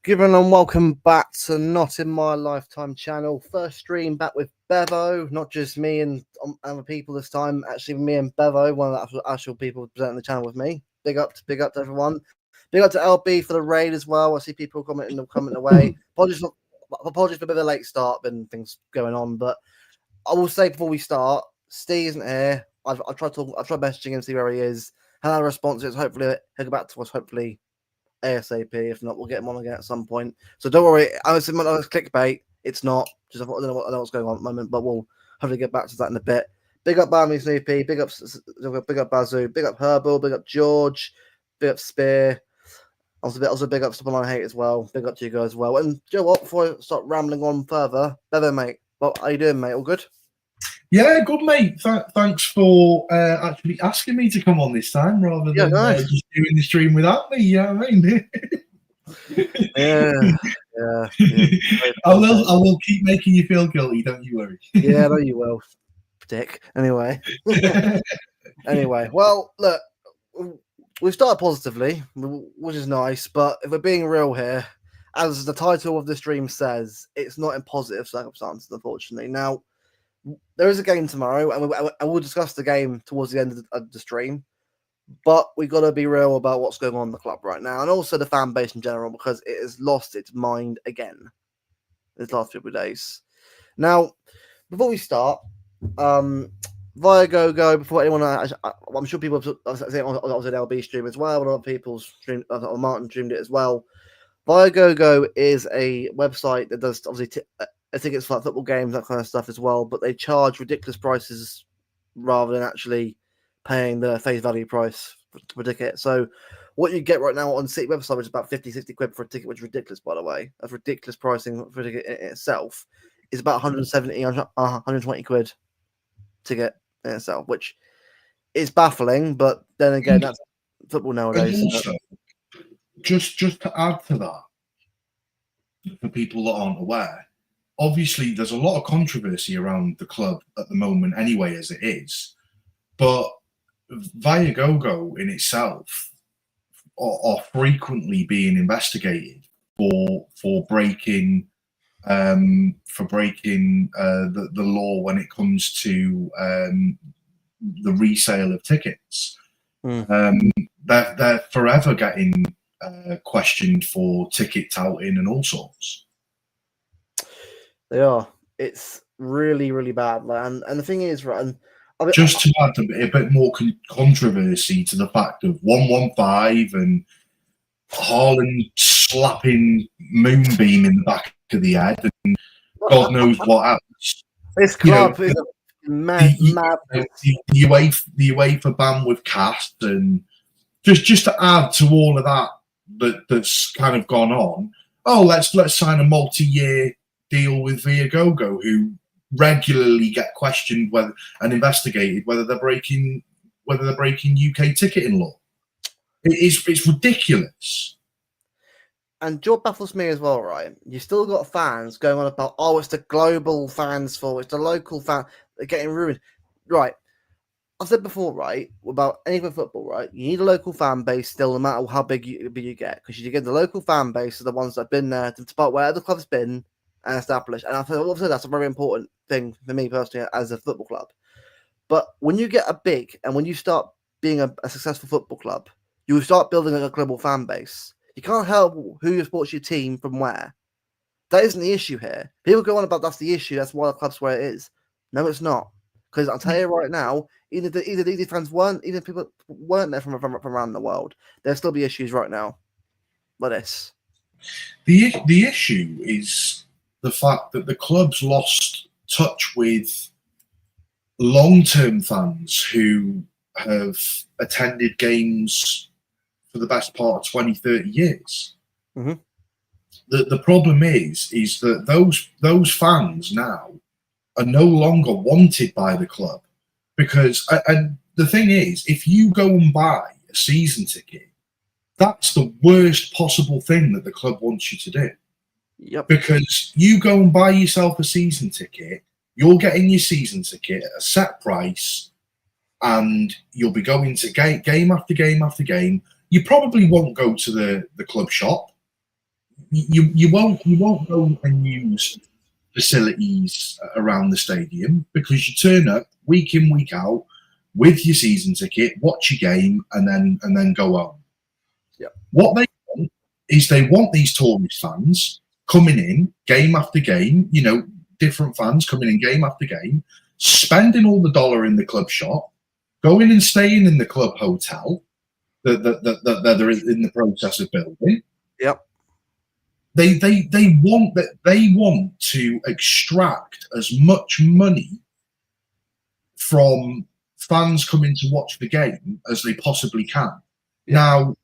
Given and welcome back to Not In My Lifetime channel. First stream back with Bevo, not just me and other people this time. Actually, me and Bevo, one of the actual people presenting the channel with me. Big up to everyone. Big up to LB for the raid as well. I see people commenting away. Apologies for a bit of a late start, been things going on, but I will say before we start, Steve isn't here. I've tried messaging him to see where he is. Had a response. Hopefully he'll get back to us. Hopefully ASAP. If not, we'll get him on again at some point. So don't worry. I was clickbait. It's not. I don't know what's going on at the moment, but we'll hopefully get back to that in a bit. Big up Barmy Snoopy. Big up Bazoo. Big up Herbal. Big up George. Big up Spear. Also big up Stubborn Hate as well. Big up to you guys as well. And Joe, what? Before I start rambling on further, Bevo, mate. What are you doing, mate? All good? Yeah, good, mate. Thanks for actually asking me to come on this time rather than just doing the stream without me. Yeah, I mean, yeah. I will keep making you feel guilty. Don't you worry. Yeah, no, you will, dick. Anyway, well, look, we've started positively, which is nice. But if we're being real here, as the title of the stream says, it's not in positive circumstances, unfortunately. Now, there is a game tomorrow, and we'll discuss the game towards the end of the stream. But we got to be real about what's going on in the club right now, and also the fan base in general, because it has lost its mind again these last few days. Now, before we start, Viagogo, before anyone, I'm sure people have seen it on an LB stream as well, and other people's stream, Martin streamed it as well. Viagogo is a website that does obviously tickets for like football games, that kind of stuff as well, but they charge ridiculous prices rather than actually paying the face value price for a ticket. So what you get right now on City website, which is about 50-60 quid for a ticket, which is ridiculous, by the way. That's ridiculous pricing for a ticket in itself. Is about 170, 120 quid ticket in itself, which is baffling, but then again, that's football nowadays. And also, just to add to that, for people that aren't aware, obviously there's a lot of controversy around the club at the moment anyway, as it is, but Viagogo in itself are frequently being investigated for breaking the law when it comes to the resale of tickets. They're forever getting questioned for ticket touting and all sorts. They are. It's really, really bad. And the thing is, right, just to add a bit more controversy to the fact of 115 and Haaland slapping Moonbeam in the back of the head and God knows what else. This club is mad. The UEFA ban with cast, and just to add to all of that's kind of gone on. Oh, let's sign a multi-year deal with Viagogo, who regularly get questioned and investigated whether they're breaking UK ticketing law. It's ridiculous. And George baffles me as well, right? You still got fans going on about, oh, it's the global fans' fault, it's the local fan, they're getting ruined. Right. I've said before, right, about anything football, right? You need a local fan base still, no matter how big you get, because you get the local fan base are the ones that have been there to spot where the club's been and established. And I've said that's a very important thing for me personally as a football club. But when you get when you start being a successful football club, you start building a global fan base. You can't help who supports your team from where. That isn't the issue here. People go on about that's the issue, that's why the club's where it is. No, it's not. Because I'll tell you right now, either these fans weren't, even people weren't there from around the world, there'll still be issues right now like this. The issue is the fact that the club's lost touch with long-term fans who have attended games for the best part of 20, 30 years. Mm-hmm. The problem is that those fans now are no longer wanted by the club, because and the thing is, if you go and buy a season ticket, that's the worst possible thing that the club wants you to do. Yep. Because you go and buy yourself a season ticket, you're getting your season ticket at a set price, and you'll be going to game after game after game. You probably won't go to the club shop. you won't go and use facilities around the stadium because you turn up week in, week out with your season ticket, watch your game, and then go home. Yep. What they want is they want these tourist fans coming in game after game, different fans coming in game after game, spending all the dollar in the club shop, going and staying in the club hotel that they're in the process of building. Yep. They want to extract as much money from fans coming to watch the game as they possibly can. Yep. Now,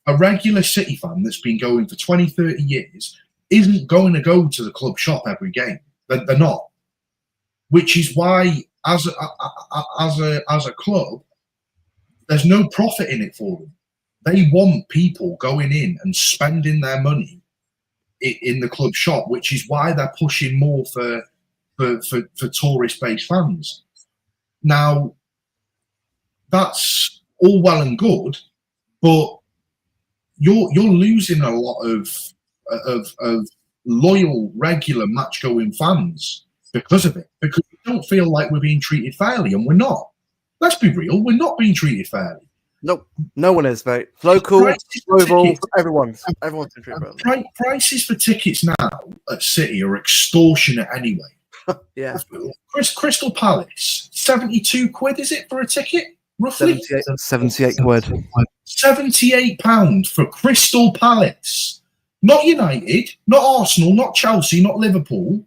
a regular City fan that's been going for 20, 30 years isn't going to go to the club shop every game. They're not. Which is why, as a club, there's no profit in it for them. They want people going in and spending their money in the club shop, which is why they're pushing more for tourist-based fans. Now, that's all well and good, but you're losing a lot of loyal, regular match-going fans because of it, because we don't feel like we're being treated fairly, and we're not. Let's be real, we're not being treated fairly. Nope, no one is, mate. Local, global, everyone's been treated fairly. Prices for tickets now at City are extortionate anyway. Yeah. Crystal Palace, 72 quid, is it, for a ticket? Roughly? 78 quid. £78 for Crystal Palace. Not United, not Arsenal, not Chelsea, not Liverpool.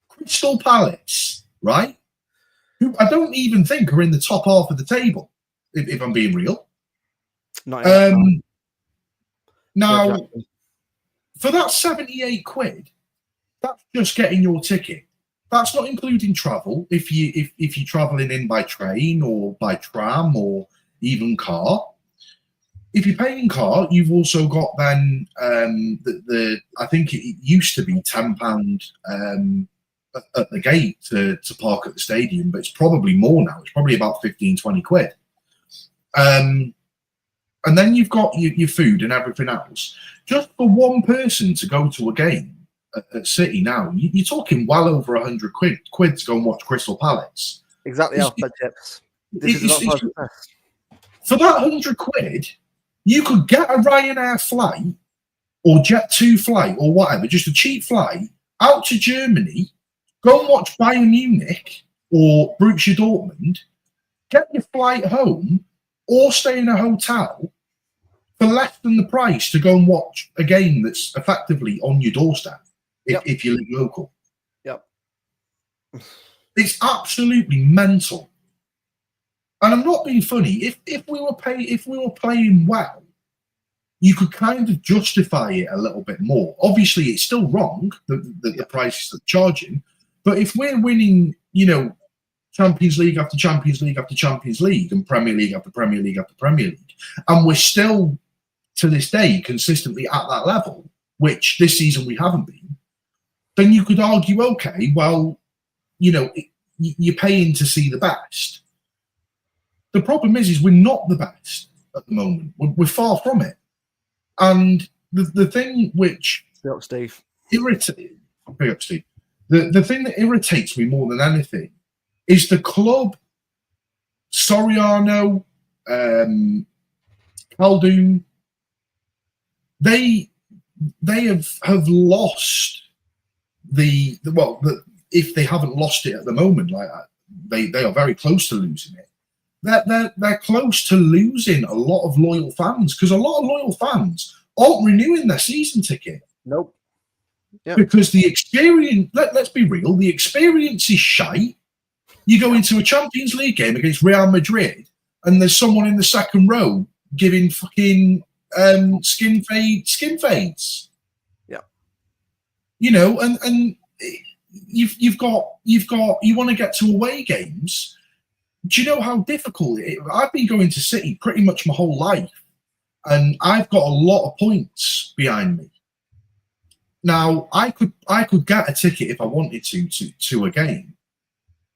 Crystal Palace, right? Who I don't even think are in the top half of the table, if I'm being real. Now, for that 78 quid, that's just getting your ticket. That's not including travel if you're traveling in by train or by tram or even car. If you're paying car, you've also got then I think it used to be £10 at the gate to park at the stadium, but it's probably more now. It's probably about 15, 20 quid. And then you've got your food and everything else. Just for one person to go to a game at City now, you're talking well over 100 quid to go and watch Crystal Palace. Exactly, alphabet chips. For that 100 quid, you could get a Ryanair flight or Jet2 flight or whatever, just a cheap flight out to Germany, go and watch Bayern Munich or Borussia Dortmund, get your flight home, or stay in a hotel for less than the price to go and watch a game that's effectively on your doorstep if you live local. Yep. It's absolutely mental. And I'm not being funny. If we were playing well, you could kind of justify it a little bit more. Obviously, it's still wrong, the prices they're charging. But if we're winning, Champions League after Champions League after Champions League and Premier League after Premier League after Premier League, and we're still, to this day, consistently at that level, which this season we haven't been, then you could argue, okay, well, you're paying to see the best. The problem is we're not the best at the moment. We're far from it. And the thing which Steve. Steve. The thing that irritates me more than anything is the club, Soriano, Khaldun, they have lost if they haven't lost it at the moment, like they are very close to losing it. They're close to losing a lot of loyal fans because a lot of loyal fans aren't renewing their season ticket. Nope. Yep. Because the experience, let's be real, the experience is shite. You go into a Champions League game against Real Madrid and there's someone in the second row giving fucking skin fades. Yeah. And you want to get to away games. Do you know how difficult it is? I've been going to City pretty much my whole life, and I've got a lot of points behind me. Now, I could get a ticket if I wanted to a game,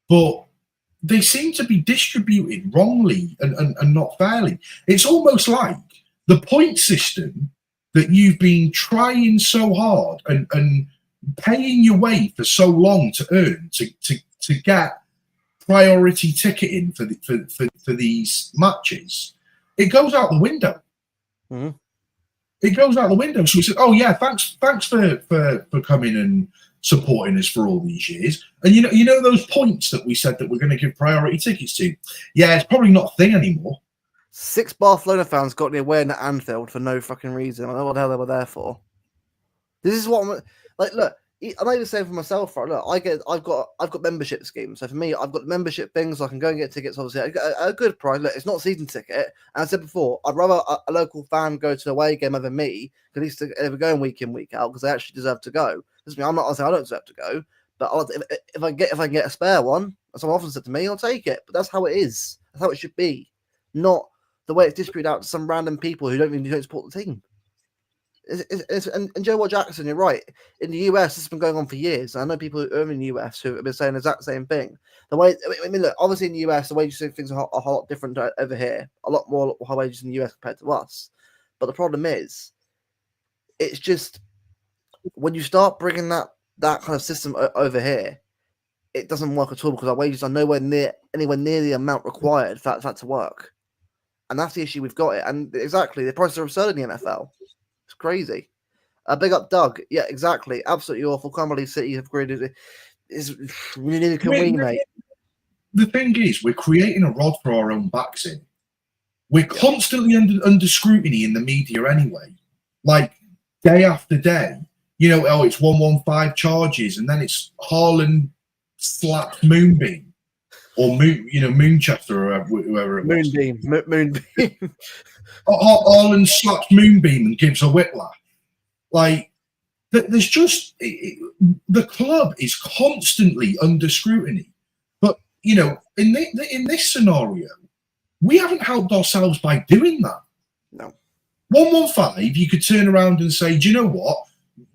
but they seem to be distributed wrongly and not fairly. It's almost like the point system that you've been trying so hard and paying your way for so long to earn to get priority ticketing for these matches, it goes out the window. Mm-hmm. It goes out the window. So we said, "Oh yeah, thanks for coming and supporting us for all these years." And you know those points that we said that we're going to give priority tickets to. Yeah, it's probably not a thing anymore. 6 Barcelona fans got the away in at Anfield for no fucking reason. I don't know what the hell they were there for. This is what I'm like. Look, I'm not even saying for myself. Right? Look, I've got membership schemes. So for me, I've got the membership things. So I can go and get tickets. Obviously, a good price. Look, it's not a season ticket. And I said before, I'd rather a local fan go to an away game over me. At least they're going week in, week out because they actually deserve to go. I'm not saying I don't deserve to go, but if I can get a spare one, as someone often said to me, I'll take it. But that's how it is. That's how it should be. Not the way it's distributed out to some random people who don't support the team. And Joe Jackson, you're right. In the US, this has been going on for years. I know people who are in the US who have been saying the exact same thing. The way, I mean, look, obviously in the US, the way you see things are a whole lot different over here. A lot more high wages in the US compared to us. But the problem is, it's just when you start bringing that kind of system over here, it doesn't work at all because our wages are anywhere near the amount required for that to work. And that's the issue we've got it. And exactly, the prices are absurd in the NFL. It's crazy. Big up Doug. Yeah, exactly. Absolutely awful. Can't believe City have agreed. We need to mate. The thing is, we're creating a rod for our own backs in. We're constantly under scrutiny in the media anyway. Like, day after day. You know, oh, it's 115 charges, and then it's Haaland slapped Moonbeam. Or Moonchester or whoever it was. Moonbeam. Haaland slaps Moonbeam and gives a whiplash. Like, there's just the club is constantly under scrutiny. But in this scenario, we haven't helped ourselves by doing that. No. 115, you could turn around and say, do you know what?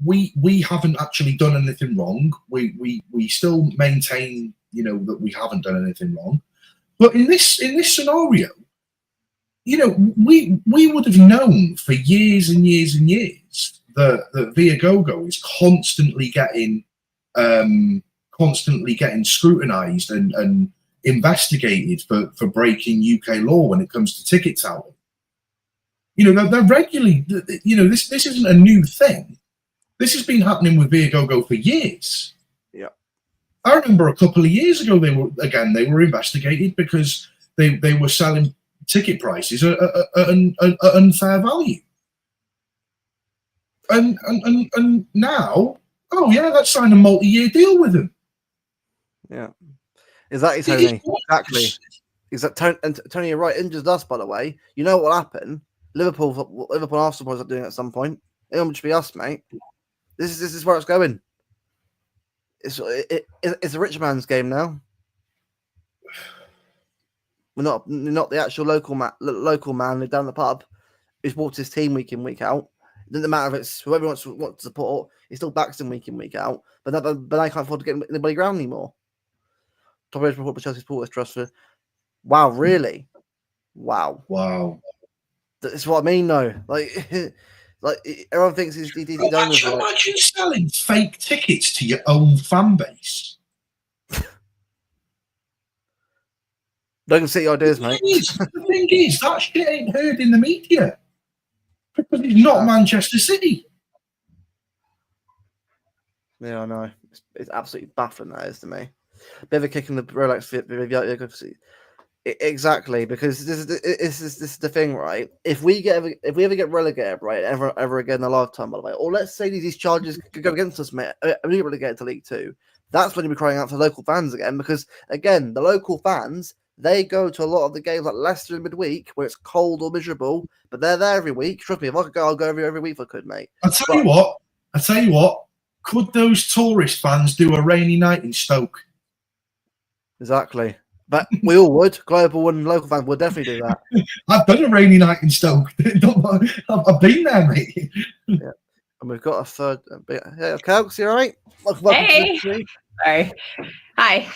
We haven't actually done anything wrong. We still maintain, that we haven't done anything wrong. But in this scenario, we would have known for years and years and years that Viagogo is constantly getting scrutinised and investigated for breaking UK law when it comes to ticket touting. They're regularly. This isn't a new thing. This has been happening with Viagogo for years. Yeah, I remember a couple of years ago they were investigated because they were selling ticket prices at unfair value. And now, oh yeah, let's sign a multi-year deal with them. Yeah, exactly, Tony. Exactly. Is that Tony? And Tony, you're right. Injures us, by the way. You know what will happen? Liverpool, Arsenal are doing it at some point. It won't just be us, mate. This is where it's going. It's a rich man's game now. We're not the actual local man down the pub who's bought his team week in, week out. It doesn't matter if it's whoever wants to support. He still backs them week in, week out. But I can't afford to get anybody ground anymore. Top rated report by Chelsea Supporters Trust for. Wow, really? Wow. That's what I mean, though. Like everyone thinks he's imagine selling fake tickets to your own fan base. Don't see ideas, mate. The thing is, that shit ain't heard in the media because it's not Manchester City. Yeah, I know. It's absolutely baffling, that is to me. Bit of a kick in the Rolex. Exactly, because this is the thing, right? If we ever get relegated, right, ever again in a lifetime, by the way, or let's say these charges could go against us, mate, and we get relegated to League Two, that's when you'll be crying out for local fans again, because again, the local fans, they go to a lot of the games like Leicester in midweek where it's cold or miserable, but they're there every week. Trust me, if I could go, I'll go every week if I could, mate. I tell you what. Could those tourist fans do a rainy night in Stoke? Exactly. But we all would. Global and local fans would definitely do that. I've done a rainy night in Stoke. I've been there, mate. Yeah. And we've got a third. Hey, Kelks, you all right? Hey. Sorry. Hi. A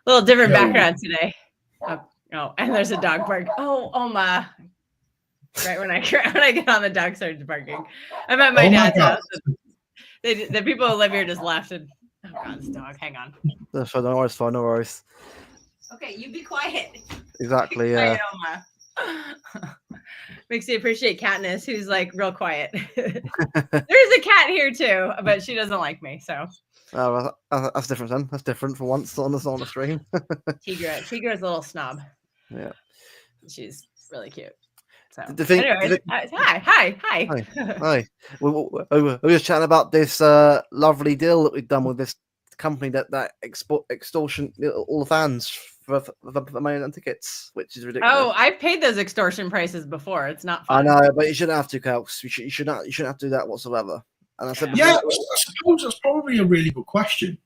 little different background today. And there's a dog bark. Oh, Oma. Right when I get on the dog started barking. I'm at my dad's house. The people who live here just laughed and oh god, this dog. Hang on. That's fine. No worries. Fine. No worries. Okay, you be quiet. Exactly. Yeah. Makes you appreciate Katniss, who's like real quiet. There's a cat here too, but she doesn't like me. So that's different then. That's different for once on the stream. Tigra's a little snob. Yeah. She's really cute. So, anyways, hi. We were just chatting about this lovely deal that we've done with this company that extortion all the fans for money and tickets, which is ridiculous. Oh, I've paid those extortion prices before. It's not fun. I know, but you shouldn't have to, Kels. You shouldn't have to do that whatsoever. And I said, I suppose that's probably a really good question,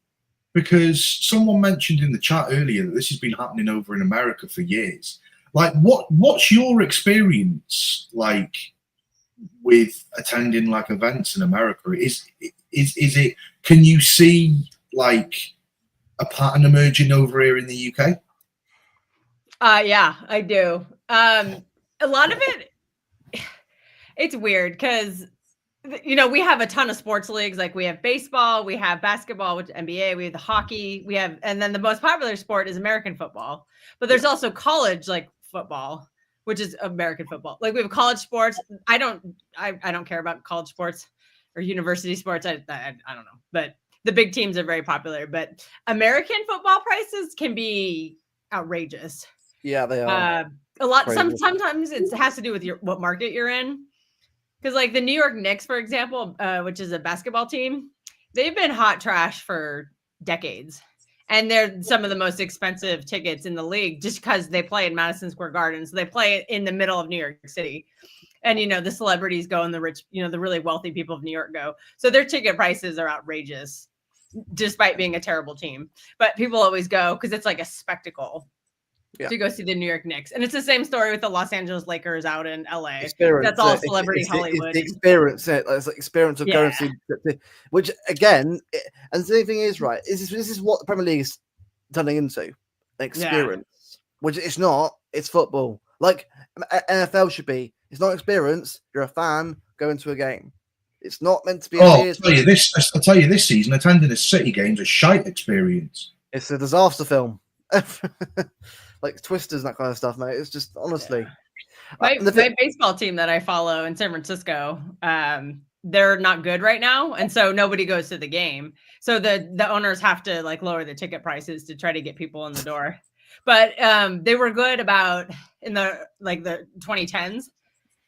because someone mentioned in the chat earlier that this has been happening over in America for years. Like, what's your experience like with attending like events in America? Is it? Can you see like a pattern emerging over here in the UK? Yeah, I do. A lot of it, it's weird because, you know, we have a ton of sports leagues. Like we have baseball, we have basketball, which NBA, we have the hockey, and then the most popular sport is American football. But there's also college like football, which is American football. Like we have college sports. I don't care about college sports or university sports. I don't know, but the big teams are very popular. But American football prices can be outrageous. Yeah, they are. A lot. Sometimes it has to do with what market you're in. Because like the New York Knicks, for example, which is a basketball team, they've been hot trash for decades. And they're some of the most expensive tickets in the league just because they play in Madison Square Garden. So they play in the middle of New York City. And, you know, the celebrities go and the rich, you know, the really wealthy people of New York go. So their ticket prices are outrageous, despite being a terrible team. But people always go because it's like a spectacle. Yeah. To go see the New York Knicks. And it's the same story with the Los Angeles Lakers out in LA. That's all celebrity Hollywood. It's the experience. It's the experience of going to see, which again, and the same thing is, right, this is what the Premier League is turning into, an experience, which it's not, it's football. Like NFL should be. It's not experience. You're a fan going to a game. It's not meant to be. I'll tell you this season, attending a City game's a shite experience. It's a disaster film. Like Twisters and that kind of stuff, mate. It's just honestly. My baseball team that I follow in San Francisco, they're not good right now, and so nobody goes to the game. So the owners have to like lower the ticket prices to try to get people in the door. But they were good about in the 2010s.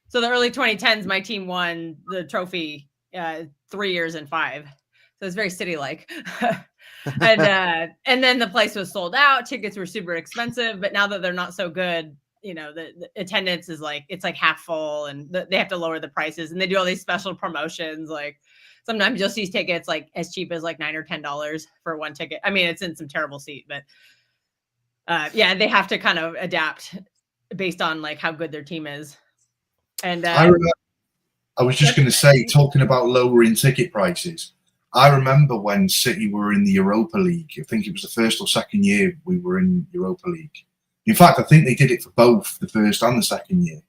So the early 2010s, my team won the trophy 3 years in 5. So it's very city-like. And then the place was sold out. Tickets were super expensive, but now that they're not so good, you know, the attendance is it's like half full, and they have to lower the prices. And they do all these special promotions. Like sometimes you'll see tickets like as cheap as like $9 or $10 for one ticket. I mean, it's in some terrible seat, but they have to kind of adapt based on like how good their team is. And I was just going to say, talking about lowering ticket prices. I remember when City were in the Europa League. I think it was the first or second year we were in Europa League. In fact, I think they did it for both the first and the second year.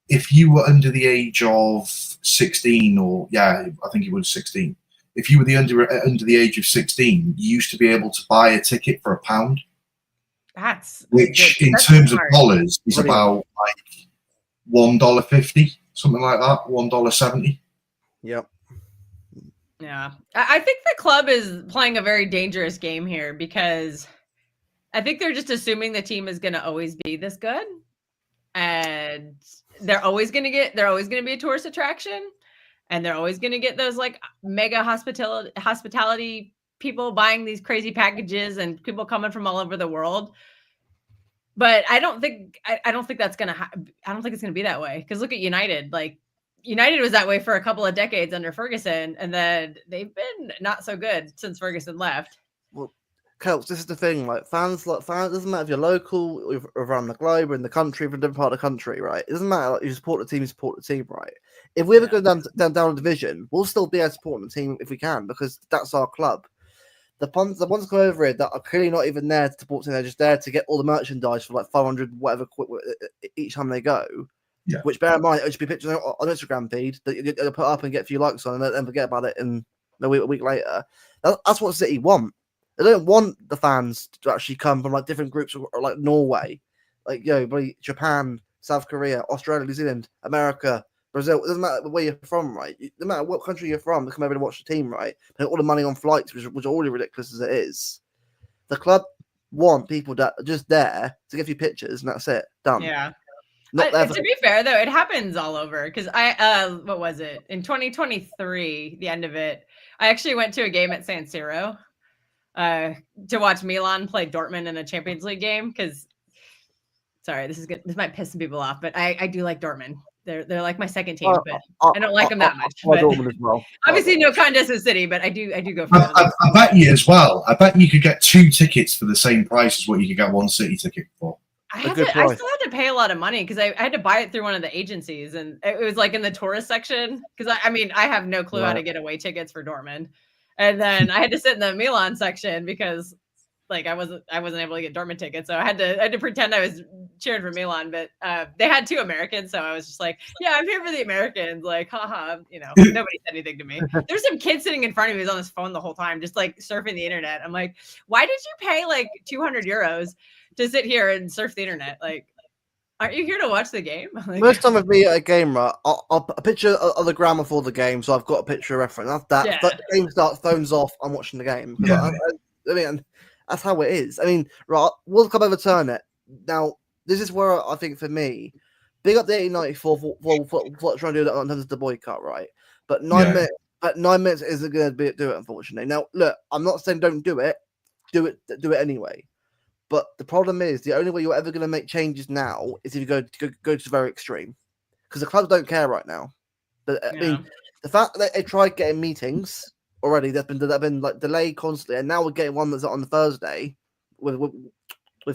If you were under the age of 16, I think it was 16. If you were under the age of 16, you used to be able to buy a ticket for £1. Which, in terms of dollars, is about like $1.50, something like that, $1.70. Yep. Yeah, I think the club is playing a very dangerous game here because I think they're just assuming the team is going to always be this good, and they're always going to be a tourist attraction, and they're always going to get those like mega hospitality people buying these crazy packages and people coming from all over the world. But I don't think that's going to I don't think it's going to be that way, because look at United. Like United was that way for a couple of decades under Ferguson, and then they've been not so good since Ferguson left. Well, Kels, this is the thing, like fans, doesn't matter if you're local or around the globe or in the country, from a different part of the country, right? It doesn't matter, like, you support the team, right? If we ever go down a division, we'll still be able to support the team if we can, because that's our club. The ones that come over here that are clearly not even there to support the team, they're just there to get all the merchandise for like 500 whatever each time they go. Yeah. Which, bear in mind, it should be pictures on Instagram feed that you put up and get a few likes on, and then forget about it in a week later. That's what City want. They don't want the fans to actually come from like different groups, or like Norway, like Japan, South Korea, Australia, New Zealand, America, Brazil. It doesn't matter where you're from, right? No matter what country you're from, they come over to watch the team, right? Pay all the money on flights, which are already ridiculous as it is. The club want people that are just there to give you pictures, and that's it. Done. Yeah. To be fair, though, it happens all over. Because what was it? In 2023, the end of it, I actually went to a game at San Siro to watch Milan play Dortmund in a Champions League game. Because, sorry, this might piss some people off, but I do like Dortmund. They're like my second team, but I don't like them that much. But Dortmund as well. Obviously, no contest with City, but I do go for them. I bet you as well. I bet you could get 2 tickets for the same price as what you could get 1 City ticket for. I still had to pay a lot of money because I had to buy it through one of the agencies, and it was like in the tourist section. Because I have no clue how to get away tickets for Dortmund, and then I had to sit in the Milan section because like I wasn't able to get Dortmund tickets, so I had to pretend I was cheering for Milan. But they had 2 Americans, so I was just like, yeah, I'm here for the Americans. Like, haha, nobody said anything to me. There's some kid sitting in front of me who's on his phone the whole time, just like surfing the internet. I'm like, why did you pay like 200 euros to sit here and surf the internet? Like, aren't you here to watch the game? Like, first time with me at a game, right? I'll put a picture of the ground before the game, so I've got a picture reference. After that, the game starts, phones off, I'm watching the game. Yeah. I mean, that's how it is. I mean, right, World Cup overturn it. Now, this is where I think for me, big up the 1894 for trying to do that in terms of the boycott, right? But 9 minutes isn't going to do it, unfortunately. Now, look, I'm not saying don't do it. Do it anyway. But the problem is, the only way you're ever going to make changes now is if you go to the very extreme, because the clubs don't care right now. But I mean, the fact that they tried getting meetings already, they've been like delayed constantly, and now we're getting one that's on the Thursday with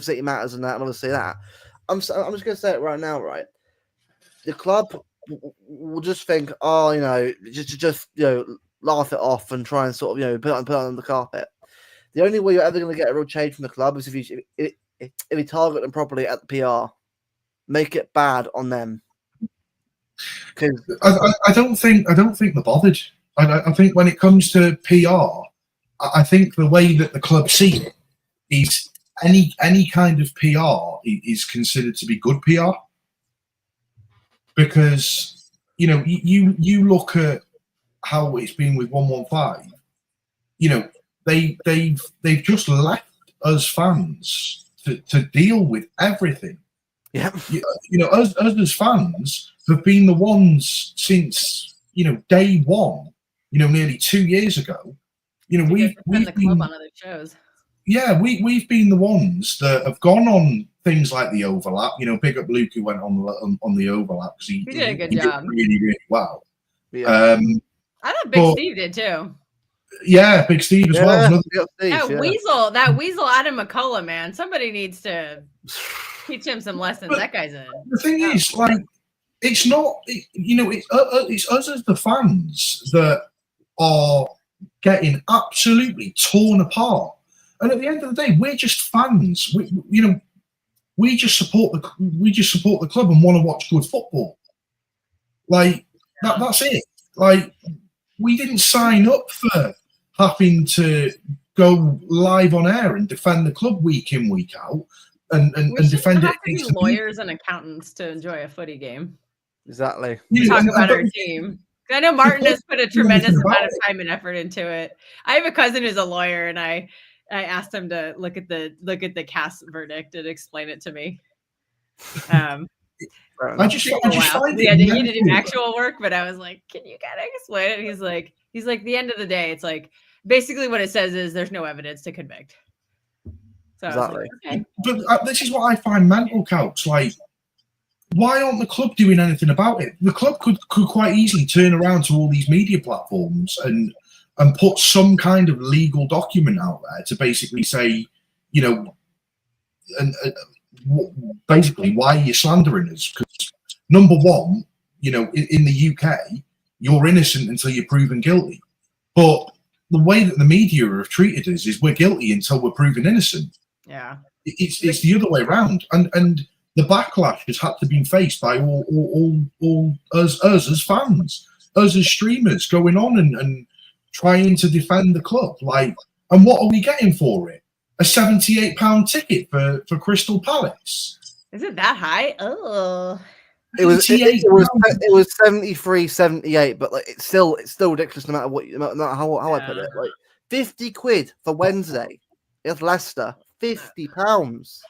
City Matters and that, and obviously that. I'm just going to say it right now, right? The club will just think, just laugh it off and try and sort of put it on the carpet. The only way you're ever going to get a real change from the club is if you target them properly at the PR, make it bad on them. Because I don't think they're bothered. I think when it comes to PR, I think the way that the club see it is any kind of PR is considered to be good PR, because you look at how it's been with 115. They've just left us fans to deal with everything. Yeah, us as fans have been the ones since day one. Nearly 2 years ago. We've been the club on other shows. Yeah, we've been the ones that have gone on things like the overlap. Big up Luke who went on the overlap because he did a good job, really, really well. Yeah. I thought Big Steve did too. Yeah, Big Steve as well. That weasel Adam McCullough, man. Somebody needs to teach him some lessons. But that guy's the thing is, like, it's not. It's us as the fans that are getting absolutely torn apart. And at the end of the day, we're just fans. We just support the club and want to watch good football. Like that's it. Like, we didn't sign up for having to go live on air and defend the club week in, week out, and defend it. We should lawyers and accountants to enjoy a footy game. Exactly. Talk about our team. I know Martin has put a tremendous amount of time and effort into it. I have a cousin who's a lawyer, and I asked him to look at the cast verdict and explain it to me. I just find he had to do actual work, but I was like, "Can you kind of explain it?" He's like, the end of the day, it's like basically what it says is there's no evidence to convict. So exactly. Okay. But this is what I find mental, Couch. Like, why aren't the club doing anything about it? The club could quite easily turn around to all these media platforms and put some kind of legal document out there to basically say, basically, why are you slandering us? Because number one, in the UK, you're innocent until you're proven guilty. But the way that the media have treated us is we're guilty until we're proven innocent. Yeah, it's the other way around. And the backlash has had to be faced by all us as fans, us as streamers, going on and trying to defend the club. Like, and what are we getting for it? A £78 ticket for Crystal Palace. Is it that high? Oh, it was 73.78, but like it's still ridiculous no matter how I put it. Like 50 quid for Wednesday against Leicester, £50.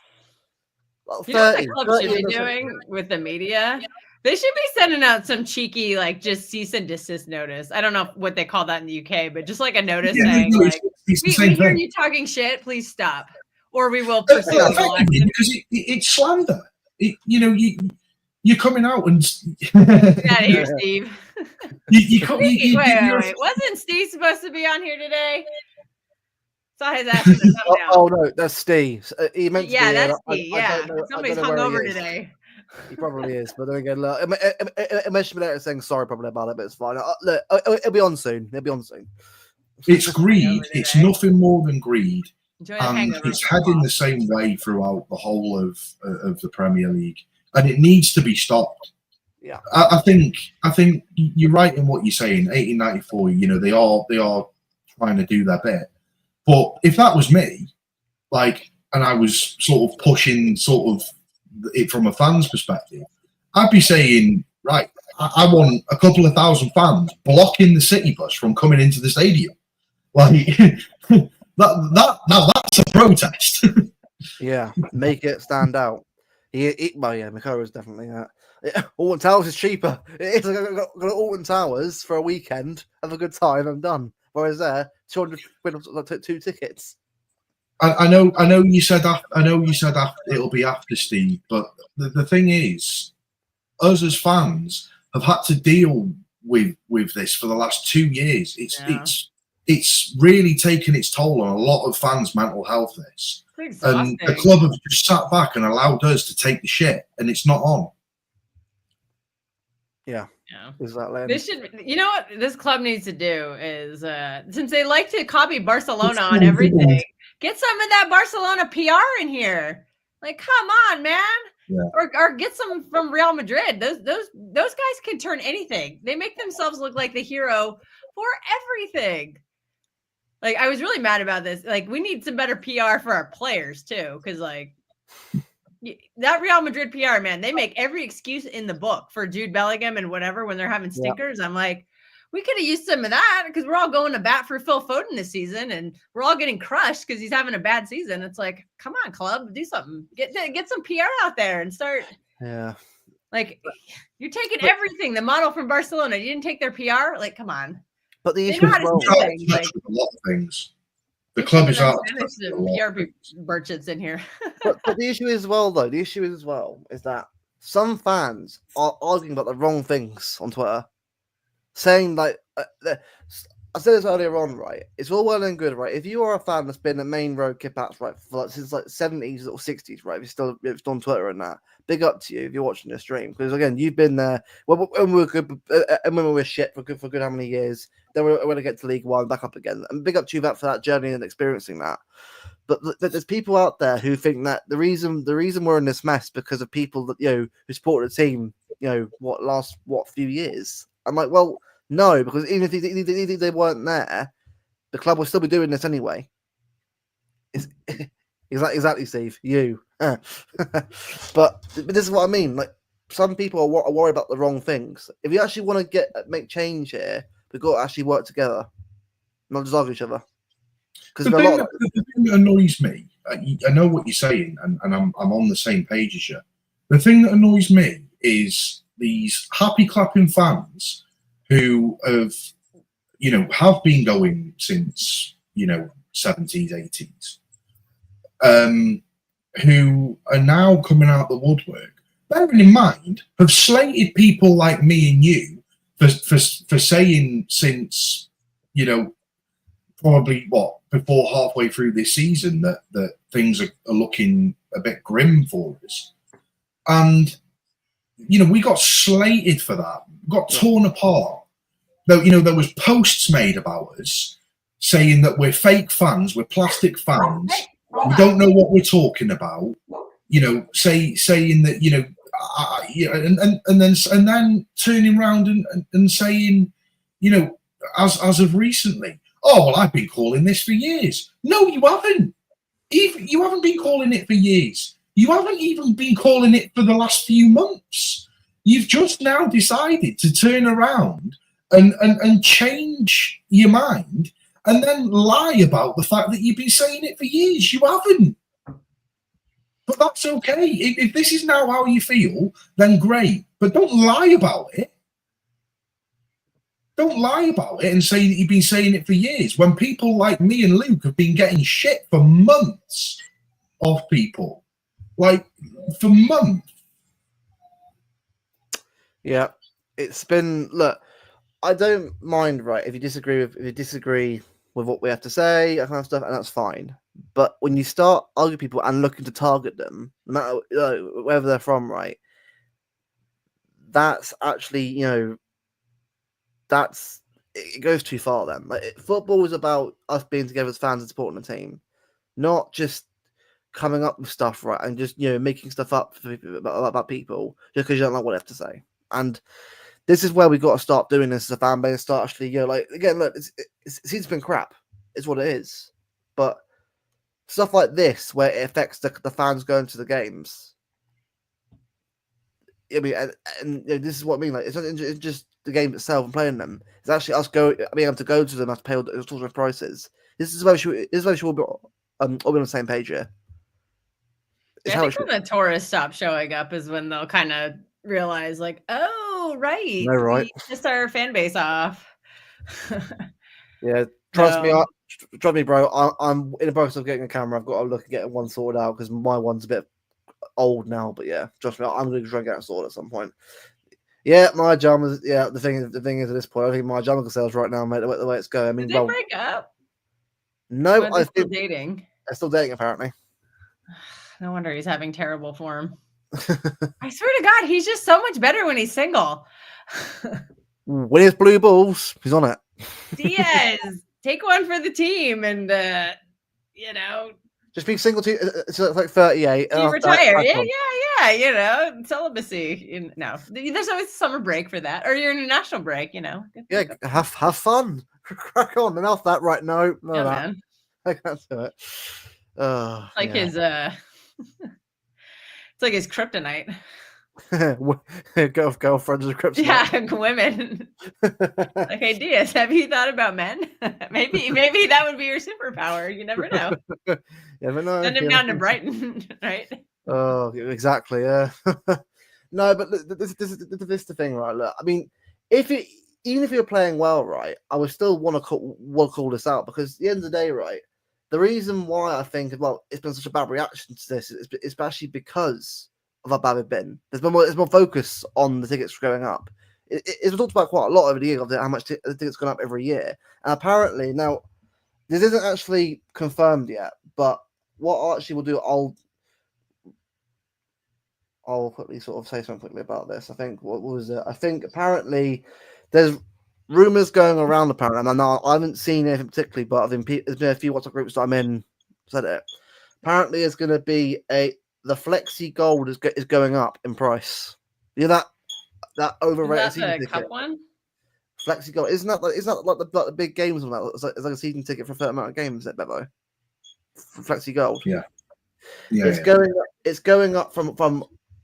Like you know what the club should be doing with the media? They should be sending out some cheeky, like, just cease and desist notice. I don't know what they call that in the UK, but just like a notice saying, like, we hear you talking shit, please stop, or we will pursue effectively, because it's slander. You're coming out and get out of here, Steve. Wait. Wasn't Steve supposed to be on here today? Saw his ass. Oh no, that's Steve. He meant to be that's Steve. Somebody's hungover today. He probably is, but then again, look, it mentioned me later saying sorry probably about it, but it's fine. Look, it'll be on soon. It's greed. It's nothing more than greed, and it's heading the same way throughout the whole of the Premier League, and it needs to be stopped. Yeah, I think you're right in what you're saying. 1894, they are trying to do their bit, but if that was me, like, and I was sort of pushing it from a fan's perspective, I'd be saying, right, I want a couple of thousand fans blocking the city bus from coming into the stadium. Like that's a protest. Yeah, make it stand out. Makaro's definitely that. Alton Towers is cheaper. It's like I got Alton Towers for a weekend, have a good time, I'm done. Whereas there, 200 quid 2 tickets. I know you said it'll be after Steve, but the thing is, us as fans have had to deal with this for the last 2 years. It's really taken its toll on a lot of fans' mental health. This, and the club have just sat back and allowed us to take the shit, and it's not on. Yeah. Exactly. This what this club needs to do is, since they like to copy Barcelona on everything, get some of that Barcelona PR in here. Like, come on, man. Yeah. Or get some from Real Madrid. Those guys can turn anything. They make themselves look like the hero for everything. Like, I was really mad about this. Like, we need some better PR for our players too, because like that Real Madrid PR, man, they make every excuse in the book for Jude Bellingham and whatever when they're having stinkers. Yeah. I'm like, we could have used some of that because we're all going to bat for Phil Foden this season and we're all getting crushed because he's having a bad season. It's like, come on, club, do something. Get some PR out there and start. Yeah. Like, you're taking everything, the model from Barcelona. You didn't take their PR? Like, come on. But the issue is a lot of things. The club is out. PR merchants in here. but the issue is is that some fans are arguing about the wrong things on Twitter, saying like, I said this earlier on, right? It's all well and good, right? If you are a fan that's been a main road Kipouts, right, for since like 70s or 60s, right? If you're still on Twitter and that, big up to you if you're watching the stream, because again, you've been there when we were good and when we were shit for good how many years. Then we're going to get to League One, back up again, and big up to you for that journey and experiencing that. But there's people out there who think that the reason we're in this mess because of people that who supported the team, few years. I'm like, well, no, because even if they weren't there, the club will still be doing this anyway. It's exactly, Steve. You. But this is what I mean. Like, some people are worried about the wrong things. If you actually want to make change here, we've got to actually work together, not just argue each other. Because the thing that annoys me, I know what you're saying, and I'm on the same page as you. The thing that annoys me is these happy clapping fans who have been going since 70s, 80s, who are now coming out the woodwork. Bearing in mind, have slated people like me and you for saying since probably before halfway through this season that things are looking a bit grim for us, and we got slated for that, got torn apart. Though there was posts made about us saying that we're fake fans, we're plastic fans, we don't know what we're talking about. saying that, and then turning around and saying, as of recently, oh, well, I've been calling this for years. No, you haven't. You haven't been calling it for years. You haven't even been calling it for the last few months. You've just now decided to turn around and change your mind and then lie about the fact that you've been saying it for years. You haven't. But that's okay. If this is now how you feel, then great. But don't lie about it. Don't lie about it and say that you've been saying it for years when people like me and Luke have been getting shit for months off people. Like, for months. Yeah. It's been, look, I don't mind, right, if you disagree with what we have to say, that kind of stuff, and that's fine. But when you start arguing people and looking to target them, no matter wherever they're from, right, that's actually, it goes too far then. Like, football is about us being together as fans and supporting the team, not just coming up with stuff, right, and just, making stuff up about people just because you don't like what they have to say. And this is where we got to start doing this as a fan base. Start actually, again, look, it's been crap. It's what it is. But stuff like this, where it affects the fans going to the games. I mean, and this is what I mean. Like, it's not just the game itself and playing them. It's actually us being able to go to them, have to pay all sorts of prices. This is where we'll be all on the same page here. Yeah, I think when the tourists stop showing up is when they'll kind of realize, like, oh, right, no, right, we pissed our fan base off. Yeah, trust me, bro. I'm in the process of getting a camera. I've got to look at getting one sorted out because my one's a bit old now. But yeah, trust me, I'm going to try and get it sorted at some point. Yeah, my Jamas. Yeah, the thing is, at this point, I think my Jama sales right now, mate, the way it's going. I mean, did they break up? No, I think still dating. They're still dating, apparently. No wonder he's having terrible form. I swear to God, he's just so much better when he's single. When he has blue balls, he's on it. Diaz, take one for the team, and just being single to it's like 38. You retire, yeah. Celibacy. No, there's always a summer break for that, or you're in a national break. Yeah, have fun, crack on. Enough that, right? No, yeah, man. I can't do it. Like his it's like his kryptonite. Girlfriends and kryptonite. Yeah, women. Okay, Diaz, have you thought about men? maybe that would be your superpower. You never know. You never know. Send him down to Brighton, right? Oh, exactly. Yeah. No, but this is the thing, right? Look, I mean, even if you're playing well, right, I would still want to call this out because at the end of the day, right, the reason why I think, well, it's been such a bad reaction to this is especially because of how bad it's been. There's more focus on the tickets going up. It's been talked about quite a lot over the year of how much the tickets gone up every year. And apparently, now, this isn't actually confirmed yet, but what I actually will do, I'll quickly sort of say something quickly about this. I think, what was it? I think apparently there's rumors going around apparently, and I haven't seen anything particularly, but there's been a few WhatsApp groups that I'm in said it. Apparently, it's going to be the Flexi Gold is going up in price. You know that overrated season ticket. Cup one? Flexi Gold isn't that like the big games on that? It's like a season ticket for a certain amount of games, isn't it, Bevo? Flexi Gold. Yeah. It's going up from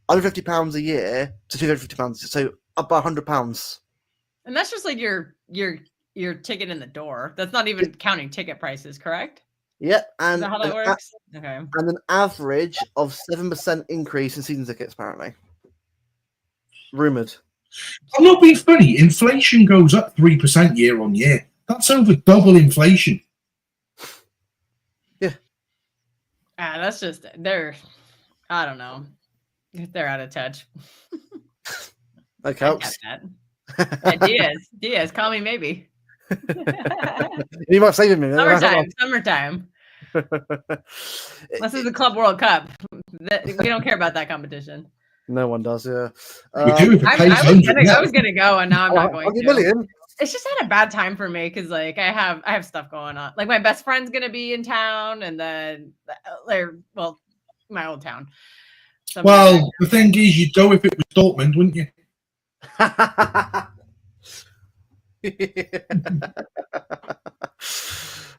£150 a year to £250, so up by £100. And that's just like your ticket in the door. That's not even counting ticket prices, correct? Yeah, and is that how that works? Okay. And an average of 7% increase in season tickets, apparently. Rumored. I'm not being funny. Inflation goes up 3% year on year. That's over double inflation. Yeah. That's just I don't know. They're out of touch. That helps. Diaz, call me maybe. You might save me. Summertime. This is the Club World Cup. We don't care about that competition. No one does, yeah. I was gonna go, and now I'm not going to. Million. It's just had a bad time for me because, like, I have stuff going on. Like, my best friend's gonna be in town, and then, my old town. Well, the thing is, you'd go if it was Dortmund, wouldn't you?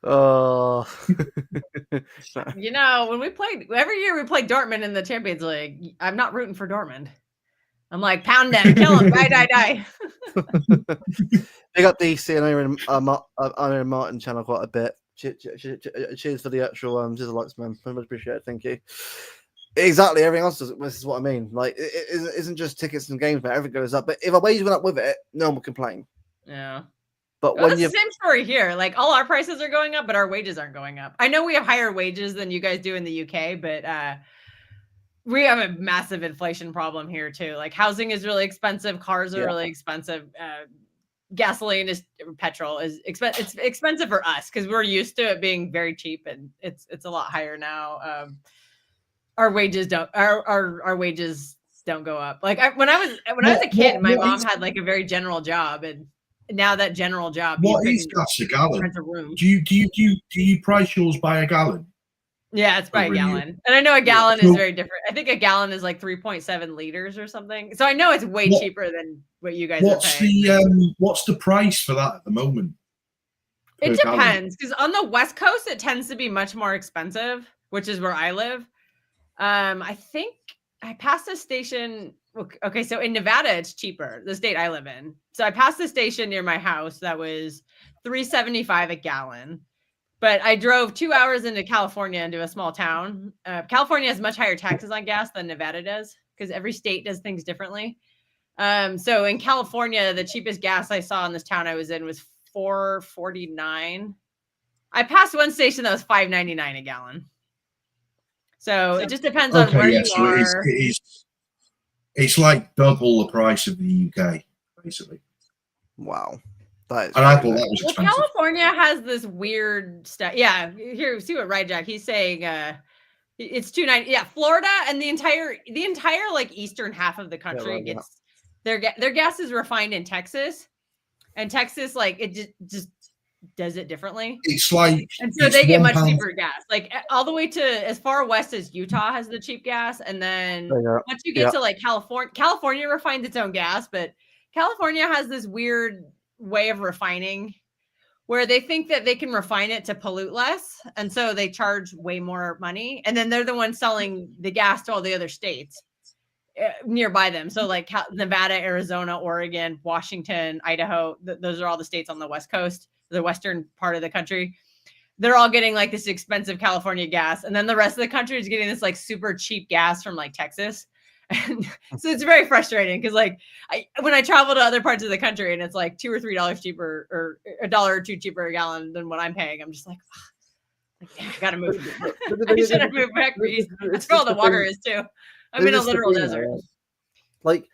Oh. You know, when we played every year, we played Dortmund in the Champions League. I'm not rooting for Dortmund. I'm like, pound them, kill them, die. Big up DC and Aaron Martin channel quite a bit. Cheers for the actual likes, man. Much appreciated. Thank you. Exactly, everything else does. This is what I mean. Like, it isn't just tickets and games, but everything goes up. But if our wages went up with it, no one will complain. Yeah. But well, when it's the same story here. Like, all our prices are going up, but our wages aren't going up. I know we have higher wages than you guys do in the UK, but we have a massive inflation problem here too. Like, housing is really expensive, cars are really expensive, gasoline is petrol is expensive. It's expensive for us because we're used to it being very cheap, and it's a lot higher now. Our wages don't go up. Like when I was a kid, my mom had like a very general job, and now that general job, what is gas a gallon? Rent a room. Do you price yours by a gallon? Yeah, it's by a gallon. And I know a gallon is very different. I think a gallon is like 3.7 liters or something. So I know it's way cheaper than what you guys are paying. What's the price for that at the moment? It depends, because on the West Coast, it tends to be much more expensive, which is where I live. I think I passed a station. Okay, so in Nevada, it's cheaper, the state I live in. So I passed the station near my house that was $3.75 a gallon. But I drove 2 hours into California, into a small town. California has much higher taxes on gas than Nevada does, because every state does things differently. So in California, the cheapest gas I saw in this town I was in was $4.49. I passed one station that was $5.99 a gallon. So it just depends on where you are. It's like double the price of the UK, basically. Wow. And I thought that was expensive. California has this weird stuff. Yeah, here, see what Ryjack, he's saying it's $2.90. Yeah, Florida and the entire like eastern half of the country gets their gas is refined in Texas, and Texas, like, it just does it differently. It's like, and so they get much cheaper gas. Like, all the way to as far west as Utah has the cheap gas, and then once you get to like California refines its own gas, but California has this weird way of refining where they think that they can refine it to pollute less, and so they charge way more money, and then they're the ones selling the gas to all the other states nearby them. So like Nevada, Arizona, Oregon, Washington, Idaho, those are all the states on the West Coast, the western part of the country. They're all getting like this expensive California gas, and then the rest of the country is getting this like super cheap gas from like Texas. And so it's very frustrating because like when I travel to other parts of the country and it's like $2 or $3 cheaper or $1 or $2 cheaper a gallon than what I'm paying, I'm just like, I gotta move. I should have moved back east. That's where all the water is too. I'm in a literal desert. Like,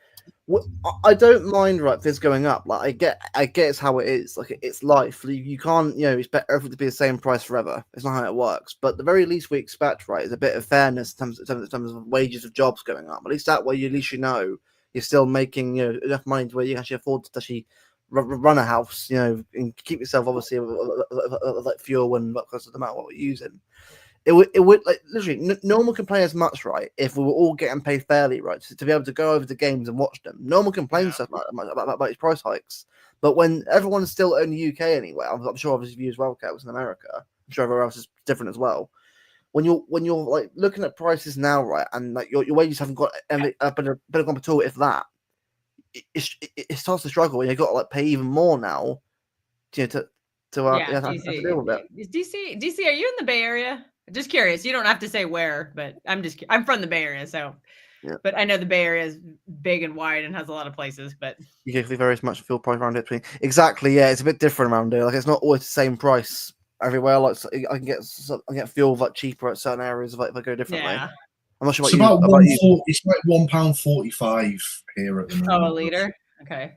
I don't mind this going up. Like, I get it's how it is. Like, it's life. You can't, expect everything to be the same price forever. It's not how it works. But the very least we expect, is a bit of fairness in terms of wages of jobs going up. At least that way, at least you're still making enough money to where you can actually afford to actually run a house, and keep yourself obviously like fuel and what costs no matter what we're using. It would like literally no one would complain as much, if we were all getting paid fairly, to be able to go over the games and watch them. No one complains so much about these price hikes. But when everyone's still in the UK anyway, I'm sure obviously you as well, Kat, was in America. I'm sure everywhere else is different as well. When you're like looking at prices now, and like your wages haven't got a bit of gone at all, if that, it starts to struggle when you've got to like pay even more now, to deal with it. Is DC, are you in the Bay Area? Just curious. You don't have to say where, but I'm from the Bay Area, so. Yeah. But I know the Bay Area is big and wide and has a lot of places. But you get very much fuel price around it. Exactly, yeah, it's a bit different around here. Like, it's not always the same price everywhere. Like, I can get fuel like cheaper at certain areas if I go differently. Yeah. I'm not sure it's about it's like £1.45 here at the moment. Oh, a liter. Okay.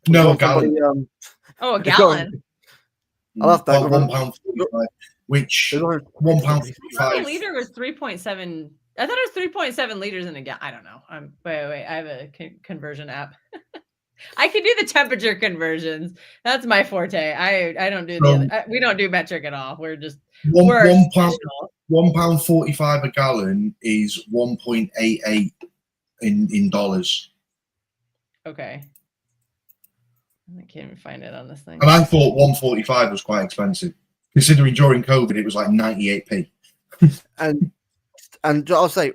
No, a gallon. A gallon. I love that. £1.45. Which £1.55. A liter was 3.7. I thought it was 3.7 liters in a gallon. I don't know. Wait. I have a conversion app. I can do the temperature conversions. That's my forte. I don't do the other. We don't do metric at all. We're just one pound. £1.45 a gallon is 1.88 in dollars. Okay. I can't even find it on this thing. And I thought 1.45 was quite expensive, considering during COVID it was like 98p. And I'll say,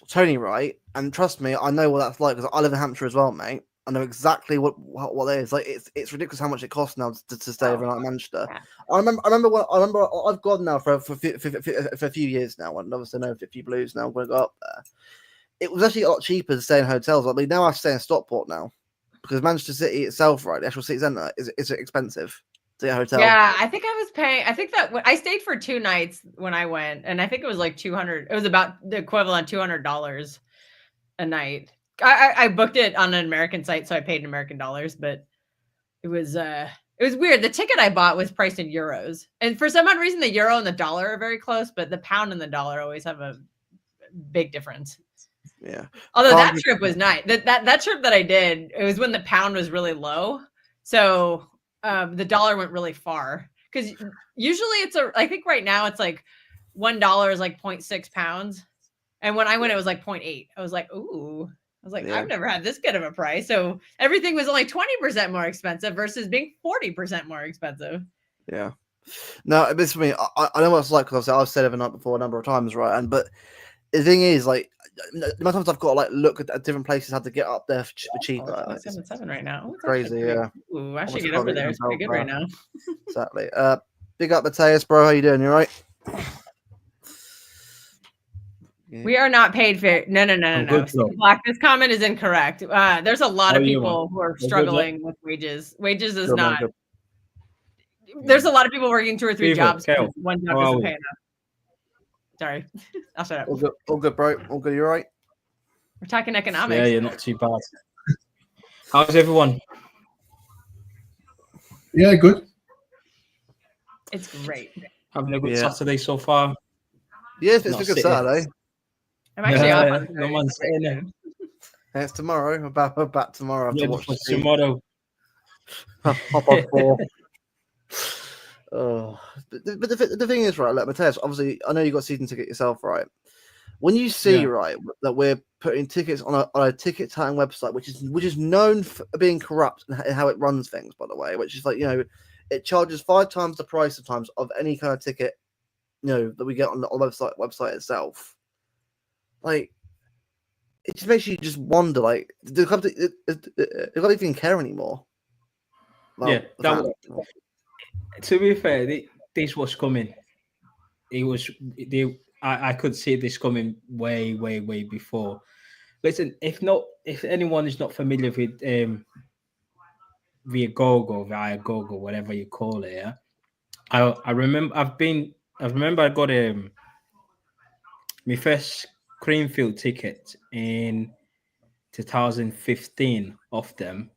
Tony, right? And trust me, I know what that's like because I live in Hampshire as well, mate. I know exactly what it is. Like it's ridiculous how much it costs now to stay overnight in Manchester. Yeah. I remember I've gone now for a few years now, and obviously I know 50 Blues now. I'm going to go up there. It was actually a lot cheaper to stay in hotels. I mean, now I stay in Stockport now because Manchester City itself, right, the actual city centre, is expensive to get a hotel. Yeah, I think I was paying. I think that I stayed for 2 nights when I went, and I think it was like 200. It was about the equivalent $200 a night. I booked it on an American site, so I paid in American dollars, but it was weird. The ticket I bought was priced in euros, and for some odd reason, the euro and the dollar are very close, but the pound and the dollar always have a big difference. Yeah. Although that trip was nice. That trip that I did, it was when the pound was really low, so the dollar went really far. Because usually I think right now it's like $1 is like 0.6 pounds, and when I went, it was like 0.8. I was like, ooh. I was like, Yeah. I've never had this good of a price. So everything was only 20% more expensive versus being 40% more expensive. Yeah. No, it's for me. I know what it's like because I've said overnight before a number of times, right? But the thing is, like, most times I've got to like look at different places how to get up there for cheaper. It's 7.7 right now. It's crazy, yeah. Ooh, I should get over there. It's pretty good right now. Exactly. Big up, Mateus, bro. How you doing? You all right? We are not paid fair. No. Black, this comment is incorrect. There's a lot of people who are struggling with wages. Wages is not. There's a lot of people working 2 or 3 jobs. One job doesn't pay enough. Sorry, I'll shut up. All good, bro. All good. You all right? We're talking economics. Yeah, you're not too bad. How's everyone? Yeah, good. It's great. Having a good Saturday so far. Yes, it's a good Saturday. I'm actually off. No one's saying it. It's tomorrow. We're back tomorrow. Yeah, tomorrow. Hop on 4. Oh, but the thing is, right? Like Mateus, obviously, I know you got season ticket yourself, right? When you see, right, that we're putting tickets on a ticket touting website, which is known for being corrupt and how it runs things, by the way, which is like, you know, it charges 5 times the price sometimes of any kind of ticket, you know, that we get on the website itself. Like, it just makes you just wonder, like, do company even care anymore? To be fair, this was coming. I could see this coming way before. Listen, if anyone is not familiar with Viagogo, whatever you call it, yeah? I remember I got my first Creamfield ticket in 2015 of them.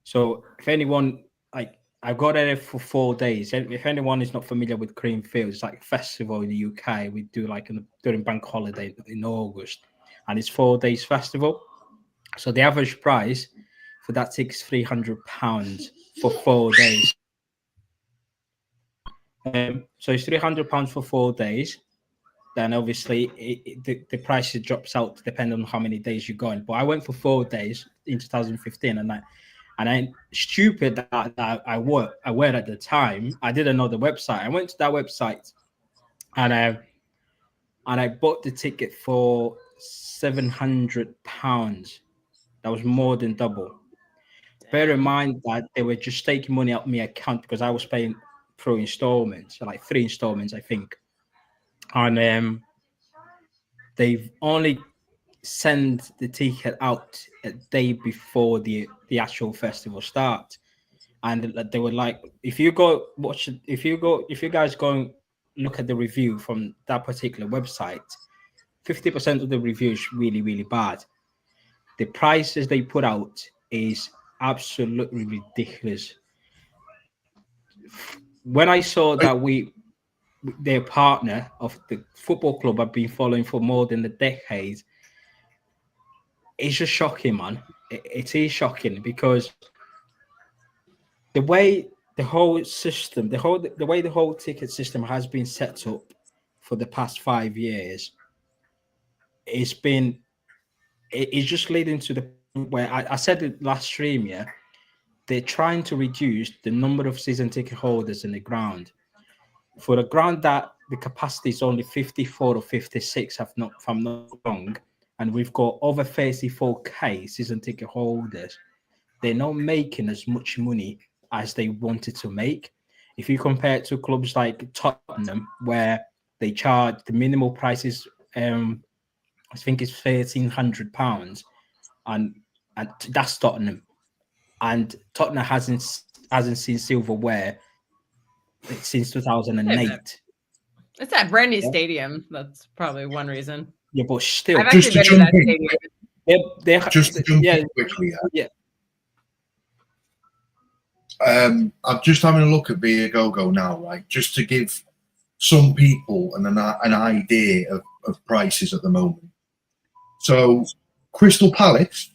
So if anyone, like, I got it for 4 days. If anyone is not familiar with Creamfield, it's like a festival in the UK. We do like during bank holiday in August, and it's 4 days festival. So the average price for that ticket is £300 for 4 days. So it's £300 for 4 days. Then obviously the price drops out depending on how many days you're going. But I went for 4 days in 2015, and I'm stupid that I were at the time. I didn't know the website. I went to that website, and I bought the ticket for £700. That was more than double. Bear in mind that they were just taking money out of my account because I was paying through installments, so like 3 installments, I think. And they've only sent the ticket out a day before the actual festival starts, and they were like, if you guys go and look at the review from that particular website, 50% of the review is really bad. The prices they put out is absolutely ridiculous. When I saw that their partner of the football club I've been following for more than a decade, it's just shocking, man. It is shocking because the way the whole system, the way the whole ticket system has been set up for the past 5 years, it's just leading to the point where I said it last stream, yeah, they're trying to reduce the number of season ticket holders in the ground. For a ground that the capacity is only 54 or 56, if I'm not wrong, and we've got over 34k season ticket holders, they're not making as much money as they wanted to make. If you compare it to clubs like Tottenham, where they charge the minimal prices, I think it's £1,300, and that's Tottenham, and Tottenham hasn't seen silverware since 2008. It's that brand new stadium. That's probably one reason. Yeah, but still, I've actually been to that stadium. Just to jump in quickly. I'm just having a look at Viagogo now, right? Just to give some people an idea of prices at the moment. So, Crystal Palace,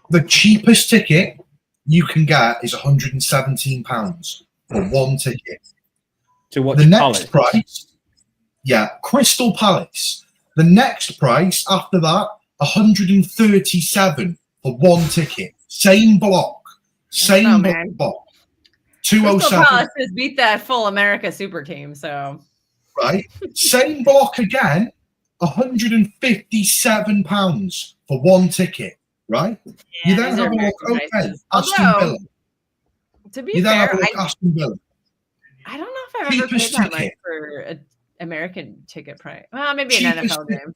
the cheapest ticket you can get is £117 for one ticket. To watch the next price, Crystal Palace. The next price after that, 137 for one ticket. Same block. Same block. 207. Crystal Palace has beat that full America super team, so. Right. Same block again, £157 for one ticket. Right. Yeah, you then have a look. Okay, Aston Villa. To be you then fair, have a look, Aston Villa. I don't know if I've ever paid that much for an American ticket price. Well, maybe an NFL game.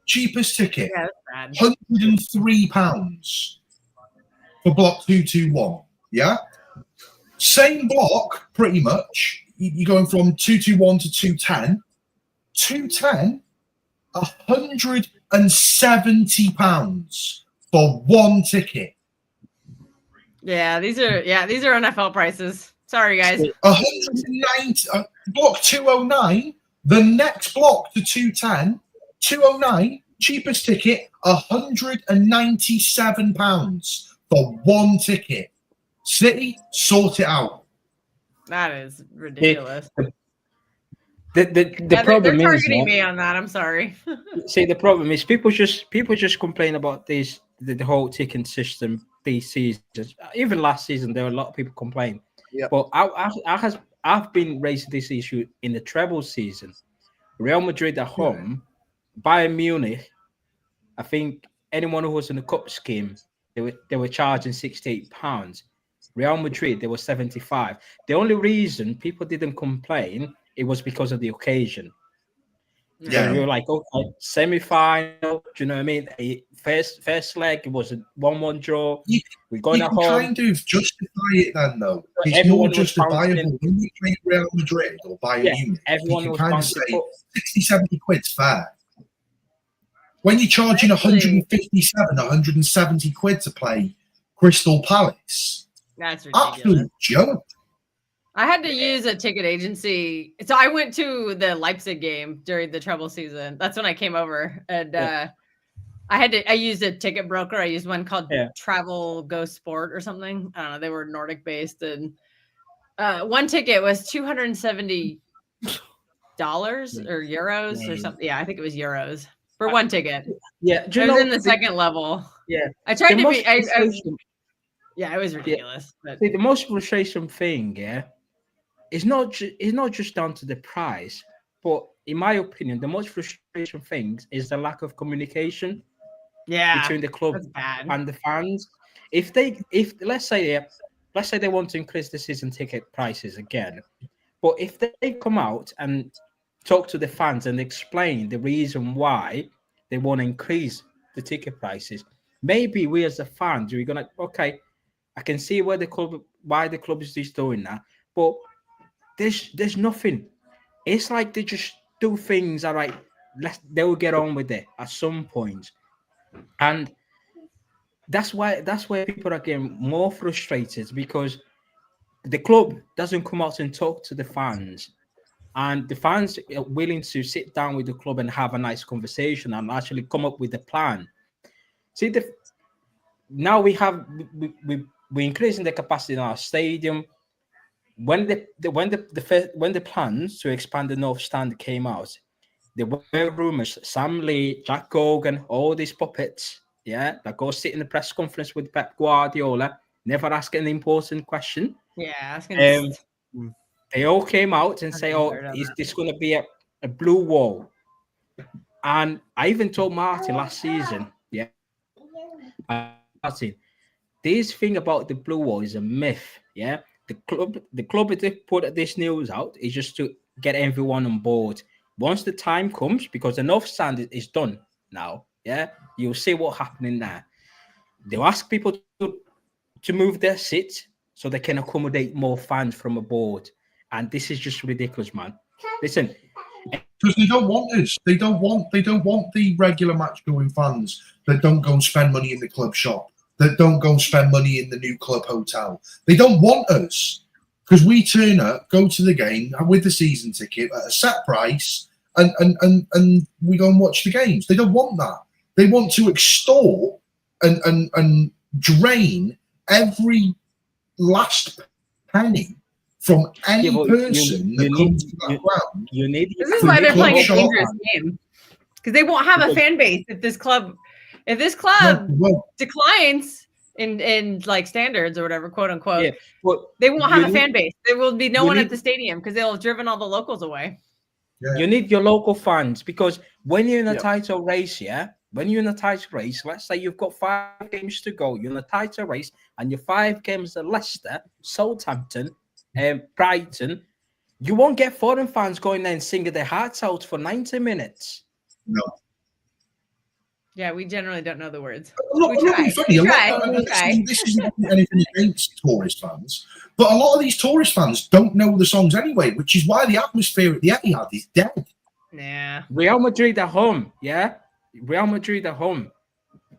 Cheapest ticket. Yeah, that's bad. £103 for block 221. Yeah. Same block, pretty much. You're going from 221 to 210. 210, £170 for one ticket. Yeah, these are NFL prices. Sorry, guys. 190 block 209. The next block to 210, 209 cheapest ticket, £197 for one ticket. City, sort it out. That is ridiculous. The problem they're is targeting me on that. I'm sorry. See, the problem is people just complain about the whole ticket system these seasons. Even last season, there were a lot of people complain. Yep. But I've been raising this issue in the treble season. Real Madrid at home, Bayern Munich. I think anyone who was in the cup scheme, they were charging £68. Real Madrid, they were 75. The only reason people didn't complain, it was because of the occasion. Yeah, so we were like, okay, semi-final. Do you know what I mean? First leg, it was a 1-1 draw. We're going at home. Kind of justify it then, though. It's more justifiable when you play Real Madrid or Bayern Munich. Everyone was kind of say 60, 70 quid's fair. When you're charging 157, 170 quid to play Crystal Palace, that's ridiculous. Absolute joke. I had to use a ticket agency. So I went to the Leipzig game during the treble season. That's when I came over. And I used a ticket broker. I used one called Travel Go Sport or something. I don't know. They were Nordic based. And one ticket was $270 or euros or something. Yeah, I think it was euros for one ticket. Yeah. I was in the second level. Yeah. I tried to be. Yeah, it was ridiculous. But see, the most frustration thing, it's not just down to the price, but in my opinion, the most frustration thing is the lack of communication between the club and the fans. If let's say they want to increase the season ticket prices again, but if they come out and talk to the fans and explain the reason why they want to increase the ticket prices, maybe we as the fans, we're gonna I can see why the club is just doing that, but there's nothing. It's like they just do things. All right, they'll get on with it at some point, and that's why people are getting more frustrated because the club doesn't come out and talk to the fans, and the fans are willing to sit down with the club and have a nice conversation and actually come up with a plan. See, now we're increasing the capacity in our stadium. when the plans to expand the North Stand came out, there were rumors. Sam Lee, Jack Gogan, all these puppets, that go sit in the press conference with Pep Guardiola, never ask an important question. Yeah, asking. They all came out and say, "Oh, is this going to be a blue wall?" And I even told Martin last season, Martin, this thing about the blue wall is a myth. Yeah, the club if they put this news out is just to get everyone on board. Once the time comes, because the North Stand is done now, you'll see what's happening there. They'll ask people to move their seats so they can accommodate more fans from aboard. And this is just ridiculous, man. Listen, because they don't want us. They don't want the regular match-going fans that don't go and spend money in the club shop, that don't go and spend money in the new club hotel. They don't want us because we turn up, go to the game with the season ticket at a set price, and we go and watch the games. They don't want that. They want to extort and drain every last penny from any person that comes to that ground. This is why they're playing a dangerous game, because they won't have a fan base if this club declines in like standards or whatever, quote unquote. They won't have a fan base. There will be no one at the stadium because they'll have driven all the locals away. You need your local fans, because when you're in a title race, when you're in a title race, let's say you've got 5 games to go, you're in a title race, and your 5 games are Leicester, Southampton, Brighton, you won't get foreign fans going there and singing their hearts out for 90 minutes. No. Yeah, we generally don't know the words. This isn't anything against tourist fans, but a lot of these tourist fans don't know the songs anyway, which is why the atmosphere at the Etihad is dead. Yeah. Real Madrid at home, Real Madrid at home.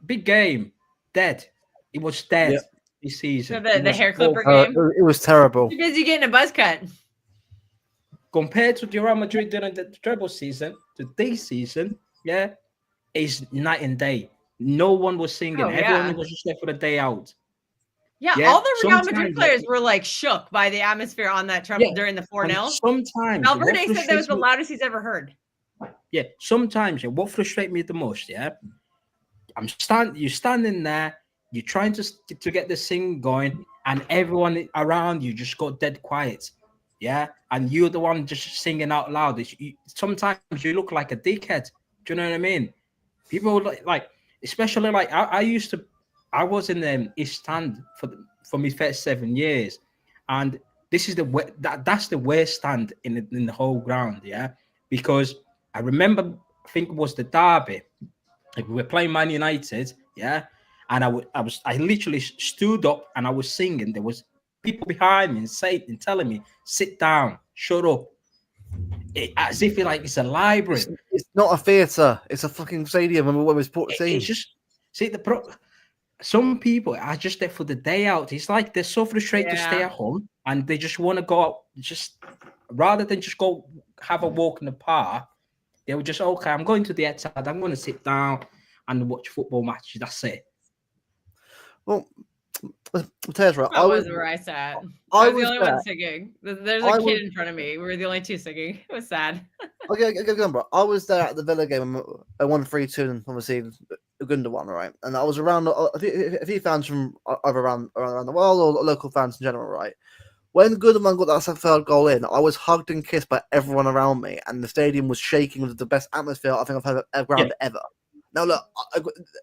Big game, dead. It was dead this season. So the hair clipper game? It was terrible. Too busy getting a buzz cut. Compared to the Real Madrid during the treble season, to this season, is night and day. No one was singing. Everyone was just there for the day out. Yeah, all the Real Madrid players were like shook by the atmosphere on that treble during the 4-0. Sometimes Valverde said that was the loudest he's ever heard. Yeah, sometimes what frustrates me the most, you're standing there, you're trying to get the sing going, and everyone around you just got dead quiet. And you're the one just singing out loud. Sometimes you look like a dickhead. Do you know what I mean? People like especially like I was in the East Stand for my first 7 years, and this is that's the worst stand in the whole ground, because I remember, I think it was the derby, like we were playing Man United, and I literally stood up and I was singing. There was people behind me and telling me, sit down, shut up. As if it's a library. It's not a theatre. It's a fucking stadium. When we support the team. It's just some people are just there for the day out. It's like they're so frustrated to stay at home, and they just want to go out. Just rather than just go have a walk in the park, they were just I'm going to the Etihad. I'm going to sit down and watch football matches. That's it. Well, Tez, right? That was where I sat. I was the only one singing. There's a kid in front of me. We were the only 2 singing. It was sad. Okay, remember, I was there at the Villa game. I won 3-2, and obviously Uganda won, right? And I was around a few fans from either around the world or local fans in general, right? When Gundogan got that third goal in, I was hugged and kissed by everyone around me, and the stadium was shaking with the best atmosphere I think I've had around ever. Now, look,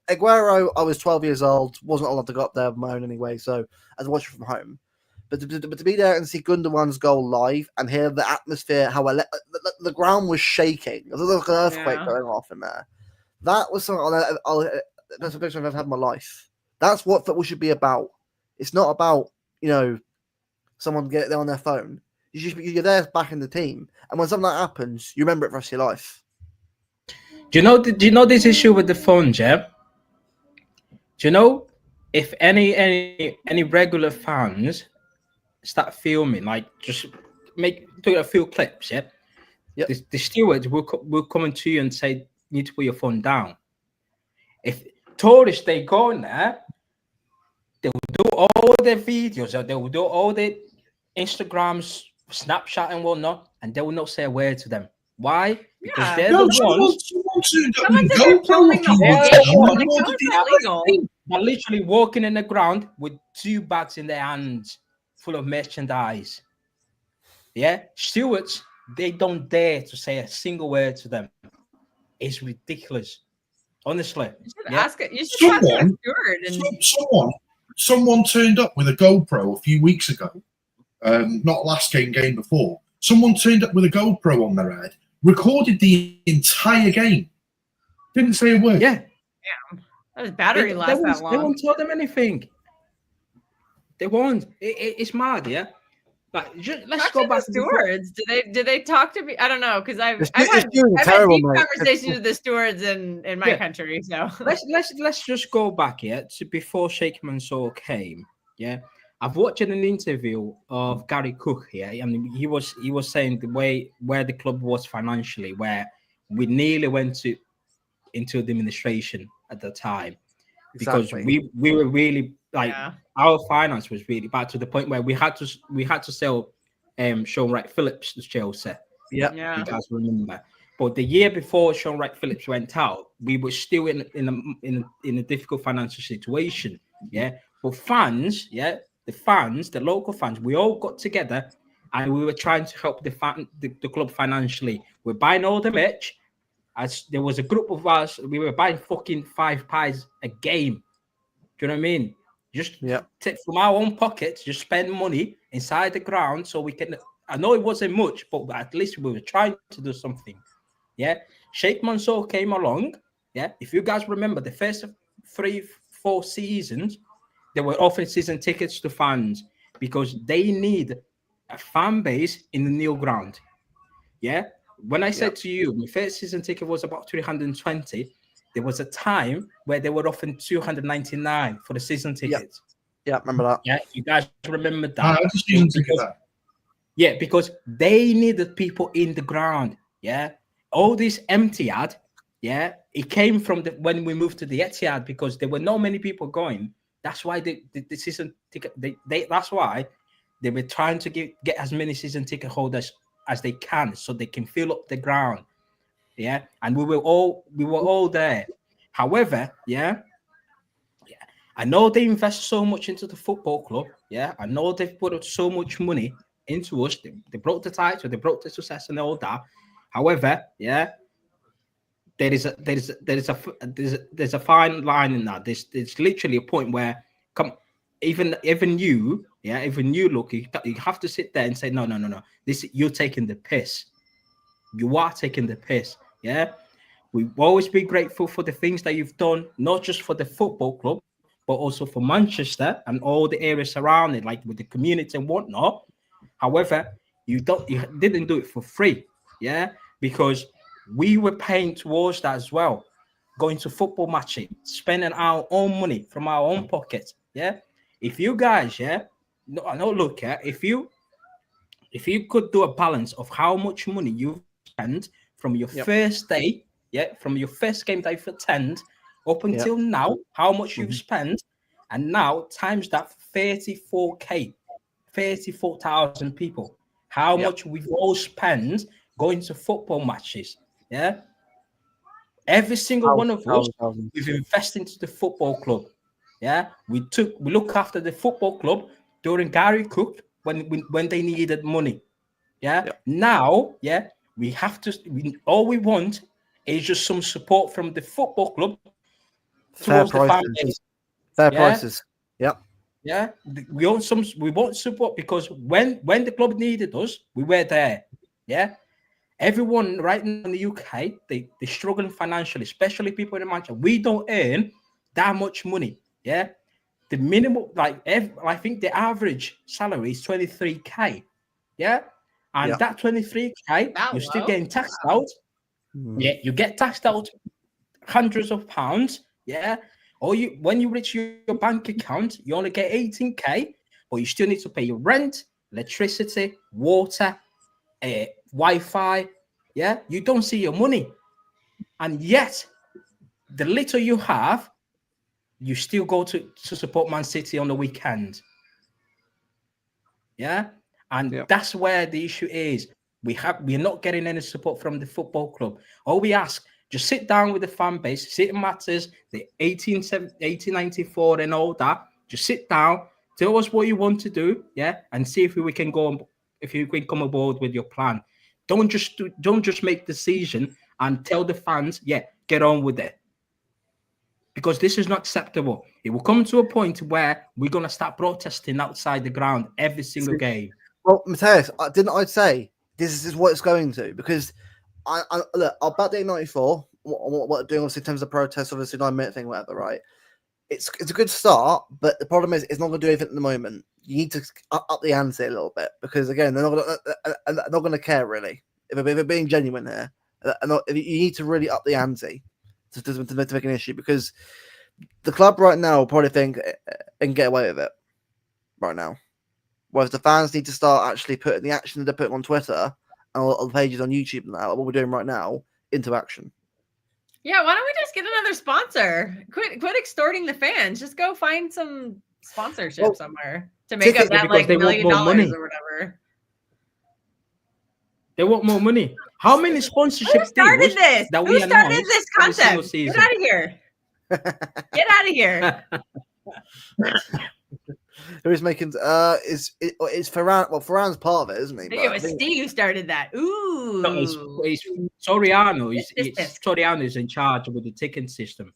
Aguero, I was 12 years old, wasn't allowed to go up there on my own anyway, so I was watching from home. But to be there and see Gundogan's goal live and hear the atmosphere, how the ground was shaking, there was like an earthquake going off in there. That was something that's the best I've ever had in my life. That's what football should be about. It's not about, someone get there on their phone. You're there backing the team, and when something like that happens, you remember it for the rest of your life. Do you know this issue with the phones, yeah? Do you know if any regular fans start filming, like just do a few clips, the stewards will come to you and say, you need to put your phone down. If tourists, they go in there, they will do all their videos, or they will do all the Instagrams, Snapchat, and whatnot, and they will not say a word to them. Why? Because Yeah. they're No, the ones. someone turned up Someone with a said they're GoPro filming a the few whole weeks game. ago. Like, What how did is they that legal? They're literally walking in the ground with 2 bags in their hands full of merchandise. Yeah, stewards, they don't dare to say a single word to them. It's ridiculous, honestly. You should Yeah, ask it. You should talk to a steward and Someone turned up with a GoPro a few weeks ago. Not last game before. Someone turned up with a GoPro on their head, recorded the entire game, didn't say a word. yeah. his battery lasts that long. They won't tell them anything. They won't. It's mad, yeah. Like, let's Talk go to back the to before. stewards. Do they talk to me? I don't know, because I've The had stewards are terrible, deep mate. conversations with the stewards in my Yeah. country. So Let's just go back, yeah, to before Sheikh Mansour came. Yeah, I've watched an interview of Gary Cook here, and he was saying the way where the club was financially, where we nearly went into administration at the time because Exactly. we were really like yeah. our finance was really bad to the point where we had to sell Sean Wright Phillips to Chelsea. Yep. Yeah. You guys remember. But the year before Sean Wright Phillips went out, we were still in a difficult financial situation. Yeah. But fans, yeah, the local fans, we all got together and we were trying to help the club financially. We're buying all the merch. As there was a group of us, we were buying fucking 5 pies a game. Do you know what I mean? Just take from our own pockets, just spend money inside the ground so we can. I know it wasn't much, but at least we were trying to do something. Yeah. Sheikh Mansour came along. Yeah. If you guys remember the first 3-4 seasons, they were offering season tickets to fans because they need a fan base in the new ground. Yeah. When I said to you, my first season ticket was about 320. There was a time where they were offering 299 for the season tickets. Yeah, remember that. Yeah, if you guys remember that. I just season ticket that. Yeah, because they needed people in the ground. Yeah, all this empty ad. Yeah, it came from when we moved to the Etihad because there were not many people going. That's why the season ticket. That's why they were trying to get as many season ticket holders as they can so they can fill up the ground. Yeah, and we were all there. However, I know they invest so much into the football club. Yeah, I know they've put so much money into us. They brought the title, they brought the success, and all that. However, there's a fine line in that. There's literally a point where even you look, you have to sit there and say no. This you're taking the piss. You are taking the piss. Yeah, we always be grateful for the things that you've done, not just for the football club, but also for Manchester and all the areas surrounding, like with the community and whatnot. However, you didn't do it for free, yeah, because we were paying towards that as well, going to football matches, spending our own money from our own pockets, yeah. If you guys, if you could do a balance of how much money you spend from your first day, from your first game that you've attended up until now, how much you've spent, and now times that 34,000 people, how much we've all spent going to football matches. Yeah, every single one of us, we've invested into the football club. Yeah, we look after the football club during Gary Cook when they needed money. Now, we have to. All we want is just some support from the football club towards the fan base. Fair prices. Yep. Yeah, we want support because when the club needed us, we were there. Yeah, everyone right now in the UK, they're struggling financially, especially people in Manchester. We don't earn that much money. Yeah, the minimum, I think the average salary is 23k. Yeah. And that 23k, you're still getting taxed out. Yeah, you get taxed out hundreds of pounds. Yeah. Or when you reach your bank account, you only get 18k, but you still need to pay your rent, electricity, water, Wi-Fi. Yeah. You don't see your money. And yet, the little you have, you still go to support Man City on the weekend. Yeah. And that's where the issue is. We're not getting any support from the football club. All we ask, just sit down with the fan base, sit in matters, the 1894 and all that. Just sit down, tell us what you want to do, and see if we can if you can come aboard with your plan. Don't just make decision and tell the fans, get on with it. Because this is not acceptable. It will come to a point where we're gonna start protesting outside the ground every single game. Well, Mateus, didn't I say this is what it's going to? Because I look, I'll back the 94. What they're doing, obviously, in terms of protests, obviously 9-minute thing, whatever, right? It's a good start, but the problem is it's not going to do anything at the moment. You need to up the ante a little bit because again, they're not going to care really if they're being genuine here. You need to really up the ante to make an issue because the club right now will probably think and get away with it right now. Whereas the fans need to start actually putting the action that they're putting on Twitter and all the pages on YouTube and that, what we're doing right now, into action. Yeah, why don't we just get another sponsor? Quit extorting the fans. Just go find some sponsorship somewhere to make up that like $1 million or whatever. They want more money. How many sponsorship Who started this? Who started this concept? Get out of here. Get out of here. Who is making it's Ferran? Well, Ferran's part of it, isn't he? It was Steve who started that. Ooh, no, it's Soriano. Soriano's in charge with the ticketing system.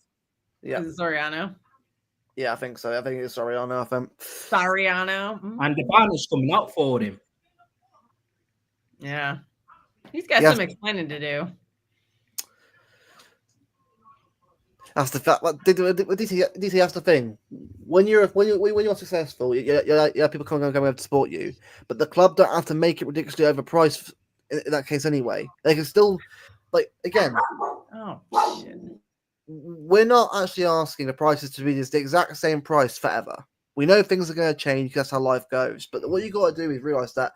Yeah, is it Soriano? Yeah, I think so. I think it's Soriano. I think Soriano, and the banner's coming out for him. Yeah, he's got some explaining to do. That's the fact. DC, that's the thing. When you're successful, you have people coming to support you, but the club don't have to make it ridiculously overpriced in that case anyway. They can still, again. Oh shit! We're not actually asking the prices to be the exact same price forever. We know things are going to change. That's how life goes. But what you got to do is realize that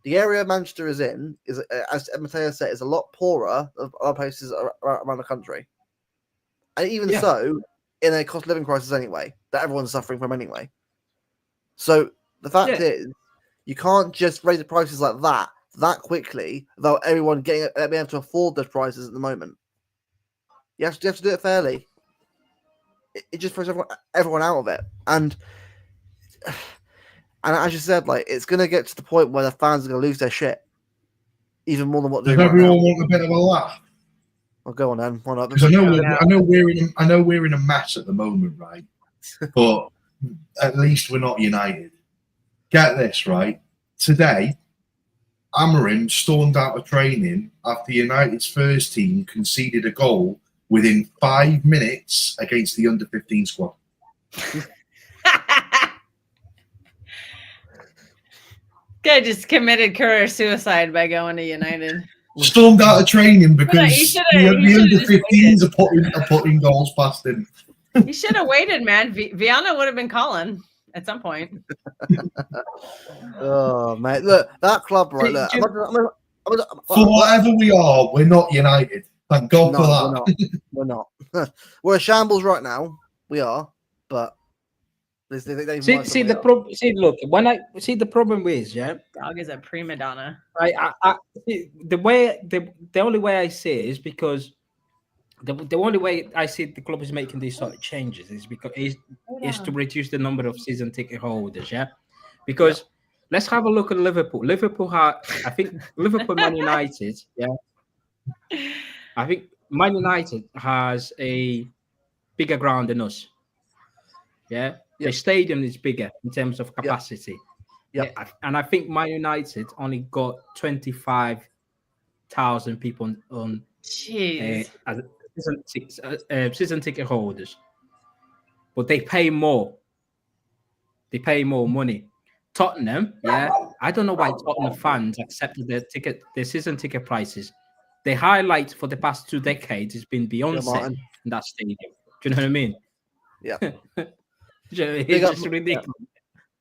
the area Manchester is in is, as Matteo said, is a lot poorer than other places around the country. And even so, in a cost of living crisis anyway, that everyone's suffering from anyway. So the fact is, you can't just raise the prices like that quickly without everyone being able to afford those prices at the moment. You have to do it fairly. It just throws everyone out of it. And as you said, it's going to get to the point where the fans are going to lose their shit. Even more than what they're doing right now. Does everyone want a bit of a laugh? Well, go on then. Why not? Because I know we're in a mess at the moment, right? But at least we're not united. Get this, right? Today, Amorim stormed out of training after United's first team conceded a goal within 5 minutes against the under-15 squad. Guy just committed career suicide by going to United. Stormed out of training because the under-15s are putting goals past him. He should have waited, man. Viana would have been calling at some point. Oh, mate. Look, that club, right? Look, for whatever we are, we're not united. Thank God for that. We're not. We're a shambles right now. We are, but the problem is, dog is a prima donna. The only way I see it is because the only way I see the club is making these sort of changes is because is to reduce the number of season ticket holders. Because let's have a look at Liverpool. I think Liverpool, Man United. I think Man United has a bigger ground than us. The stadium is bigger in terms of capacity. And I think Man United only got 25,000 people on season ticket holders, but they pay more. They pay more money. Tottenham, I don't know why Tottenham fans accepted their season ticket prices. The highlight for the past 2 decades has been Beyonce in that stadium. Do you know what I mean? Yeah. It's just ridiculous.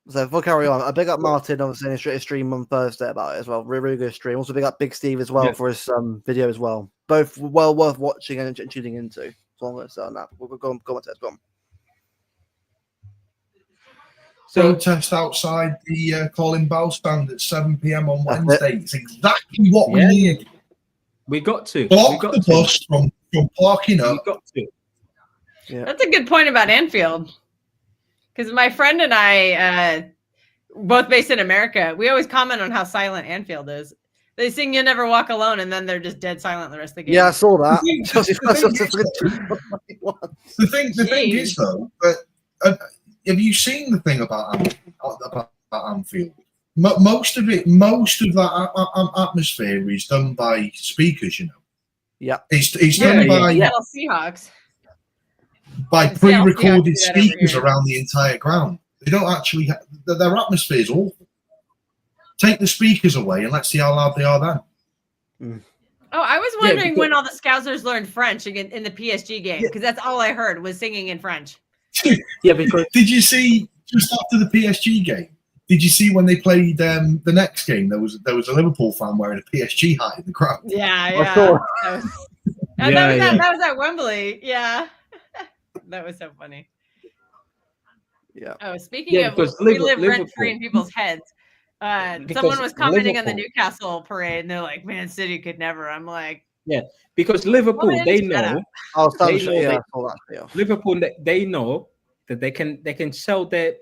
So we'll carry on. I big up Martin, obviously, in his stream on Thursday about it as well. Really good stream. Also big up Big Steve as well for his video as well. Both well worth watching and tuning into. So I'm going to say on that. We'll go on. protest outside the Colin Bell stand at 7 p.m. on Wednesday. It's exactly what we need. We got to block the bus from parking up. We got to. Yeah. That's a good point about Anfield. Because my friend and I, both based in America, we always comment on how silent Anfield is. They sing "You'll Never Walk Alone," and then they're just dead silent the rest of the game. Yeah, I saw that. The thing is, though, have you seen the thing about Anfield? Most of that atmosphere is done by speakers, you know. Yeah, it's done by Seattle Seahawks. By pre-recorded speakers around the entire ground. They don't actually their atmosphere is awful. Take the speakers away and let's see how loud they are then. Oh, I was wondering when all the Scousers learned French in the PSG game, because that's all I heard was singing in French. Yeah, because did you see just after the PSG game? Did you see when they played the next game? There was a Liverpool fan wearing a PSG hat in the crowd. Yeah. That was at Wembley. Yeah, that was so funny. Yeah. Oh, speaking of, we live rent free in people's heads. Someone was commenting on the Newcastle parade, and they're like, "Man, City could never." I'm like, "Yeah, because Liverpool, they know." Liverpool, they know that they can sell their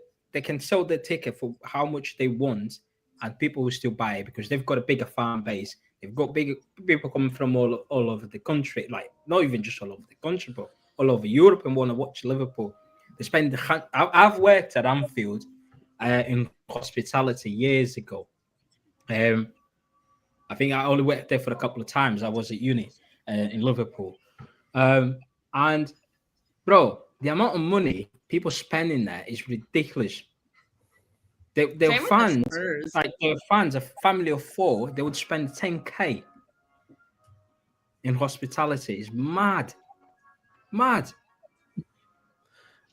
ticket for how much they want, and people will still buy it because they've got a bigger fan base. They've got bigger people coming from all over the country, like not even just all over the country, but all over Europe, and want to watch Liverpool. They spend. I've worked at Anfield in hospitality years ago. I think I only worked there for a couple of times. I was at uni in Liverpool, and bro, the amount of money people spending there is ridiculous. They're fans, they're fans, a family of 4. They would spend 10K in hospitality. It's mad.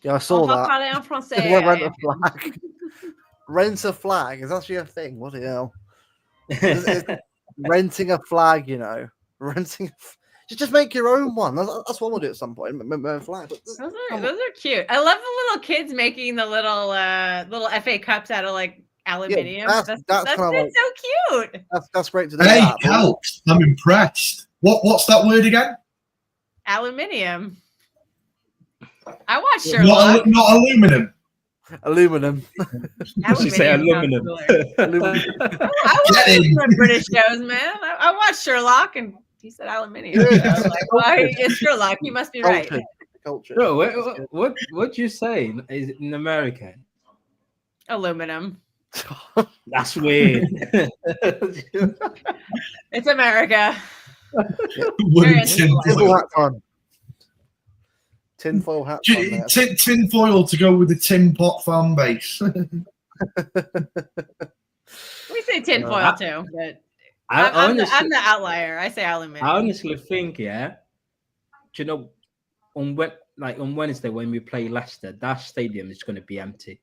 Yeah, I saw that. Rent a flag. Rent a flag is actually a thing. What the hell? Renting a flag, you know. Just make your own one. That's what we'll do at some point. A flag. Those are cute. I love the little kids making the little FA cups out of like aluminium. Yeah, that's so cute. That's great to do. Hey, helps. I'm impressed. What's that word again? Aluminium. I watched Sherlock. Not aluminum. Aluminum. She say aluminum. I watch British shows, man. I watched Sherlock, and he said aluminium. So I was like, why is Sherlock? He must be right. Culture. Bro, what you say is in America? Aluminum. That's weird. It's America. Tinfoil hat. Tinfoil to go with the tin pot fan base. We say tinfoil too, but I'm the outlier. I say aluminum. I honestly think, do you know, on Wednesday when we play Leicester, that stadium is going to be empty.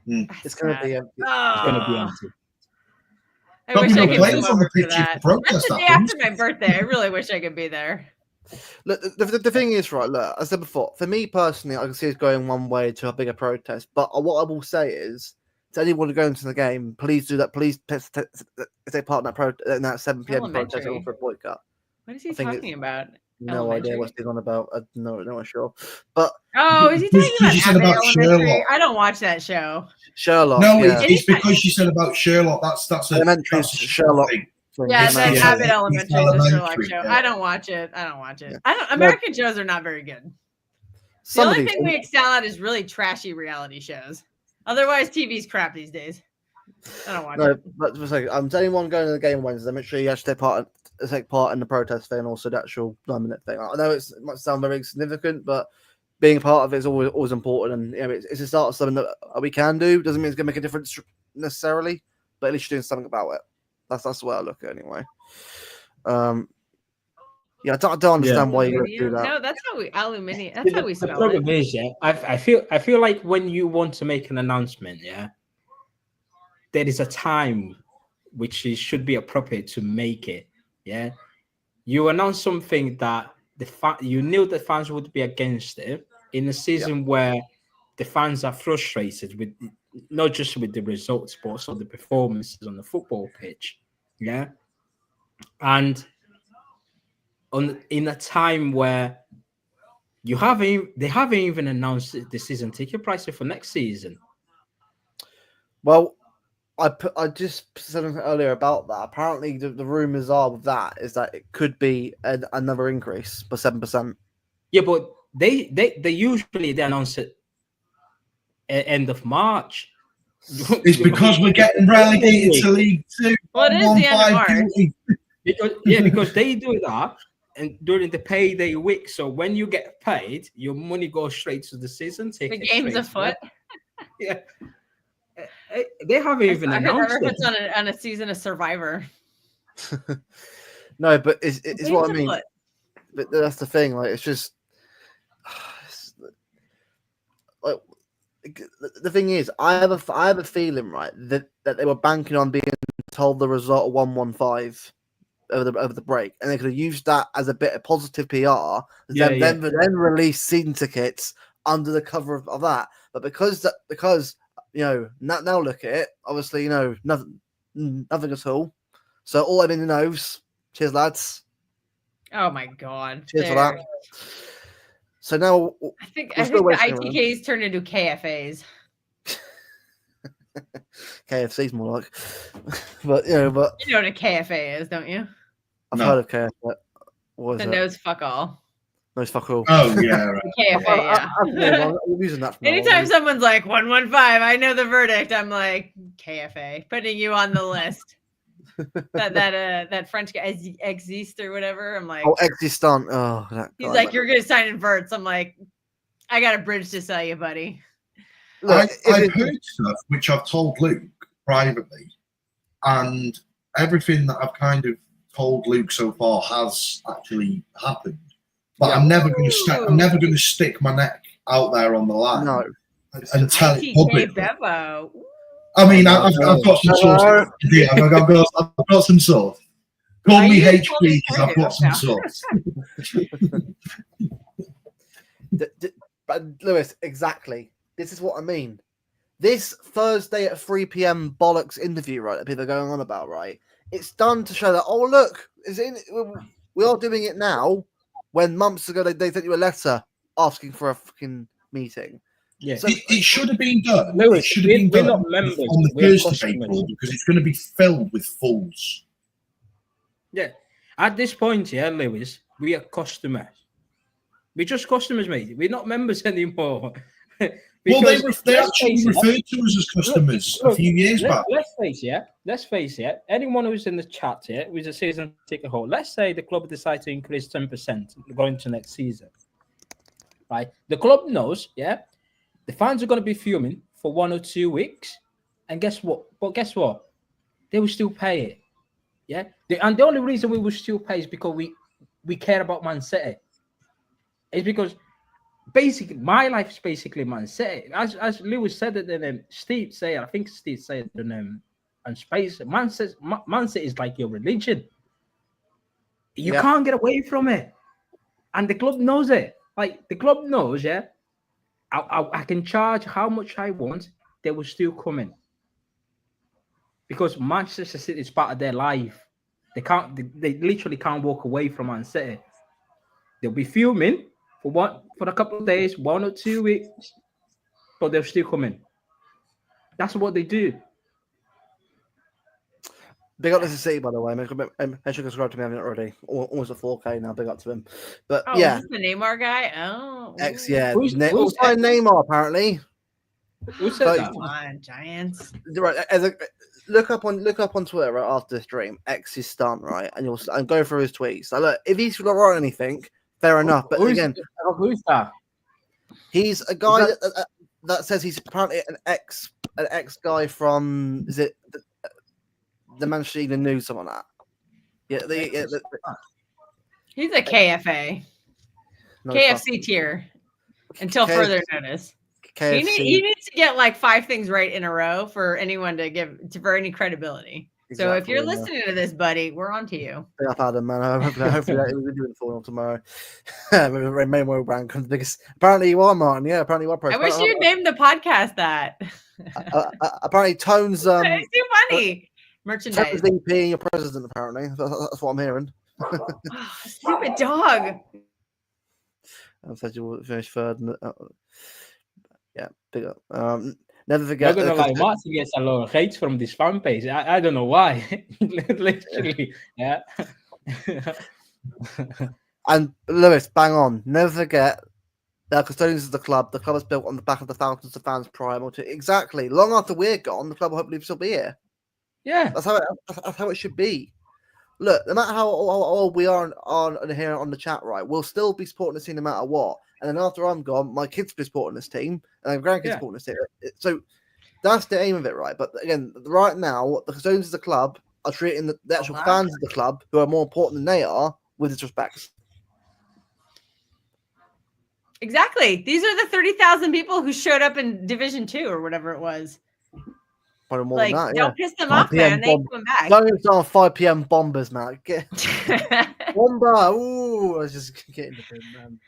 It's going to be empty. Oh. It's going to be empty. I wish I could come over for that. That's the day after my birthday. I really wish I could be there. Look, the thing is, right, look, as I said before, for me personally, I can see it going one way to a bigger protest. But what I will say is, to anyone who goes into the game, please do that. Please take part in that 7 p.m. protest for a boycott. What is he talking about? No idea what's going on about. No, not sure. But is he talking about Sherlock? I don't watch that show. Sherlock. No, it's because you said about Sherlock. That's elementary Sherlock. Yeah, that Abbott Elementary is a Sherlock show. I don't watch it. Yeah. American shows are not very good. The only thing we excel at is really trashy reality shows. Otherwise, TV's crap these days. I don't watch it. But to anyone going to the game Wednesday, make sure you actually take part in the protest thing and also the actual 9-minute thing. I know it might sound very significant, but being a part of it is always important. And it's a start of something that we can do. Doesn't mean it's going to make a difference necessarily, but at least you're doing something about it. That's the way I look at it anyway. I don't understand why you would do that. No, that's how we aluminium. That's how we spell it. The problem is, I feel like when you want to make an announcement, there is a time which should be appropriate to make it. Yeah, you announce something that you knew the fans would be against it in a season where the fans are frustrated with not just with the results, but also the performances on the football pitch. Yeah. And in a time where they haven't even announced the season ticket prices for next season. Well, I just said something earlier about that. Apparently, the rumors are with that is that it could be another increase by 7%. Yeah, but they usually announce it at end of March. It's because we're getting relegated to League Two. Well, it is the end of March. Because they do that and during the payday week. So when you get paid, your money goes straight to the season ticket. The game's afoot. Yeah. They haven't even announced it. It's on a season of Survivor. No, but it's what I mean. But that's the thing. Like, it's just like the thing is, I have a feeling, right, that they were banking on being told the result of 1-1-5 over the break, and they could have used that as a bit of positive PR. Then release season tickets under the cover of that. But because now look at it. Obviously, nothing at all. So all everyone knows. Cheers, lads. Oh my god! Cheers for that. So now I think the ITKs turned into KFAs. KFC's more like, but you know what a KFA is, don't you? I've heard of KFC. What is the it? nose fuck all. Nose fuck all. Oh yeah, right. KFA. Yeah. I'm using that. Anytime someone's like 115, I know the verdict. I'm like KFA, putting you on the list. that French guy existe or whatever. I'm like, existant. Oh, that he's like, you're gonna sign in verts. I'm like, I got a bridge to sell you, buddy. Look, I've heard stuff which I've told Luke privately, and everything that I've kind of told Luke so far has actually happened. But I'm never going to stick my neck out there on the line. No, and tell it publicly. Bevo. I mean, I've got some sauce. Yeah, I've got some sauce. Call me HP because I've got some sauce. Lewis, exactly. This is what I mean. This Thursday at 3 p.m. bollocks interview, right, that people are going on about, right? It's done to show that, oh, look, we are doing it now, when months ago they sent you a letter asking for a fucking meeting. Yeah, so it should have been done. Lewis, it should have been done not members, on the first of April because it's going to be filled with fools. Yeah, at this point, yeah, Lewis, we are customers. We're just customers, mate. We're not members anymore. Well, they actually referred to us as customers a few years back. Let's face it. Anyone who's in the chat here with a season ticket holder, let's say the club decides to increase 10% going to next season. Right? The club knows, yeah, the fans are going to be fuming for 1 or 2 weeks. And guess what? They will still pay it. Yeah. And the only reason we will still pay is because we care about Man City. It's because basically my life is basically Man City. As Lewis said it, and Steve said, I think Steve said and Space, Man City is like your religion. You can't get away from it. And the club knows it. Like the club knows, yeah. I can charge how much I want, they will still come in. Because Manchester City is part of their life. They literally can't walk away from Man City. They'll be fuming for a couple of days, 1 or 2 weeks, but they'll still come in. That's what they do. Big up to the City, by the way. Make sure to subscribe to me. I haven't already. Almost a 4K now. Big up to him. But yeah, is this the Neymar guy? Oh, yeah. Who's Neymar apparently? Who said that? Come on, Giants. Right. Look up on Twitter right after the stream. X is stunned, right, and go through his tweets. So look, if he's not wrong anything, fair enough. But again, who's that? He's a guy that says he's apparently an ex guy from the Manchester Evening News, something like that. He's a KFA, KFC tier until further notice. KFC. He needs to get like 5 things right in a row for anyone to for any credibility. So if you're Exactly, listening to this, buddy, we're on to you. I've had him, man. Hopefully we'll be doing 4-0 tomorrow. Main world brand comes biggest. Apparently you are, Martin. Yeah, apparently you are. I wish you'd named the podcast that. Apparently Tone's It's too funny. Merchandise. Tone's VP and your president. Apparently that's what I'm hearing. Stupid dog. I said you will finish third. Yeah, big up. Never forget. Not gonna lie, Martin gets a lot of hate from this fan page. I don't know why. Literally, yeah. And Lewis, bang on. Never forget that custodians of the club. The club is built on the back of the thousands of fans prior to exactly. Long after we're gone, the club will hopefully still be here. Yeah, That's how it should be. Look, no matter how old we are on here on the chat, right? We'll still be supporting this team no matter what. And then after I'm gone, my kids will be supporting this team, and my grandkids supporting this team. So that's the aim of it, right? But again, right now, the custodians of the club are treating the actual fans of the club, who are more important than they are, with disrespect. Exactly. These are the 30,000 people who showed up in Division 2 or whatever it was. Probably more Like, than that, don't piss them off, man. They come back. Don't start 5 p.m. bombers, man. Bomber. Ooh, I was just getting the thing, man.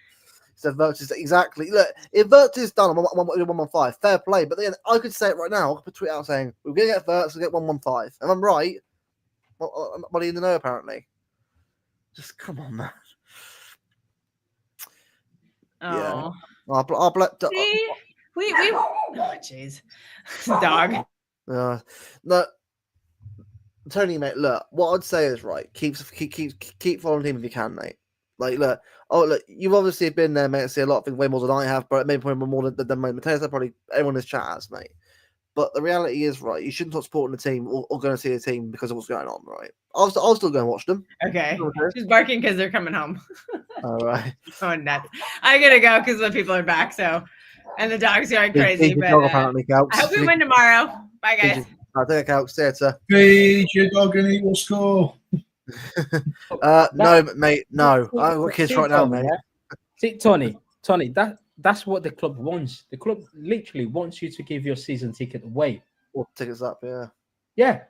So Virtus, exactly. Look, if Virtus is done on 115, fair play. But then I could say it right now. I could tweet out saying we're going to get Virtus, we'll get 115. And I'm right. What do you know? Apparently, just come on, man. Oh. Yeah. I'll See? We oh jeez. Dog. No, Tony, mate. Look, what I'd say is right. Keep following the team if you can, mate. Like, look. Oh, look. You've obviously been there, mate. I see a lot of things way more than I have, but maybe more than Mateus. Probably everyone in this chat has, mate. But the reality is, right. You shouldn't stop supporting the team or going to see the team because of what's going on, right? I'll still go and watch them. Okay. She's barking because they're coming home. All right. Oh, nuts. I gotta go because the people are back. So, and the dog's going crazy. But apparently, I hope we win tomorrow. Bye, guys. I think Calc. See you. Feed your dog and he will score. No, mate. No, I've got kids right now, mate. Yeah? See, Tony, that's what the club wants. The club literally wants you to give your season ticket away. Or tickets up, yeah. Yeah,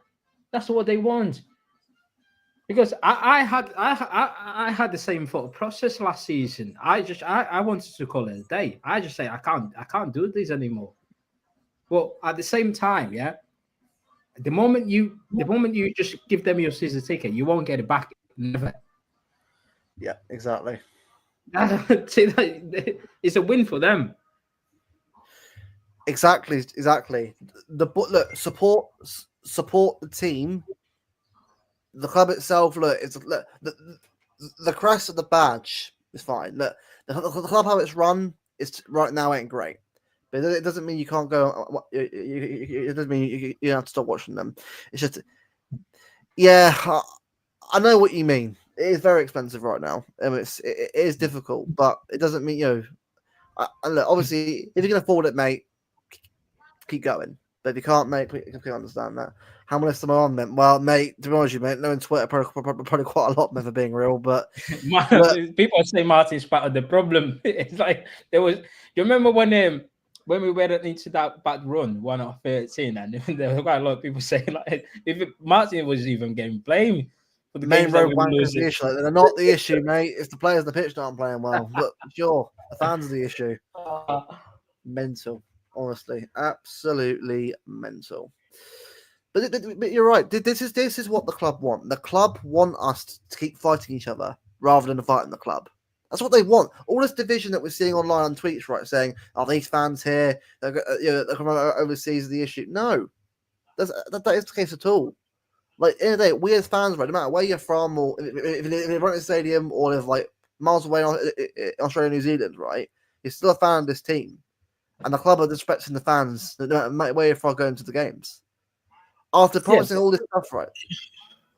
that's what they want. Because I had the same thought process last season. I wanted to call it a day. I just say I can't do this anymore. Well, at the same time, yeah. The moment you just give them your season ticket, you won't get it back. Never. Yeah, exactly. See, it's a win for them. Exactly. Look, support the team. The club itself, look, the crest of the badge is fine. Look, the club how it's run is right now ain't great, but it doesn't mean you can't go. It doesn't mean you have to stop watching them. It's just, yeah, I know what you mean. It is very expensive right now. It is difficult, but it doesn't mean and look, obviously, if you can afford it, mate, keep going. But if you can't, mate, you can understand that. How many am I on, then? Well, mate, to be honest with you, mate, knowing Twitter probably quite a lot, never being real, but people say Martin's part of the problem. It's like there was. You remember when we went into that bad run, 1-13, and there were quite a lot of people saying like if Martin was even getting blamed for the main road wankers the issue. Like, they're not the issue, mate. It's the players on the pitch that aren't playing well. But sure, the fans are the issue. Mental. Honestly, absolutely mental. But you're right. This is what the club want. The club want us to keep fighting each other rather than fighting the club. That's what they want. All this division that we're seeing online on tweets, right, saying, "Are these fans here? They're coming overseas." The issue. No, that is the case at all. Like in the day, we as fans, right, no matter where you're from, or if you're running a stadium, or if like miles away in Australia, New Zealand, right, you're still a fan of this team. And the club are disrespecting the fans no matter where you're going to the games. After promising all this stuff, right?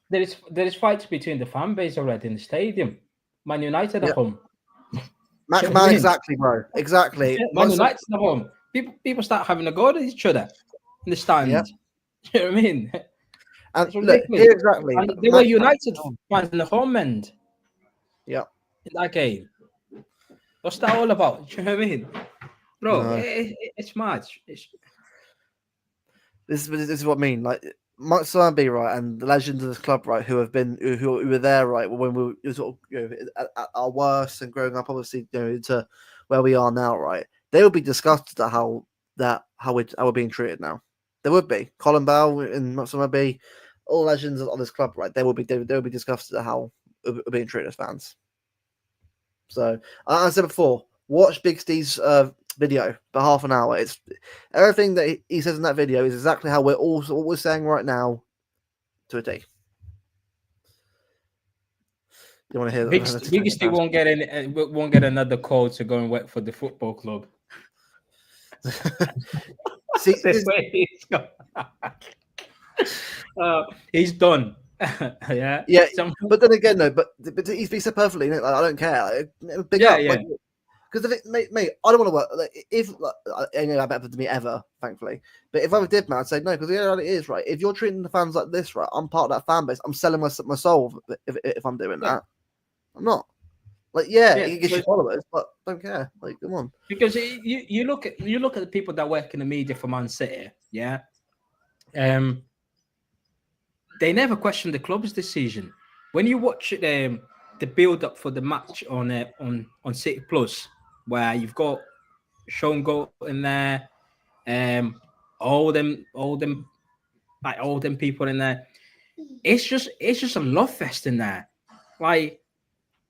There is fights between the fan base already in the stadium. Man United at home. Man, exactly, bro. Exactly. Man United at home. People start having a go at each other in the stand. Yeah. You know what I mean? And look, exactly. And they were United fans in the home end. Yeah. In that game. What's that all about? You know what I mean? Bro, it's mad. This is what I mean. Like, Might someone be right, and the legends of this club, right, who were there, right, when we were sort of at our worst and growing up, obviously, into where we are now, right? They would be disgusted at how we're being treated now. There would be Colin Bell and someone be all legends of this club, right? They would be disgusted at how we're being treated as fans. So, I said before, watch Big Steve's video for half an hour. It's everything that he says in that video is exactly how what we're saying right now to a T. You want to hear that? Big Steve won't get another call to go and work for the football club. See, he's done. Yeah. But then again, no. But he said perfectly. Like, I don't care. Big up, because mate, I don't want to work. Like, if ain't that happened to me ever, thankfully. But if I ever did, man, I'd say no, because the reality is, right. If you're treating the fans like this, right, I'm part of that fan base. I'm selling my soul if I'm doing that. I'm not. Like, it gets you followers, but don't care. Like, come on. Because you look at the people that work in the media for Man City, yeah. They never question the club's decision. When you watch the build up for the match on City Plus, where you've got Sean Goat in there, all them people in there, it's just a love fest in there. Like,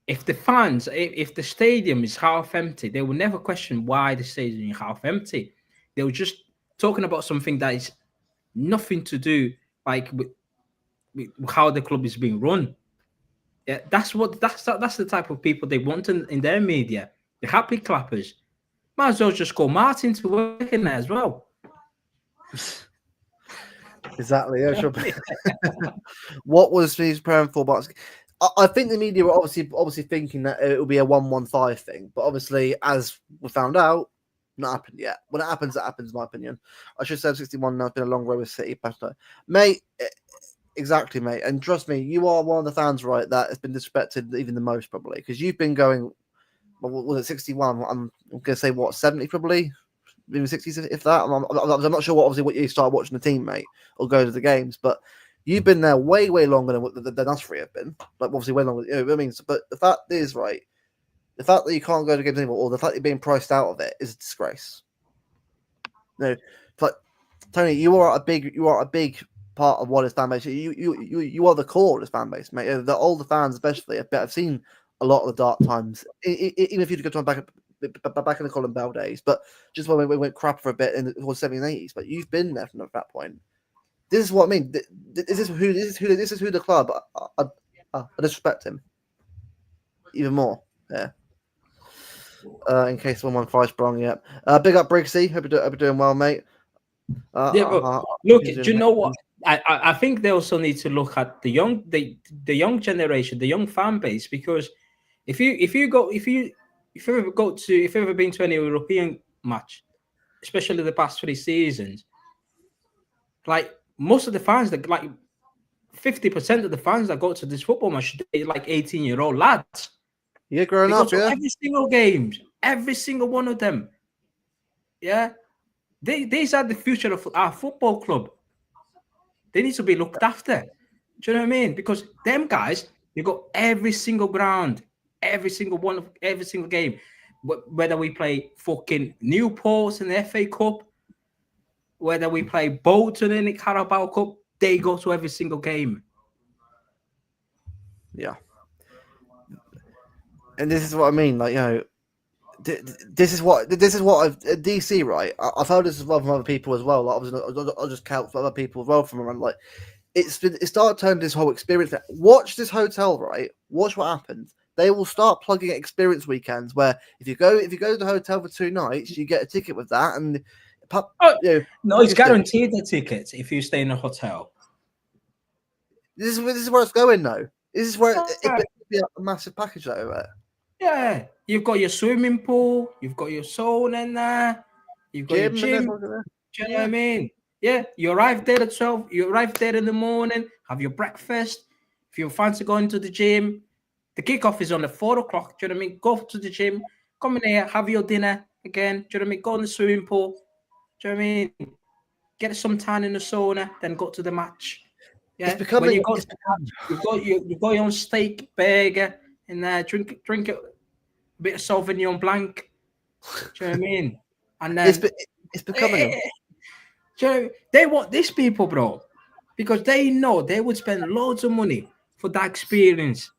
if the stadium is half empty, they will never question why the stadium is half empty. They were just talking about something that is nothing to do like with how the club is being run. Yeah, that's the type of people they want in their media. The happy clappers. Might as well just call Martin to work in there as well. Exactly. Yeah, sure. What was he's preparing for? But I think the media were obviously thinking that it will be a 1-1-5 thing, but obviously, as we found out, not happened yet. When it happens, it happens. In my opinion, I should say 61. Now it's been a long road with City, mate. Exactly, mate. And trust me, you are one of the fans, right, that has been disrespected even the most, probably, because you've been going. What was it, 61? I'm going to say, what, 70 probably? Maybe 60s, if that. I'm not sure what you start watching the team, mate, or go to the games, but you've been there way, way longer than us three have been. Like, obviously, way longer. You know what I mean? But the fact is, right, the fact that you can't go to games anymore, or the fact that you're being priced out of it, is a disgrace. No, but Tony, you are a big part of what is fan base. You are the core of this fan base, mate. The older fans, especially, I've seen a lot of the dark times. Even if you go to back in the Colin Bell days, but just when we went crap for a bit in the 70s and 80s. But you've been there from that point. This is what I mean. This is who the club. I disrespect him even more. Yeah. In case 1-1-5's wrong, yeah. Big up Briggsy. Hope you're doing well, mate. Look, do you know what? I think they also need to look at the young generation, the young fan base, because if you've ever been to any European match, especially the past 3 seasons, like most of the fans that like 50% of the fans that go to this football match are like 18-year-old lads. Yeah, growing up, yeah. Every single game, every single one of them. Yeah. These are the future of our football club. They need to be looked after. Do you know what I mean? Because them guys, they go every single ground, every single game. Whether we play fucking Newport in the FA Cup, whether we play Bolton in the Carabao Cup, they go to every single game. Yeah. And this is what I mean, like, you know, this is what I've DC, right? I've heard this as well from other people as well. Like, I'll just count for other people as well from around. Like, it started turning this whole experience. Watch this hotel, right? Watch what happens. They will start plugging experience weekends where if you go to the hotel for 2 nights, you get a ticket with that, and no, it's guaranteed the tickets if you stay in a hotel. This is where it's going, though. This is where it'd be a massive package though, right? Yeah, you've got your swimming pool, you've got your sauna in there, you've got your gym. Do you know what I mean? Yeah, you arrive there at 12, you arrive there in the morning, have your breakfast. If you fancy going to the gym, the kickoff is on at 4 o'clock. Do you know what I mean? Go to the gym, come in here, have your dinner again. Do you know what I mean? Go in the swimming pool. Do you know what I mean? get some tan in the sauna, then go to the match. Yeah, It's becoming. when you go to the match, you go on steak, burger, and drink a bit of Sauvignon Blanc. Do you know what I mean? And then it's becoming. Do you know, they want these people, bro, because they know they would spend loads of money for that experience.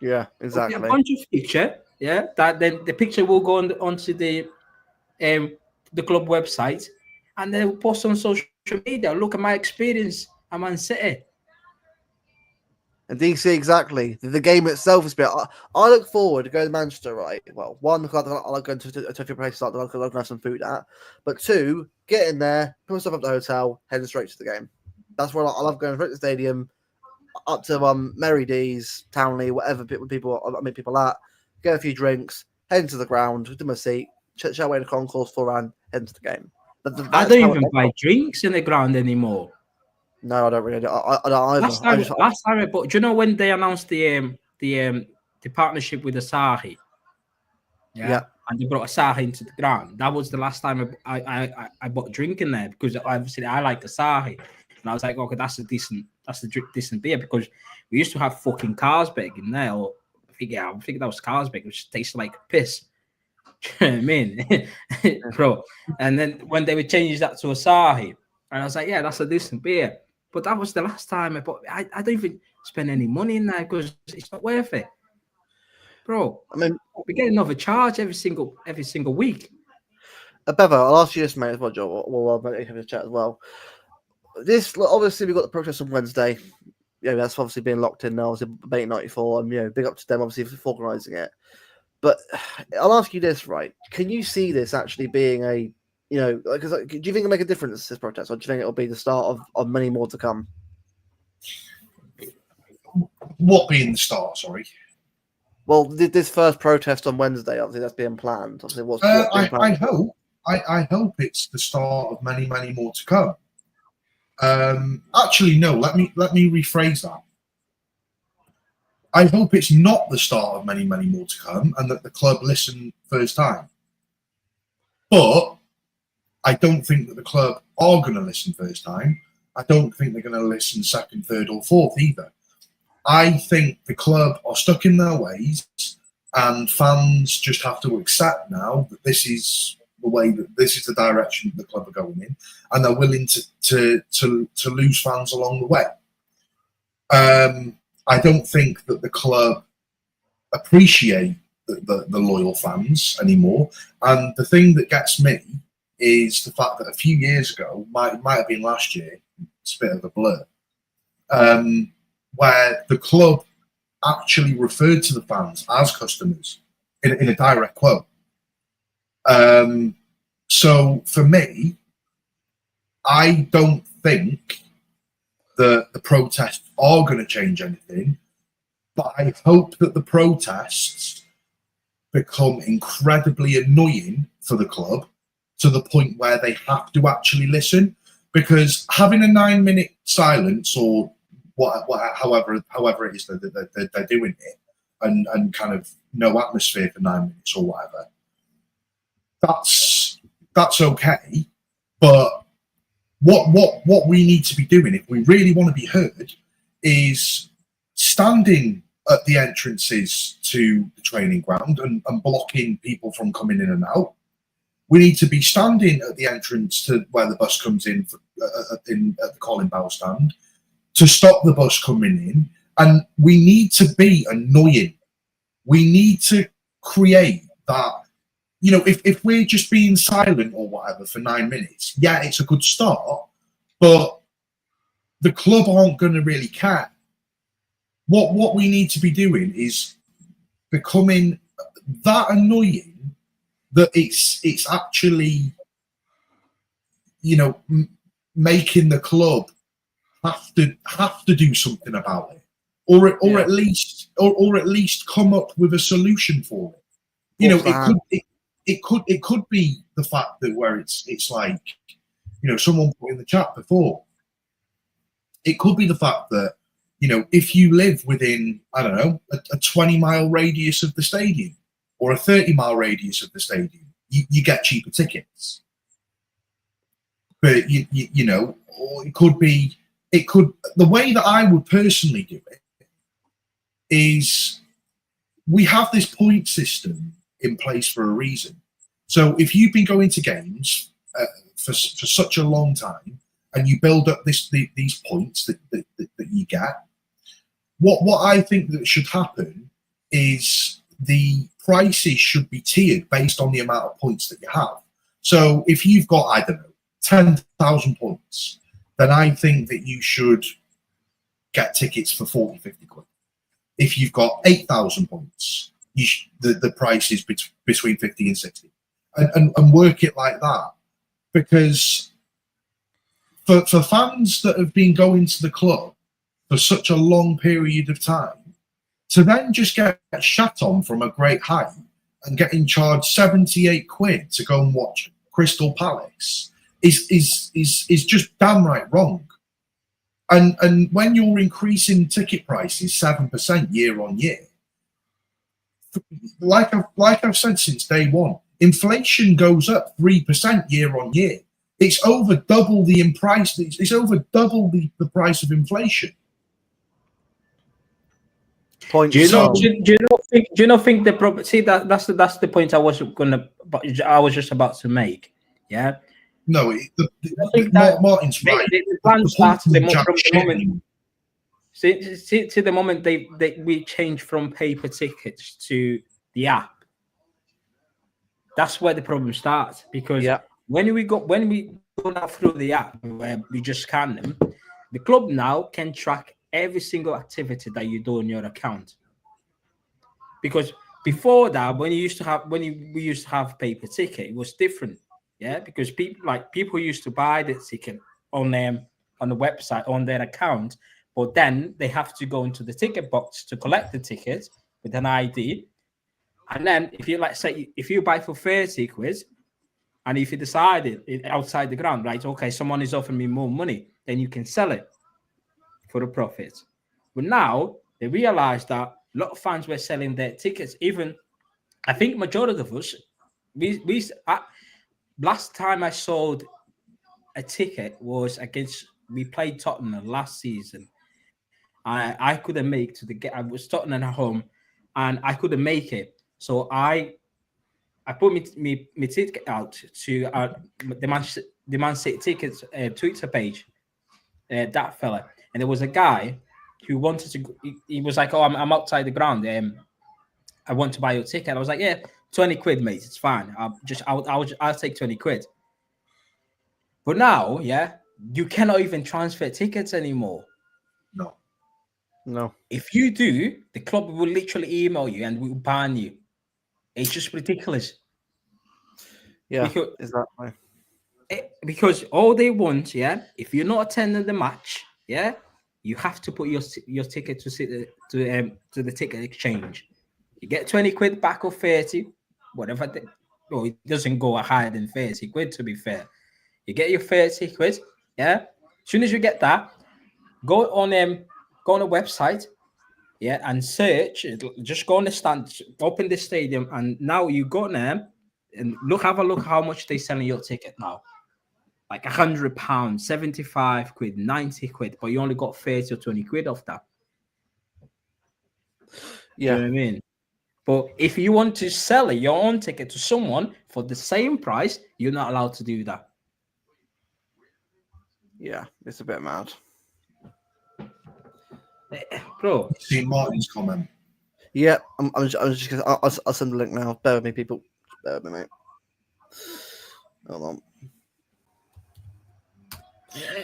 Yeah, exactly. A bunch of picture, yeah. That then the picture will go onto the club website, and they will post on social media. Look at my experience at Man City. And DC, exactly. The game itself is I look forward to going to Manchester, right? Well, one, because I like going to a few places like that, because I can have some food at. But two, getting there, put myself up at the hotel, heading straight to the game. That's where I love going straight to the stadium, up to Mary D's, Townley, whatever people I meet people at, get a few drinks, head into the ground, do my seat, chat away in the concourse beforehand, head into the game. I don't even buy drinks in the ground anymore. No, I don't really. I don't either. Last time I bought. Do you know when they announced the partnership with Asahi? Yeah, and they brought Asahi into the ground. That was the last time I bought a drink in there, because obviously I like Asahi, and I was like, okay, that's a decent beer, because we used to have fucking Carlsberg in there, or I think that was Carlsberg, which tastes like piss. Do you know what I mean, bro? And then when they would change that to Asahi, and I was like, yeah, that's a decent beer. But that was the last time I bought. I don't even spend any money in there because it's not worth it, bro. I mean, we get another charge every single week. Bevo, I'll ask you this, mate, as well, Joe. We'll have a chat as well. This obviously we've got the protest on Wednesday. Yeah, that's obviously being locked in now. Obviously, Debate 94, and big up to them, obviously, for organising it. But I'll ask you this, right? Can you see this actually being a do you think it'll make a difference, this protest, or do you think it'll be the start of many more to come? What being the start? Sorry. Well, this first protest on Wednesday, obviously, that's being planned. Obviously, what's being planned? I hope it's the start of many, many more to come. Actually, no. Let me rephrase that. I hope it's not the start of many, many more to come, and that the club listen first time. But I don't think that the club are going to listen first time. I don't think they're going to listen second, third, or fourth either. I think the club are stuck in their ways, and fans just have to accept now that this is the direction that the club are going in, and they're willing to lose fans along the way. I don't think that the club appreciate the loyal fans anymore. And the thing that gets me is the fact that a few years ago, might have been last year, it's a bit of a blur, where the club actually referred to the fans as customers in a direct quote. So for me, I don't think that the protests are going to change anything, but I hope that the protests become incredibly annoying for the club to the point where they have to actually listen, because having a 9-minute silence or however it is that they're doing it, and kind of no atmosphere for 9 minutes or whatever, that's okay. But what we need to be doing, if we really want to be heard, is standing at the entrances to the training ground and blocking people from coming in and out. We need to be standing at the entrance to where the bus comes in at the Colin Bell stand to stop the bus coming in. And we need to be annoying. We need to create that, if we're just being silent or whatever for 9 minutes, yeah, it's a good start, but the club aren't going to really care. What we need to be doing is becoming that annoying that it's actually, making the club have to do something about it, or at least come up with a solution for it. It could be the fact that where it's like, someone put in the chat before, it could be the fact that, if you live within, I don't know, a 20-mile radius of the stadium or a 30-mile radius of the stadium, you get cheaper tickets. but you know, or it could be. The way that I would personally do it is we have this point system in place for a reason. So if you've been going to games for such a long time and you build up these points that you get, what I think that should happen is the prices should be tiered based on the amount of points that you have. So if you've got, I don't know, 10,000 points, then I think that you should get tickets for 40, 50 quid. If you've got 8,000 points, the price is between 50 and 60. And work it like that. Because for fans that have been going to the club for such a long period of time, to then just get shat on from a great height and getting charged 78 quid to go and watch Crystal Palace is just downright wrong. And when you're increasing ticket prices 7% year on year, like I've said since day one, inflation goes up 3% year on year. It's over double the price. It's over double the price of inflation. Point. Do you not think the problem? See, that's the point I was just about to make. Yeah. No, Martin's right. The plan started the moment. See, the moment we changed from paper tickets to the app. That's where the problem starts, because when we go through the app where we just scan them, the club now can track every single activity that you do on your account. Because before that, when we used to have paper ticket, it was different. Yeah, because people used to buy the ticket on the website on their account, but then they have to go into the ticket box to collect the ticket with an ID. And then if you buy for 30 quid, and if you decided outside the ground, right, okay, someone is offering me more money, then you can sell it for a profit. But now they realize that a lot of fans were selling their tickets. Even, I think majority of us, last time I sold a ticket was we played Tottenham last season. I couldn't make I was Tottenham at home and I couldn't make it. So I put me ticket out to the Man City tickets Twitter page, that fella. And there was a guy who wanted to, he was like, oh, I'm outside the ground. I want to buy your ticket. I was like, yeah, 20 quid, mate. It's fine. I'll take 20 quid. But now, yeah, you cannot even transfer tickets anymore. No. If you do, the club will literally email you and will ban you. It's just ridiculous. Yeah, exactly. Because all they want, yeah, if you're not attending the match, yeah, you have to put your ticket to the ticket exchange. You get 20 quid back or 30, whatever. It doesn't go higher than 30 quid, to be fair. You get your 30 quid, yeah. As soon as you get that, go on a website, yeah, and search. Just go on the stand, open the stadium, and now you go there and have a look how much they're selling your ticket now. Like £100, 75 quid, 90 quid, but you only got 30 or 20 quid off that. Yeah. You know what I mean? But if you want to sell your own ticket to someone for the same price, you're not allowed to do that. Yeah, it's a bit mad. Bro. See Martin's comment. Yeah, I'm just gonna. I'll send the link now. Bear with me, people. Bear with me, mate. Hold on.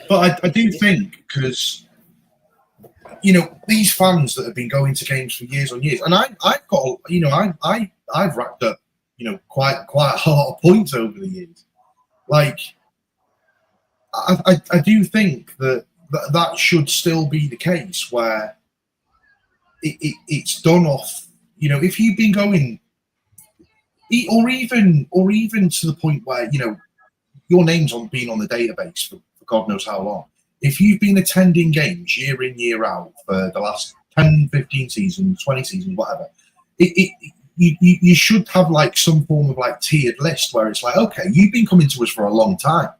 But I do think, because these fans that have been going to games for years on years, and I've got I've racked up quite a lot of points over the years. Like I do think that should still be the case, where it's done off. If you've been going, or even to the point where your name's been on the database for God knows how long. If you've been attending games year in, year out for the last 10, 15 seasons, 20 seasons, whatever, you should have like some form of like tiered list where it's like, okay, you've been coming to us for a long time.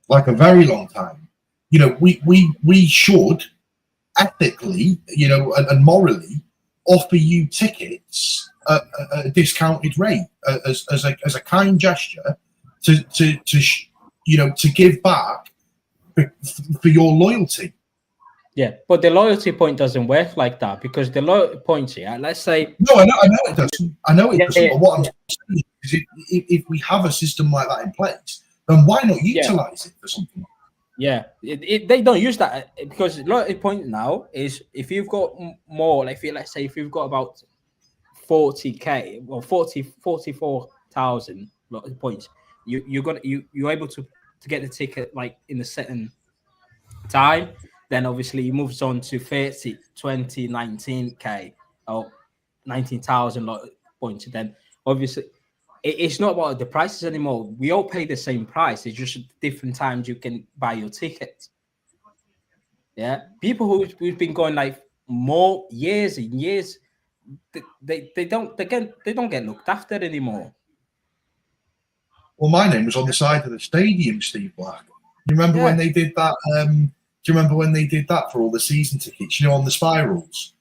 like a very long time. You know, we should ethically, you know, and morally offer you tickets at a discounted rate as a kind gesture to you know, to give back for your loyalty. Yeah, but the loyalty point doesn't work like that, because the loyalty points here, let's say... No, I know it doesn't. I know it doesn't. Yeah, but what I'm saying is, if we have a system like that in place, then why not utilize it for something? Yeah, they don't use that, because loyalty point now is if you've got more, like let's say if you've got about 40k or 44,000 points, you're able to get the ticket like in a certain time. Then obviously it moves on to 30, 20, 19k or 19,000 points. Then obviously it's not about the prices anymore. We all pay the same price. It's just different times you can buy your tickets. Yeah, people who've been going like more years and years, they don't get looked after anymore. Well, my name was on the side of the stadium, Steve Black. You remember when they did that? Do you remember when they did that for all the season tickets? You know, on the spirals.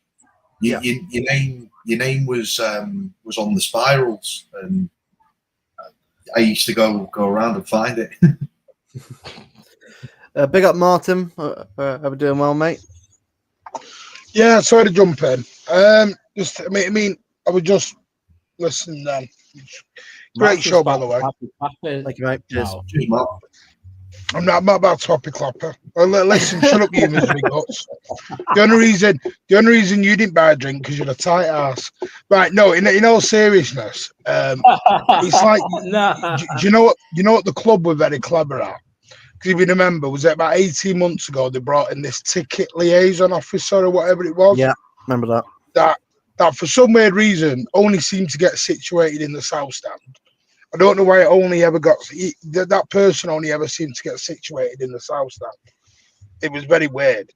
Your name was on the spirals, and I used to go around and find it. Big up, Martin. Are we doing well, mate? Yeah, sorry to jump in. I was just listening then. Great show, by the way. Thank you, mate. Cheers. Cheers, Mark. I'm not about topic clapper. Listen, shut up, you misery guts. The only reason you didn't buy a drink because you're a tight ass. Right? No, in all seriousness, it's like, do you know what the club were very clever at? Because if you remember, was it about 18 months ago they brought in this ticket liaison officer or whatever it was? Yeah, remember that. That for some weird reason only seemed to get situated in the south stand. I don't know why it only ever got that person only ever seemed to get situated in the south stand. It was very weird,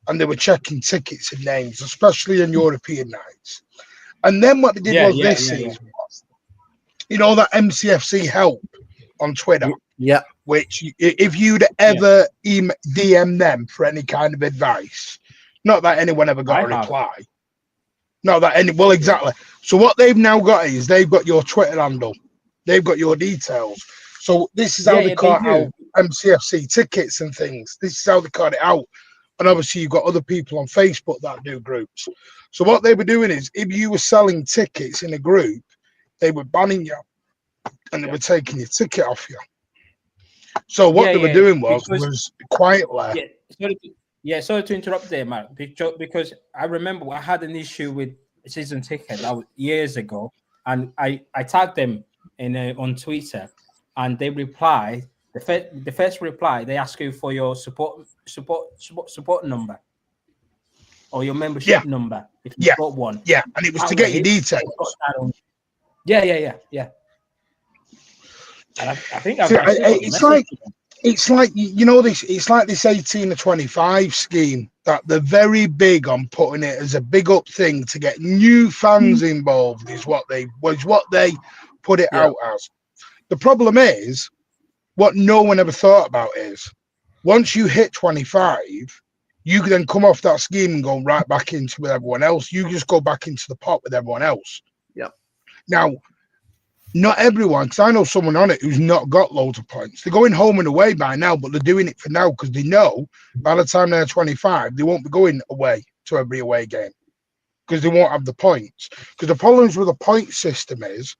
and they were checking tickets and names, especially in European nights. And then what they did was you know, that MCFC help on Twitter. Yeah. Which, if you'd ever DM them for any kind of advice, not that anyone ever got a reply. Well, exactly. So what they've now got is they've got your Twitter handle. They've got your details. So this is how they caught out MCFC tickets and things. This is how they caught it out. And obviously you've got other people on Facebook that do groups. So what they were doing is, if you were selling tickets in a group, they were banning you and they were taking your ticket off you. So what they were doing was quietly. Sorry to interrupt there, Mark, because I remember I had an issue with season ticket that was years ago, and I tagged them on Twitter, and they replied. The first reply, they ask you for your support number or your membership number if you've got one. Yeah, and it was to get your details. Yeah. And I think it's like you know this. It's like this 18 to 25 scheme that they're very big on putting it as a big up thing to get new fans involved. Is what they put it out as. The problem is, what no one ever thought about is, once you hit 25, you can then come off that scheme and go right back into with everyone else. You just go back into the pot with everyone else. Yep. Now, not everyone, because I know someone on it who's not got loads of points. They're going home and away by now, but they're doing it for now because they know by the time they're 25, they won't be going away to every away game because they won't have the points. Because the problems with the point system is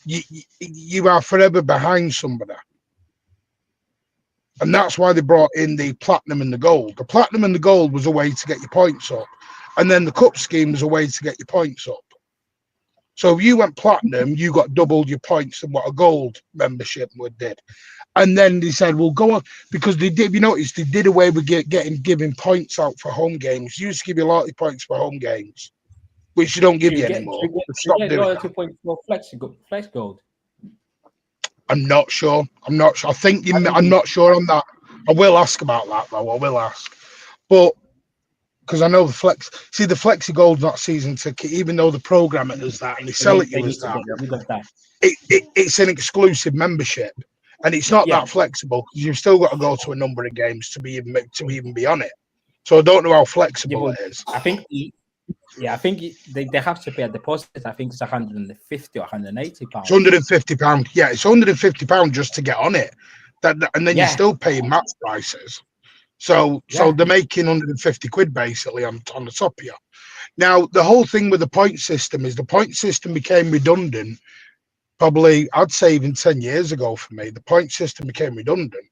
you are forever behind somebody. And that's why they brought in the platinum and the gold. The platinum and the gold was a way to get your points up. And then the cup scheme was a way to get your points up. So if you went platinum, you got doubled your points than what a gold membership did. And then they said, well, go on, because they did, you notice they did away with giving points out for home games. You used to give you loyalty points for home games, which you don't give you anymore. Stop doing loyalty points for Flex Gold. I'm not sure. I'm not sure. I'm not sure on that. I will ask about that though. I will ask. But because I know the Flexi Gold's not season ticket, even though the programmer does that and they sell it you as that. It's an exclusive membership. And it's not that flexible because you've still got to go to a number of games to even be on it. So I don't know how flexible it is. I think they have to pay a deposit. I think it's 150 or 180 pounds. It's £150. Yeah, it's £150 just to get on it. And then you're still paying match prices. So they're making 150 quid basically on the top of you. Now, the whole thing with the point system is the point system became redundant. Probably, I'd say even 10 years ago for me, the point system became redundant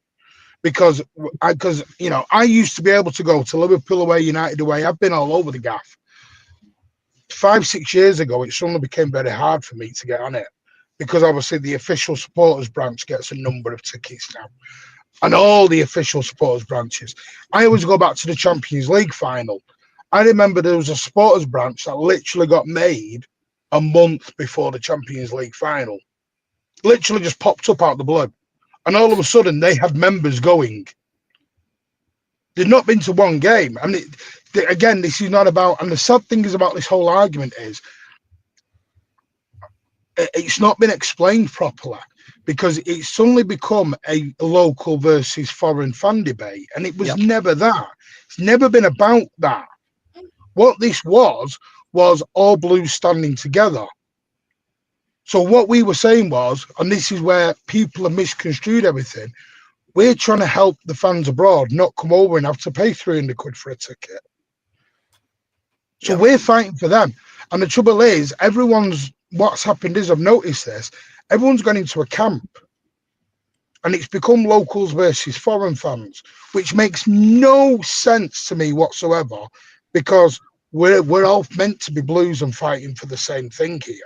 because I used to be able to go to Liverpool away, United away. I've been all over the gaff. 5-6 years ago, it suddenly became very hard for me to get on it because obviously the official supporters branch gets a number of tickets now, and all the official supporters branches. I always go back to the Champions League final. I remember there was a supporters branch that literally got made a month before the Champions League final. Literally just popped up out of the blue. And all of a sudden, they had members going. They'd not been to one game. I mean, again, this is not about... And the sad thing is about this whole argument is it's not been explained properly because it's suddenly become a local versus foreign fan debate. And it was never that. It's never been about that. What this was all Blues standing together. So what we were saying was, and this is where people have misconstrued everything, we're trying to help the fans abroad not come over and have to pay 300 quid for a ticket. So we're fighting for them. And the trouble is, what's happened is, I've noticed this, everyone's gone into a camp. And it's become locals versus foreign fans, which makes no sense to me whatsoever, because we're all meant to be Blues and fighting for the same thing here.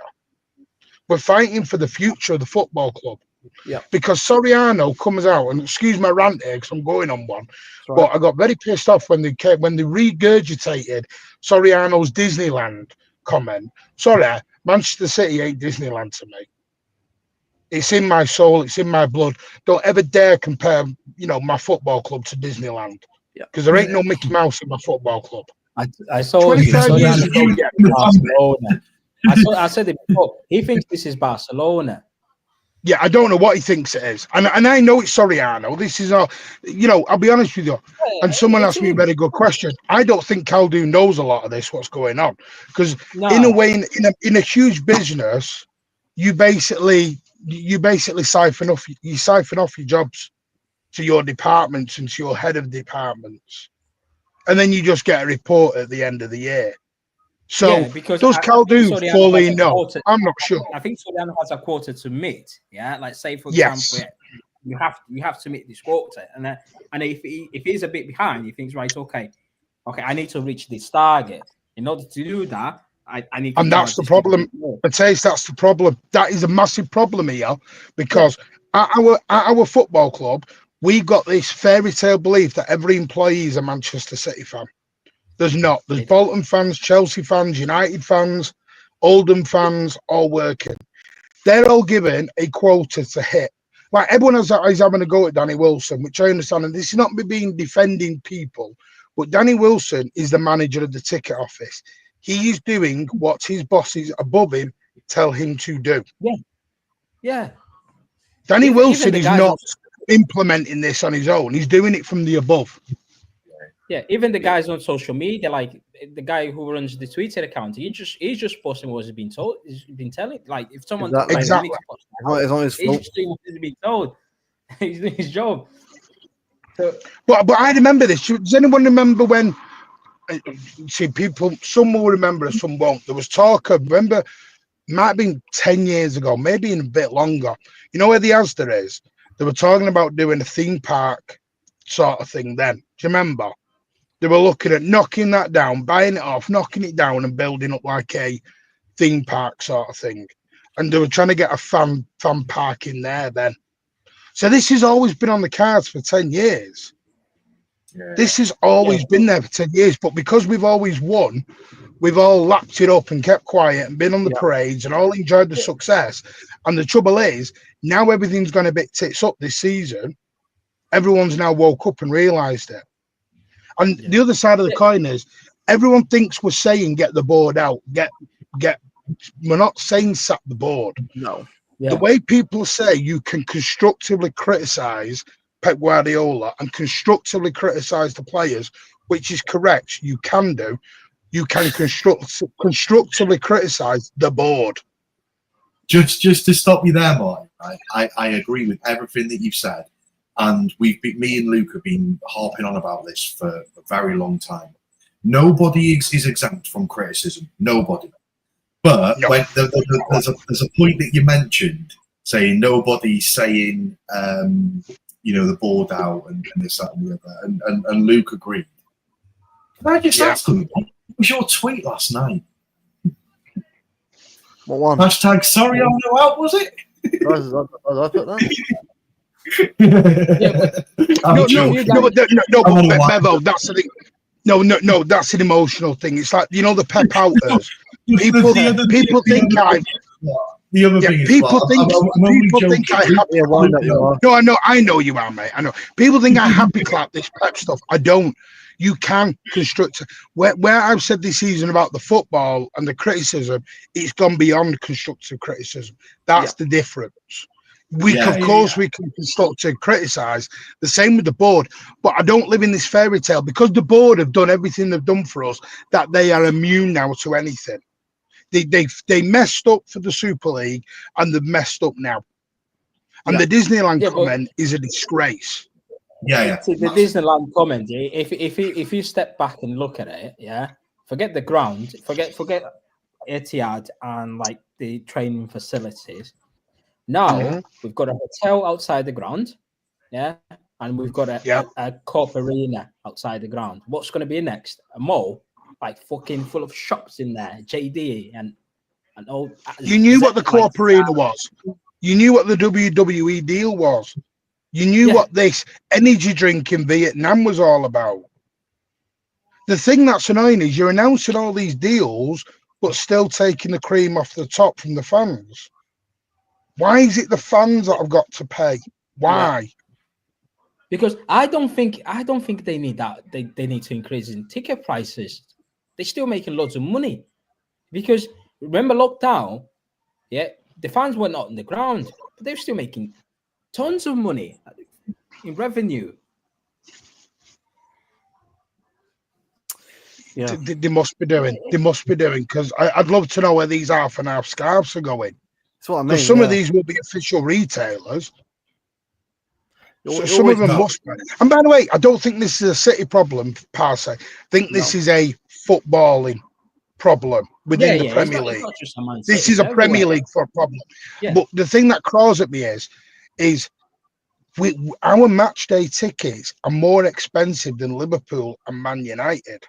We're fighting for the future of the football club. Yeah. Because Soriano comes out, and excuse my rant here because I'm going on one, but I got very pissed off when they regurgitated Soriano's Disneyland comment. Sorry, Manchester City ain't Disneyland to me. It's in my soul. It's in my blood. Don't ever dare compare, my football club to Disneyland. Yeah. Because there ain't no Mickey Mouse in my football club. I saw 25 years ago. Barcelona. I said it before. He thinks this is Barcelona. Yeah, I don't know what he thinks it is. And I know it's Soriano. This is all, I'll be honest with you. And someone asked me a very good question. I don't think Caldoon knows a lot of this, what's going on. Because in a way, in a huge business, you basically siphon off your jobs to your departments and to your head of departments. And then you just get a report at the end of the year. So does Caldoon fully know? I'm not sure. I think Soriano has a quota to meet. Yeah, like say for example, you have to meet this quota, and if he's a bit behind, he thinks okay, I need to reach this target. In order to do that, I need. And that's the problem. That's the problem. That is a massive problem here because at our football club, we got this fairy tale belief that every employee is a Manchester City fan. There's not. There's Bolton fans, Chelsea fans, United fans, Oldham fans, all working. They're all given a quota to hit. Like everyone is having a go at Danny Wilson, which I understand. And this is not me being defending people, but Danny Wilson is the manager of the ticket office. He is doing what his bosses above him tell him to do. Yeah. Danny Wilson is not implementing this on his own. He's doing it from the above. Yeah, even the guys on social media, like the guy who runs the Twitter account, he's just posting what he's been told. He's been telling, like if someone exactly. He's just doing what he's been told. He's doing his job. So, but I remember this. Does anyone remember when? Some will remember, some won't. There was talk of, remember, might have been 10 years ago, maybe even a bit longer. You know where the Asda is? They were talking about doing a theme park sort of thing then. Do you remember? They were looking at knocking that down, buying it off, knocking it down and building up like a theme park sort of thing. And they were trying to get a fan park in there then. So this has always been on the cards for 10 years. Yeah. This has always been there for 10 years. But because we've always won, we've all lapped it up and kept quiet and been on the parades and all enjoyed the success. And the trouble is, now everything's gone a bit tits up this season. Everyone's now woke up and realised it. And the other side of the coin is everyone thinks we're saying get the board out, get. We're not saying sack the board. No, The way people say you can constructively criticize Pep Guardiola and constructively criticize the players, which is correct, you can do. You can constructively criticize the board. Just to stop you there, Mark, I agree with everything that you've said. And me and Luke have been harping on about this for a very long time. Nobody is exempt from criticism. Nobody. But No. when there's a point that you mentioned, saying nobody's saying, the board out and this, that, and the other, and Luke agreed. Can I just ask him, what was your tweet last night? What one? Hashtag sorry I'm no out, was it? Did I put that? Bevo, that's the thing. No, that's an emotional thing. It's like, the Pep outers. People think I'm. The other thing is, I know you are, mate. I know. People think I happy clap this Pep stuff. I don't. You can construct. Where I've said this season about the football and the criticism, it's gone beyond constructive criticism. That's the difference. We can constructively criticize. The same with the board, but I don't live in this fairy tale because the board have done everything they've done for us that they are immune now to anything. They messed up for the Super League and they've messed up now. And the Disneyland comment is a disgrace. See, the Disneyland comment. If you step back and look at it, forget the ground, forget Etihad and like the training facilities. Now we've got a hotel outside the ground, and we've got a corp arena outside the ground. What's going to be next? A mall, like fucking full of shops in there, JD and all. You knew what the corp arena was. You knew what the WWE deal was. You knew what this energy drink in Vietnam was all about. The thing that's annoying is you're announcing all these deals, but still taking the cream off the top from the fans. Why is it the fans that have got to pay? Why? Yeah. Because I don't think they need that. They need to increase in ticket prices. They're still making loads of money. Because remember lockdown, the fans were not on the ground, but they're still making tons of money in revenue. Yeah, they must be doing. They must be doing because I'd love to know where these half and half scarves are going. That's what I mean. Because some of these will be official retailers. So some of them must be. And by the way, I don't think this is a City problem, per se. I think this is a footballing problem within the Premier League. This is a Premier League problem. Yeah. But the thing that crawls at me is our match day tickets are more expensive than Liverpool and Man United.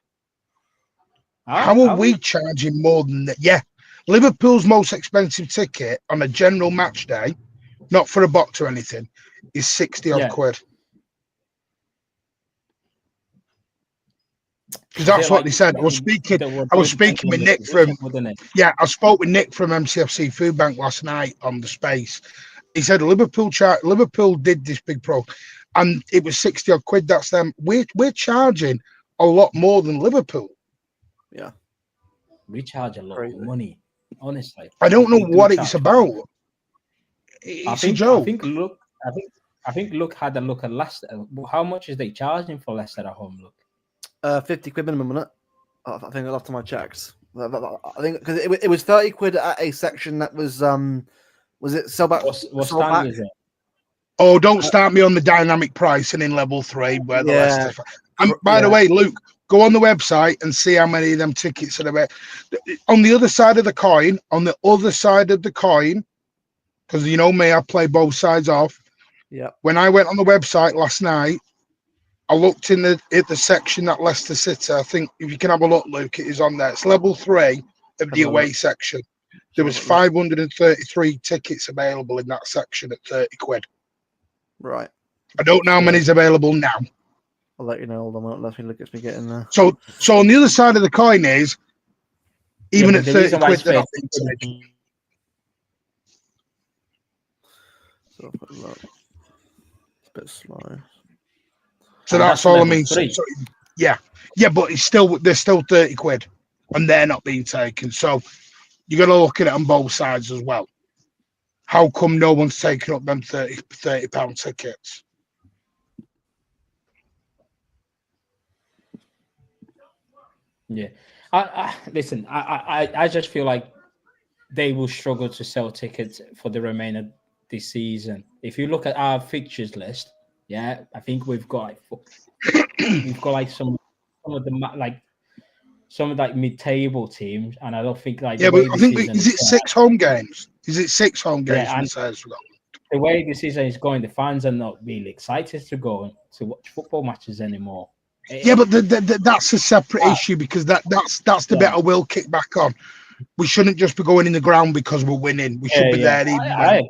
How are we charging more than that? Yeah. Liverpool's most expensive ticket on a general match day, not for a box or anything, is 60 odd quid. Because that's what they said. I was speaking with Nick from I spoke with Nick from MCFC Food Bank last night on the space. He said Liverpool did this big pro and it was 60 odd quid. That's them. We're charging a lot more than Liverpool. Yeah. We charge a lot of money. Honestly, I don't know what it's about. It's a joke. I think Luke had a look at Leicester. How much is they charging for Leicester at home? Look, 50 quid minimum, wasn't it? I think last time I checked. I think because it was 30 quid at a section that was it sell back? What stand is it? Oh, don't start me on the dynamic pricing in level 3 where the Leicester. And by the way, Luke, go on the website and see how many of them tickets are there. On the other side of the coin, because you know me, I play both sides off. Yeah. When I went on the website last night, I looked at the section that Leicester City. I think if you can have a look, Luke, it is on there. It's level 3 of the away section. There was 533 tickets available in that section at 30 quid. Right. I don't know how many is available now. I'll let you know. Hold on, let me look at me getting there. So on the other side of the coin is even at 30 quid, they're not being taken. So look. It's a bit slow. So that's all I mean. So, but they're still 30 quid, and they're not being taken. So you got to look at it on both sides as well. How come no one's taking up them £30 tickets? Yeah, listen. I just feel like they will struggle to sell tickets for the remainder of this season. If you look at our fixtures list, yeah, I think we've got like some of the some of like mid-table teams, and I don't think like yeah. But I think is it 6 home games? Is it 6 home games? Yeah, and the way the season is going, the fans are not really excited to go to watch football matches anymore. Yeah, but that's a separate issue because that's the bit I will kick back on. We shouldn't just be going in the ground because we're winning. We should be there even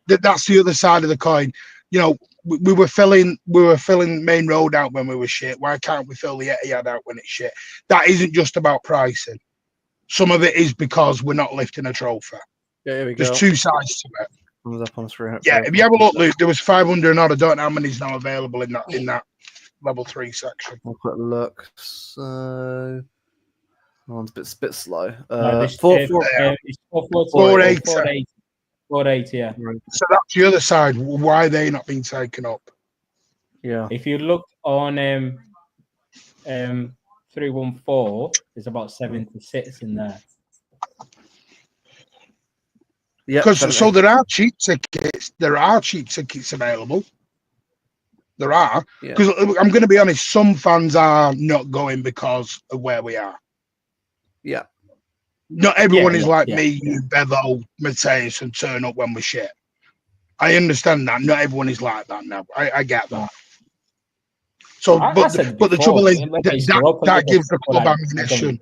that's the other side of the coin. You know, we were filling Main Road out when we were shit. Why can't we fill the Etihad out when it's shit? That isn't just about pricing. Some of it is because we're not lifting a trophy. Yeah, here we There's go. 2 sides to it. Comes up on screen. Yeah, if you have a look, Luke, there was 500 and odd. I don't know how many's now available in that level 3 section. I'll quick look. So, one's a bit slow. It's 480. 480, yeah. So that's the other side. Why are they not being taken up? Yeah. If you look on 314, there's about 76 in there. Yeah. Because so there are cheap tickets. There are cheap tickets available. There are. Because I'm going to be honest, some fans are not going because of where we are. Yeah. Not everyone is like me, you, Bevo, Mateus, and turn up when we're shit. I understand that. Not everyone is like that now. I get that. So, but the trouble is that gives the club ammunition.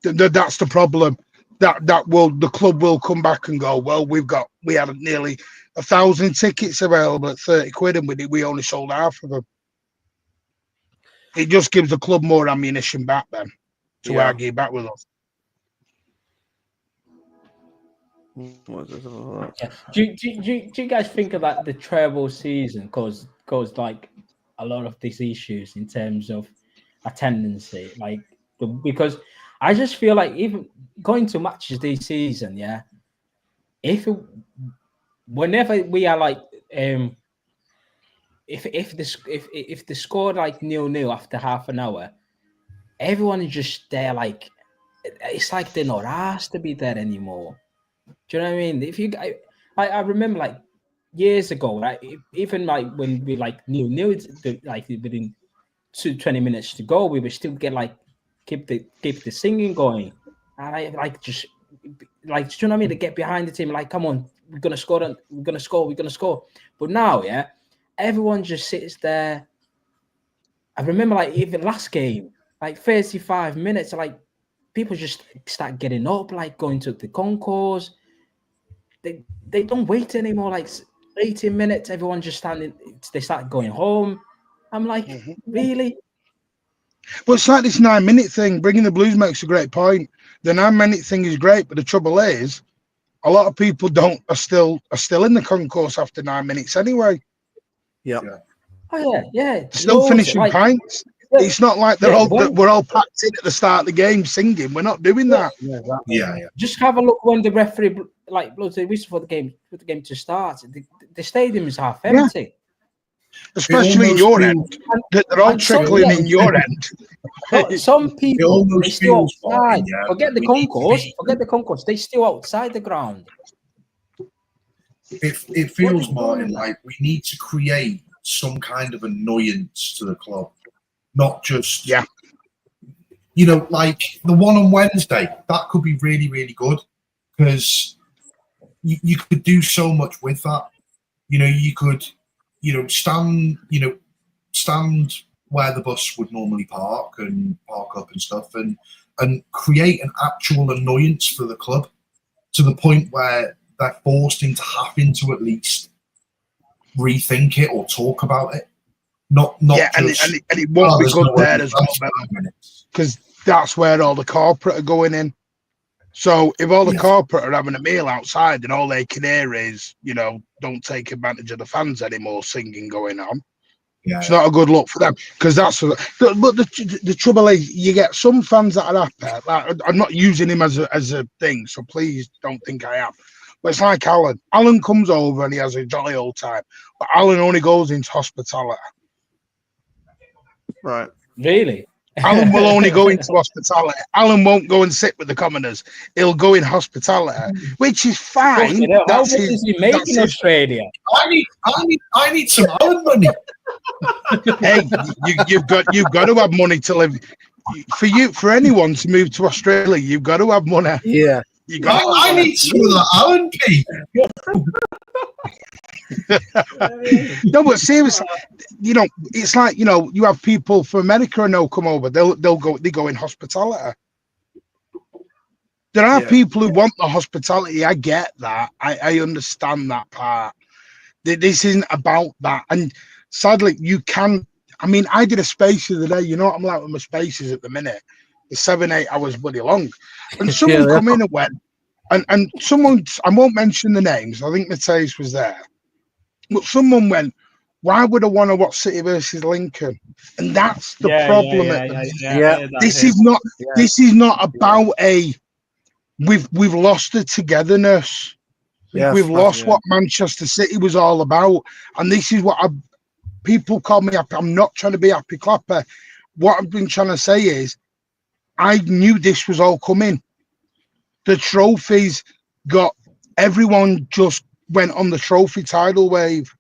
That's the problem. The club will come back and go, well, we had nearly 1,000 tickets available at 30 quid and we only sold half of them. It just gives the club more ammunition back then to argue back with us. Do you guys think about the treble season cause like a lot of these issues in terms of attendance, like because I just feel like even going to matches this season, whenever we are like if the score like 0-0 after half an hour, everyone is just there like it's like they're not asked to be there anymore. Do you know what I mean? If you, I remember like years ago, right? Even like when we like knew like within 20 minutes to go, we would still get like keep the singing going, and I like just like, do you know what I mean? To get behind the team, like, come on, we're gonna score, we're gonna score. But now, everyone just sits there. I remember like even last game, like 35 minutes, like people just start getting up, like going to the concourse. They don't wait anymore. Like 18 minutes, everyone just standing. They start going home. I'm like, really? Well, it's like this 9-minute thing. Bringing the Blues makes a great point. The 9-minute thing is great, but the trouble is, a lot of people are still in the concourse after 9 minutes anyway. Yeah. Oh yeah. Still finishing like, pints. Yeah. It's not like we're all packed in at the start of the game singing. We're not doing that. Yeah. Just have a look when the referee like blows the whistle for the game to start. The stadium is half empty. Yeah. Especially in your end. They're all trickling in your end. Some people they still outside. Forget the concourse. They still outside the ground. It feels, Martin, like we need to create some kind of annoyance to the club. Not just, like the one on Wednesday, that could be really, really good because you could do so much with that. You could, stand where the bus would normally park and park up and stuff and create an actual annoyance for the club to the point where they're forced into having to at least rethink it or talk about it. Not just, and it won't be good there as well, because that's where all the corporate are going in. So if all the corporate are having a meal outside and all they can hear is, don't take advantage of the fans anymore, singing going on, It's not a good look for them because that's. But the trouble is, you get some fans that are happy. Like, I'm not using him as a thing, so please don't think I am. But it's like Alan. Alan comes over and he has a jolly old time, but Alan only goes into hospitality. Right. Really? Alan will only go into hospitality. Alan won't go and sit with the commoners. He'll go in hospitality, which is fine. How much is he making in Australia? I need some Alan money. Hey, you've got to have money to live. For anyone to move to Australia, you've got to have money. Yeah. I need some of that Alan P. No, but seriously, it's like you have people from America and they'll come over. They go in hospitality. There are people who want the hospitality. I get that. I understand that part. This isn't about that. And sadly, you can. I mean, I did a space the other day. You know what I'm like with my spaces at the minute. It's 7-8 hours bloody long. And someone come in and went, and someone, I won't mention the names. I think Mateus was there. But someone went, why would I want to watch City versus Lincoln? And that's the problem. This is not about we've lost the togetherness. We've lost what Manchester City was all about. And this is what people call me happy. I'm not trying to be happy clapper. What I've been trying to say is I knew this was all coming. The trophies got everyone just went on the trophy tidal wave,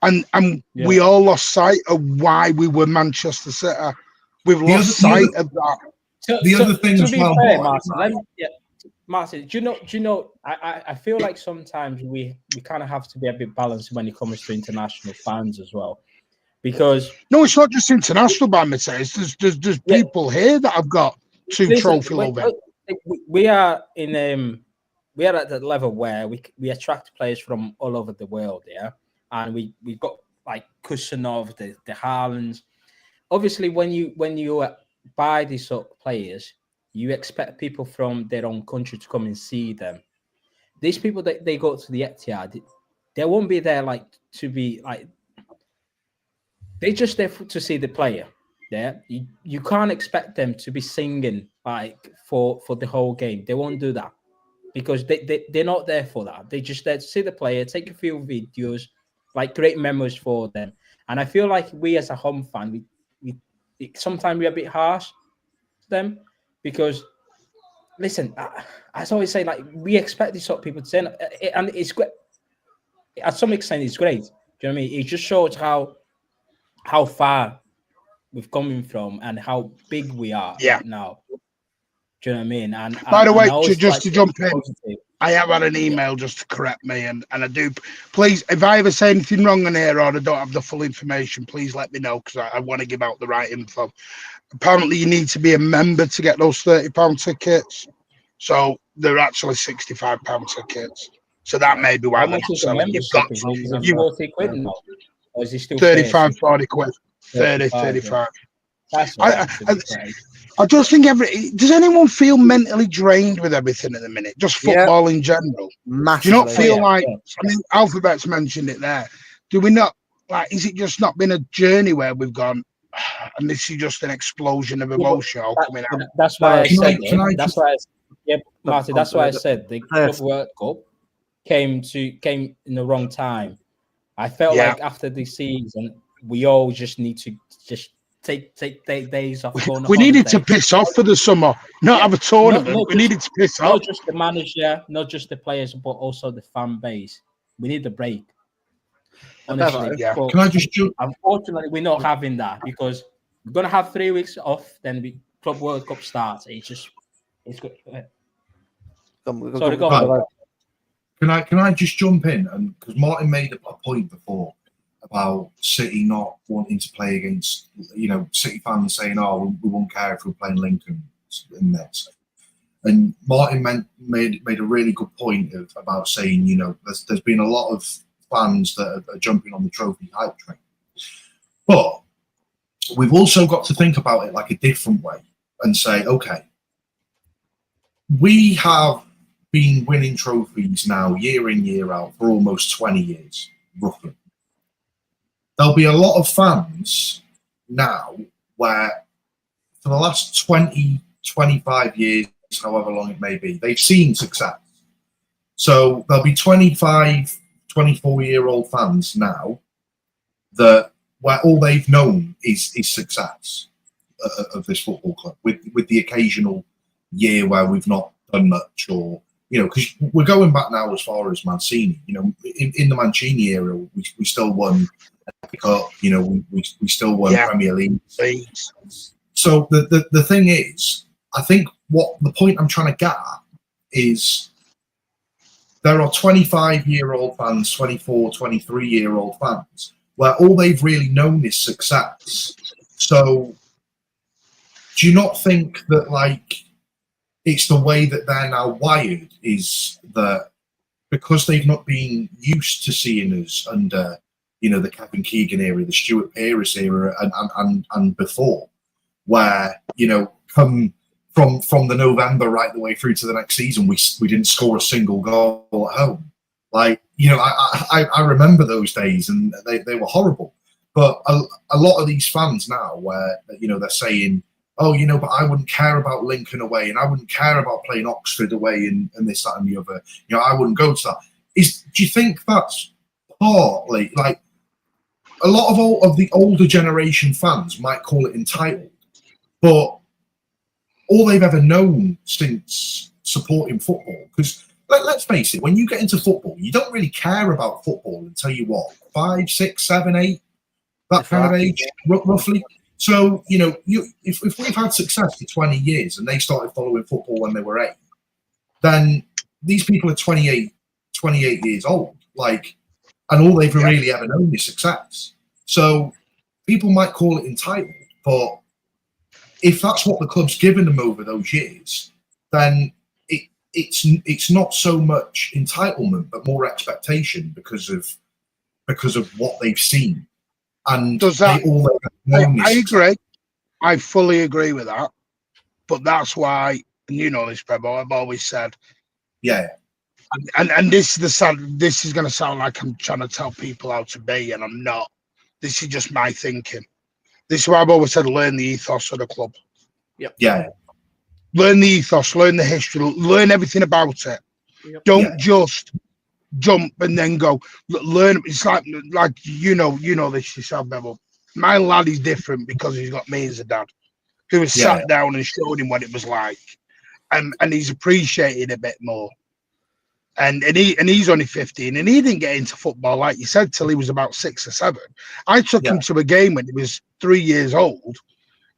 and we all lost sight of why we were Manchester City. We've lost sight of that. The other thing as well, Martin, do you know? I feel like sometimes we kind of have to be a bit balanced when it comes to international fans as well, because no, it's not just international by mistake. There's people here that have got two trophy loving. We are at the level where we attract players from all over the world, and we got like Kusanov, the Haalands. Obviously, when you buy these sort of players, you expect people from their own country to come and see them. These people that they go to the Etihad, they won't be there like to be like. They're just there to see the player. Yeah, you can't expect them to be singing like for the whole game. They won't do that because they're not there for that. They're just there to see the player, take a few videos, like great memories for them. And I feel like we as a home fan, we sometimes we're a bit harsh to them because listen, I always say like we expect these sort of people to say, and it's great. At some extent, it's great. Do you know what I mean? It just shows how far we've come from and how big we are right now. Do you know what I mean? And by the way, just to jump in, I have had an email just to correct me, and I do. Please, if I ever say anything wrong on here or I don't have the full information, please let me know because I want to give out the right info. Apparently, you need to be a member to get those £30 tickets, so they're actually £65 tickets. So that may be why they're not selling. You've got £40 now, or is it still 35, 40 quid. 30, 35. I just think does anyone feel mentally drained with everything at the minute? Just football in general. Massively. Do you not feel like, I mean, Alphabet's mentioned it there. Do we not, like, is it just not been a journey where we've gone, and this is just an explosion of emotion all coming out? That's why I said, Martin, that's why I said the Club World Cup came in the wrong time. I felt like after the season, we all just need to just take days off. We needed to piss off for the summer, not have a tournament. We needed to piss off. Not just the manager, not just the players, but also the fan base. We need a break. Honestly, Can I just jump? Unfortunately, we're not having that because we're gonna have 3 weeks off. Then the Club World Cup starts. It's good. Sorry, go on. Can I just jump in? And because Martin made a point before about City not wanting to play against, City fans saying, "Oh, we won't care if we're playing Lincoln in this." And Martin made a really good point about saying, there's been a lot of fans that are jumping on the trophy hype train, but we've also got to think about it like a different way and say, okay, we have been winning trophies now year in, year out for almost 20 years, roughly. there'll be a lot of fans now where for the last 20, 25 years, however long it may be, they've seen success. So there'll be 25, 24-year-old fans now that where all they've known is success of this football club, with the occasional year where we've not done much, or because we're going back now as far as Mancini. In the Mancini era, we still won the Cup. We still won Premier League. So the thing is, I think what the point I'm trying to get at is there are 25-year-old fans, 24, 23-year-old fans where all they've really known is success. So do you not think that it's the way that they're now wired, is that because they've not been used to seeing us under, the Kevin Keegan era, the Stuart Pearce era, and before, where, come from the November right the way through to the next season, we didn't score a single goal at home. I remember those days, and they were horrible. But a lot of these fans now, where they're saying, oh, but I wouldn't care about Lincoln away, and I wouldn't care about playing Oxford away, and this, that, and the other. I wouldn't go to that. Do you think that's partly a lot of the older generation fans might call it entitled, but all they've ever known since supporting football, because let's face it, when you get into football, you don't really care about football until you 5, 6, 7, 8, that kind of age, roughly. So, if we've had success for 20 years and they started following football when they were 8, then these people are 28 years old, and all they've really ever known is success. So people might call it entitled, but if that's what the club's given them over those years, then it's not so much entitlement, but more expectation because of what they've seen. And I agree. I fully agree with that. But that's why, and you know this, Bebo, I've always said, and this is going to sound like I'm trying to tell people how to be, and I'm not. This is just my thinking. This is why I've always said, learn the ethos of the club. Yep. Yeah. Learn the ethos, learn the history, learn everything about it. Yep. Don't just jump and then go. Learn. It's like you know this yourself, Bevel. My lad is different because he's got me as a dad, who has sat down and showed him what it was like, and he's appreciated a bit more. And he's only 15, and he didn't get into football, like you said, till he was about 6 or 7. I took him to a game when he was 3 years old,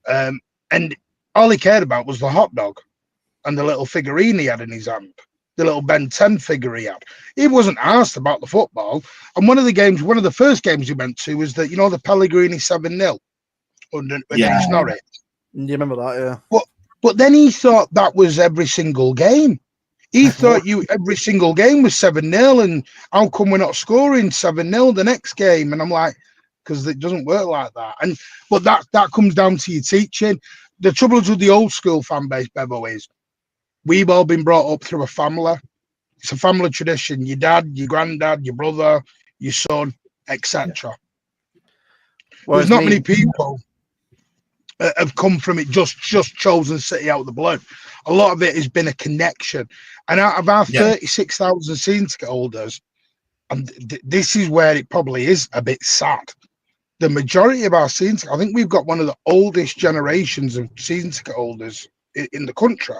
and all he cared about was the hot dog and the little figurine he had in his hand, the little Ben 10 figure he had. He wasn't asked about the football. And one of the first games he went to was the Pellegrini 7-0 against Norwich. You remember that, yeah. But then he thought that was every single game. He thought every single game was 7-0, and how come we're not scoring 7-0 the next game? And I'm like, because it doesn't work like that. But that comes down to your teaching. The trouble with the old school fan base, Bevo, is we've all been brought up through a family. It's a family tradition. Your dad, your granddad, your brother, your son, etc. There's not many people have come from it just chosen City out of the blue. A lot of it has been a connection. And out of our 36,000 season ticket holders, and this is where it probably is a bit sad, the majority of our season ticket, I think we've got one of the oldest generations of season ticket holders in the country.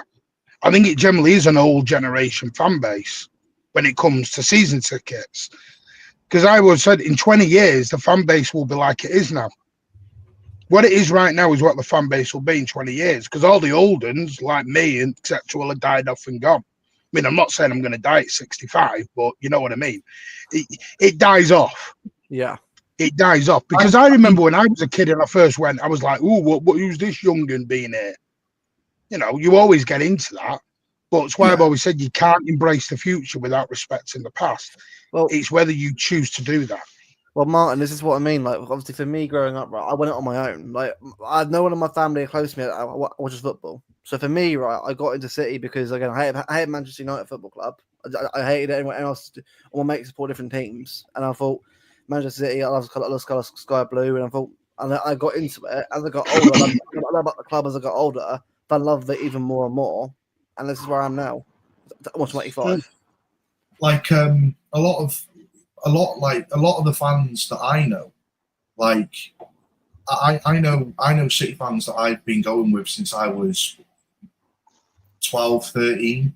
I think it generally is an old generation fan base when it comes to season tickets. Because I always said in 20 years, the fan base will be like it is now. What it is right now is what the fan base will be in 20 years. Because all the old ones, like me and etc., will have died off and gone. I mean, I'm not saying I'm going to die at 65, but you know what I mean. It dies off. Yeah. It dies off. Because I remember when I was a kid and I first went, I was like, oh, who's this young'un being here? You always get into that. But it's why I've always said you can't embrace the future without respecting the past. Well, it's whether you choose to do that. Well, Martin, this is what I mean. Like, obviously, for me growing up, right, I went it on my own. Like, I had no one in my family close to me that watches football. So for me, right, I got into City because, again, I hated Manchester United Football Club. I hated anyone else. All my mates support different teams. And I thought, Manchester City. I love Sky Blue, and I thought, and I got into it as I got older. I love about the club as I got older. I loved it even more and more, and this is where I am now. I'm 25. Like a lot of the fans that I know, like I know City fans that I've been going with since I was 12, 13,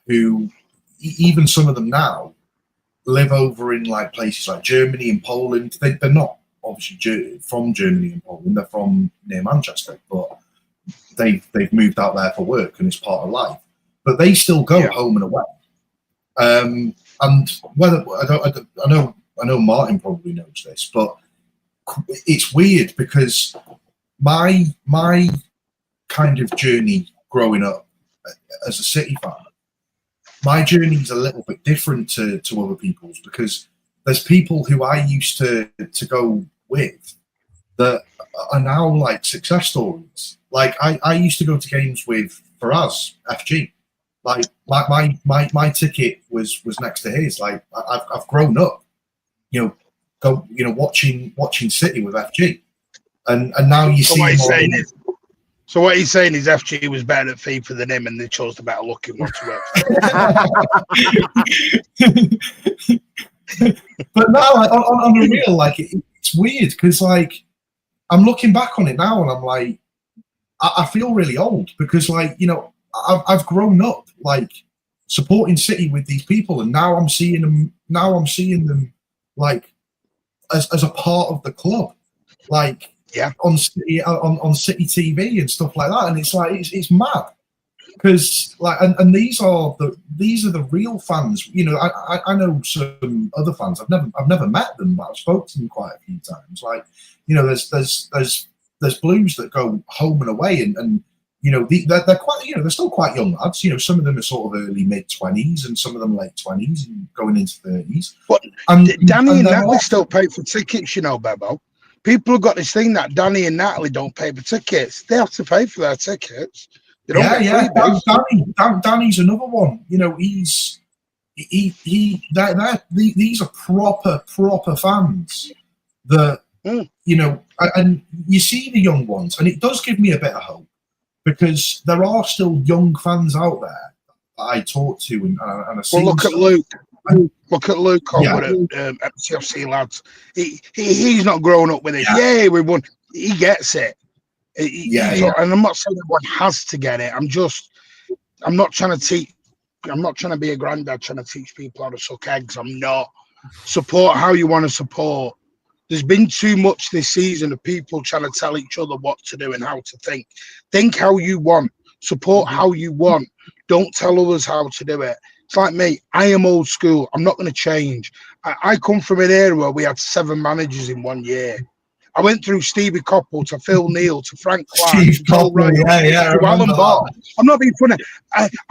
who even some of them now live over in like places like Germany and Poland. They're not obviously from Germany and Poland. They're from near Manchester, but they've moved out there for work and it's part of life. But they still go home and away. And whether I know Martin probably knows this, but it's weird because my kind of journey growing up as a City fan, my journey is a little bit different to other people's, because there's people who I used to go with that are now like success stories. Like I used to go to games with Faraz FG. Like my ticket was next to his. Like I've grown up, watching City with FG, and now you see. So what he's saying is FG was better at FIFA than him, and they chose the better looking one to work. But now, like, on a real, like it's weird because like I'm looking back on it now, and I'm like, I feel really old because like I've grown up like supporting City with these people, and now I'm seeing them. Now I'm seeing them like as a part of the club, like on City TV and stuff like that, and it's like it's mad because like and these are the real fans. I know some other fans. I've never met them, but I've spoken to them quite a few times. Like there's Blues that go home and away, and they're quite they're still quite young lads. Some of them are sort of early mid-20s, and some of them late 20s and going into 30s. But Danny and Natalie still pay for tickets, Bebo. People have got this thing that Danny and Natalie don't pay for tickets. They have to pay for their tickets. They don't get freebies. Danny's another one. These are proper fans that and you see the young ones, and it does give me a bit of hope because there are still young fans out there that I talk to and I see. Well, look at Luke. Look at Luke over at MCFC lads. He's not growing up with it. Yeah, we won. He gets it. And I'm not saying everyone has to get it. I'm not trying to teach. I'm not trying to be a granddad trying to teach people how to suck eggs. I'm not. Support how you want to support. There's been too much this season of people trying to tell each other what to do and how to think. Think how you want. Support how you want. Don't tell others how to do it. It's like me. I am old school. I'm not going to change. I come from an era where we had 7 managers in 1 year. I went through Stevie Coppell to Phil Neal to Frank Clark to Joel Wright to Alan Ball. I'm not being funny.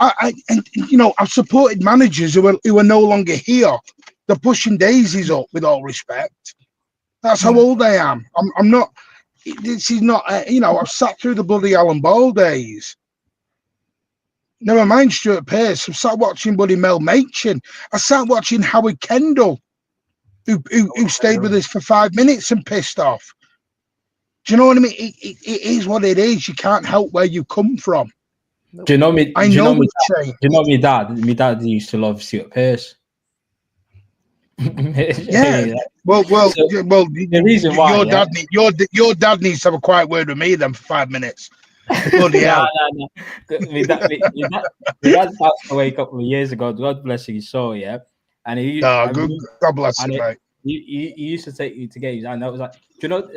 I've supported managers who are no longer here. They're pushing daisies up, with all respect. That's how old I am. I'm not. This is not. I've sat through the bloody Alan Ball days. Never mind Stuart Pearce. I sat watching buddy Mel Machin. I sat watching Howard Kendall, who stayed with us for 5 minutes and pissed off. Do you know what I mean? It is what it is. You can't help where you come from. Do you know me? I know my dad. My dad used to love Stuart Pearce. Yeah. Well. The reason why your dad needs to have a quiet word with me then for 5 minutes. Bloody hell. No. My dad passed away a couple of years ago. God bless his soul. Yeah, and he. God bless him, mate. He used to take you to games, and that was like, do you know,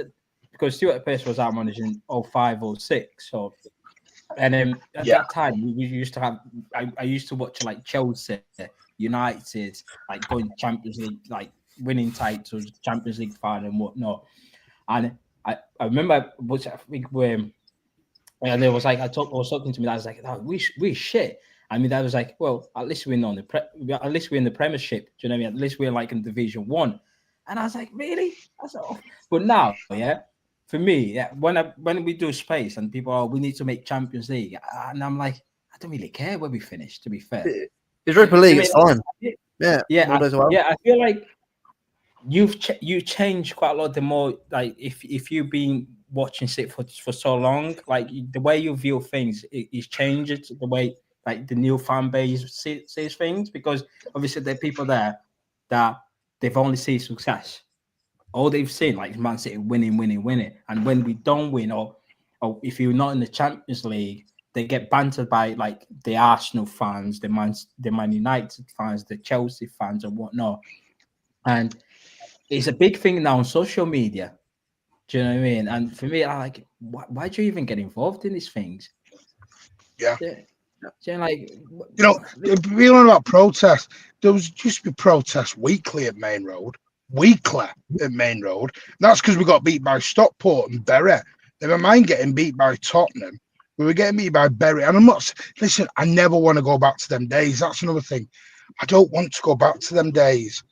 because Stuart Pearce was our manager in 05, 06, so. And then at that time, we used to have. I used to watch like Chelsea, United, like going Champions League, like winning titles, Champions League final and whatnot. And I remember, which I think when. And there was like I was talking to me. I was like, oh, we shit. I mean, that was like, well, at least we're not at least we're in the Premiership. Do you know what I mean? At least we're like in Division 1. And I was like, really? That's all. But now, for me, when we do space and people we need to make Champions League, and I'm like, I don't really care where we finish. To be fair, Europa League is fine. I feel like you changed quite a lot. The more like if you've been watching it for so long, like the way you view things is changed. The way like the new fan base sees things, because obviously there are people there that they've only seen success. All they've seen like Man City winning, and when we don't win, or if you're not in the Champions League, they get bantered by like the Arsenal fans, the Man United fans, the Chelsea fans, and whatnot. And it's a big thing now on social media. Do you know what I mean? And for me, I like, why do you even get involved in these things? Yeah. Like, feeling about protests, there used to be protests weekly at Main Road. That's because we got beat by Stockport and Bury. Never mind getting beat by Tottenham. We were getting beat by Bury. And listen, I never want to go back to them days. That's another thing. I don't want to go back to them days.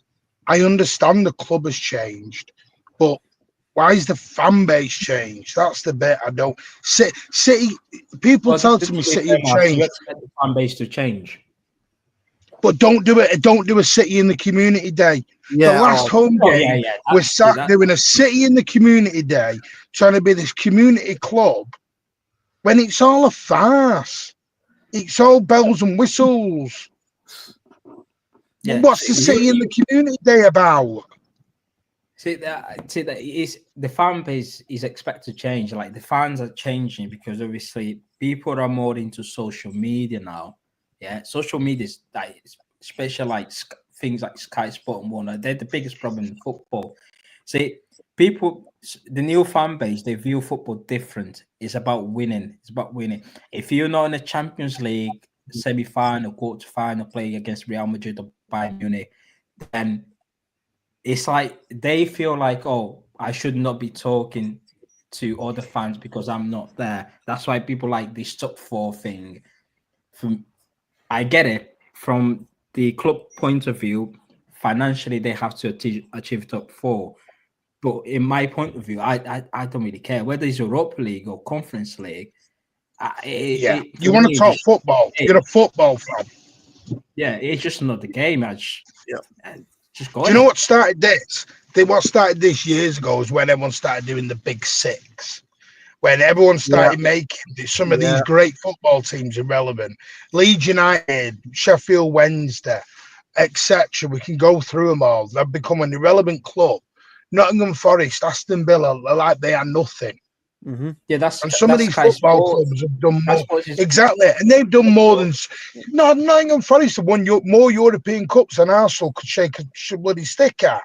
I understand the club has changed, but why is the fan base changed? That's the bit I don't. City people tell me City have changed. You expect the fan base to change, but don't do it. Don't do a City in the community day. Yeah, the last home game, we're sat doing a City in the community day, trying to be this community club, when it's all a farce. It's all bells and whistles. Yeah, what's the City in the community day about? See that is the fan base is expected to change. Like the fans are changing because obviously people are more into social media now. Yeah, social media is like, especially like things like Sky Sport and whatnot. They're the biggest problem in football. See, people, the new fan base, they view football different. It's about winning. If you're not in the Champions League semi-final, quarter-final, playing against Real Madrid or Bayern Munich, then it's like they feel like, oh, I should not be talking to other fans because I'm not there. That's why people like this top four thing. I get it from the club point of view. Financially, they have to achieve top four. But in my point of view, I don't really care whether it's Europa League or Conference League. You want to talk football? You're a football fan. Yeah, it's just not the game. Just go. Do you know what started this? What started this years ago is when everyone started doing the Big Six. When everyone started making some of these great football teams irrelevant. Leeds United, Sheffield Wednesday, etc. We can go through them all. They've become an irrelevant club. Nottingham Forest, Aston Villa, like they are nothing. Mm-hmm. Yeah, and some of these football clubs have done more. Exactly, and they've done more than. No, Nottingham Forest have won more European Cups than Arsenal could shake a bloody stick at.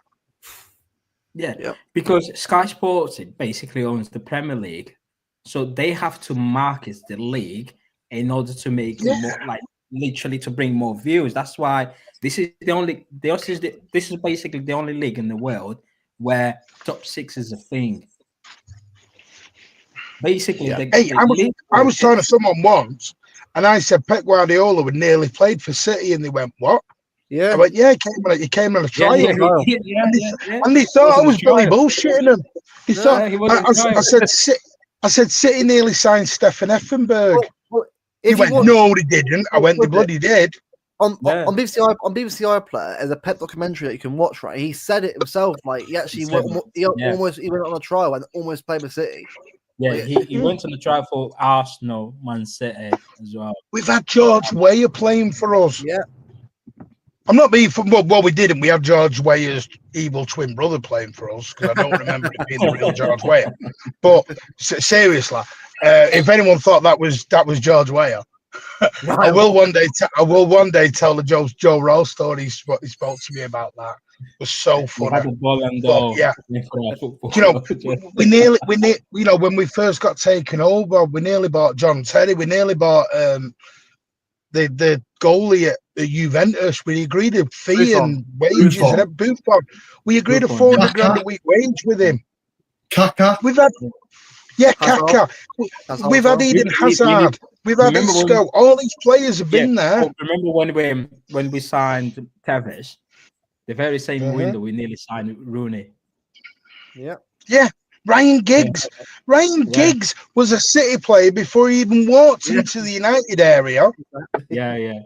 Yeah, because Sky Sports basically owns the Premier League, so they have to market the league in order to make more, like literally to bring more views. That's why this is this is basically the only league in the world where top six is a thing. Basically, I was talking to someone once, and I said Pep Guardiola would nearly played for City, and they went, "What?" Yeah, I went, "Yeah, he came on a trial." And they thought I was Billy bullshitting him. He thought I said City nearly signed Stefan Effenberg. He went, "No, they didn't." I went, "They bloody did." On BBC iPlayer, there's a Pep documentary that you can watch. Right, he said it himself. Like he actually went on a trial and almost played with City. Yeah, he went on the trial for Arsenal, Man City as well. We've had George Weah playing for us. Yeah, I'm not being from well, we didn't. We had George Weah's evil twin brother playing for us because I don't remember it being the real George Weah. But seriously, if anyone thought that was George Weah. I will one day tell the Joe Roll story. He spoke to me about that. It was so funny. We nearly, when we first got taken over, we nearly bought John Terry. We nearly bought the goalie at Juventus. We agreed a fee and wages. Buffon. We agreed a 400 grand a week wage with him. Kaka. We've had. Yeah, Kaka. We've had Eden Hazard. We've had Isco. All these players have been there. Remember when we signed Tevez, the very same window we nearly signed Rooney. Yeah. Yeah. Ryan Giggs. Giggs was a City player before he even walked into the United area. Yeah.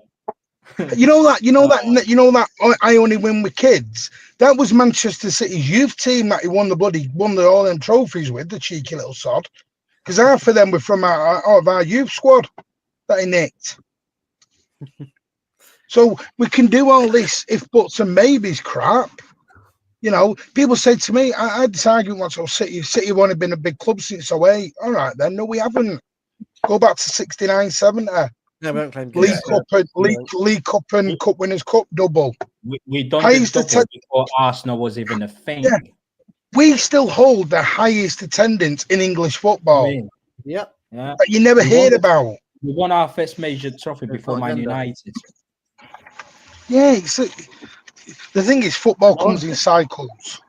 You know that I only win with kids. That was Manchester City's youth team that he won all them trophies with, the cheeky little sod. Because half of them were from our youth squad that he nicked. So we can do all this if buts and maybes crap. You know, people say to me, I had this argument once, City have only been a big club since 08. All right then, no, we haven't. Go back to 69, 70. No, we don't claim League Cup and Cup Winners' Cup double. We done the double before Arsenal was even a thing. Yeah. We still hold the highest attendance in English football. Yeah. That you never heard about. We won our first major trophy before Man United. Yeah, the thing is, football comes in cycles.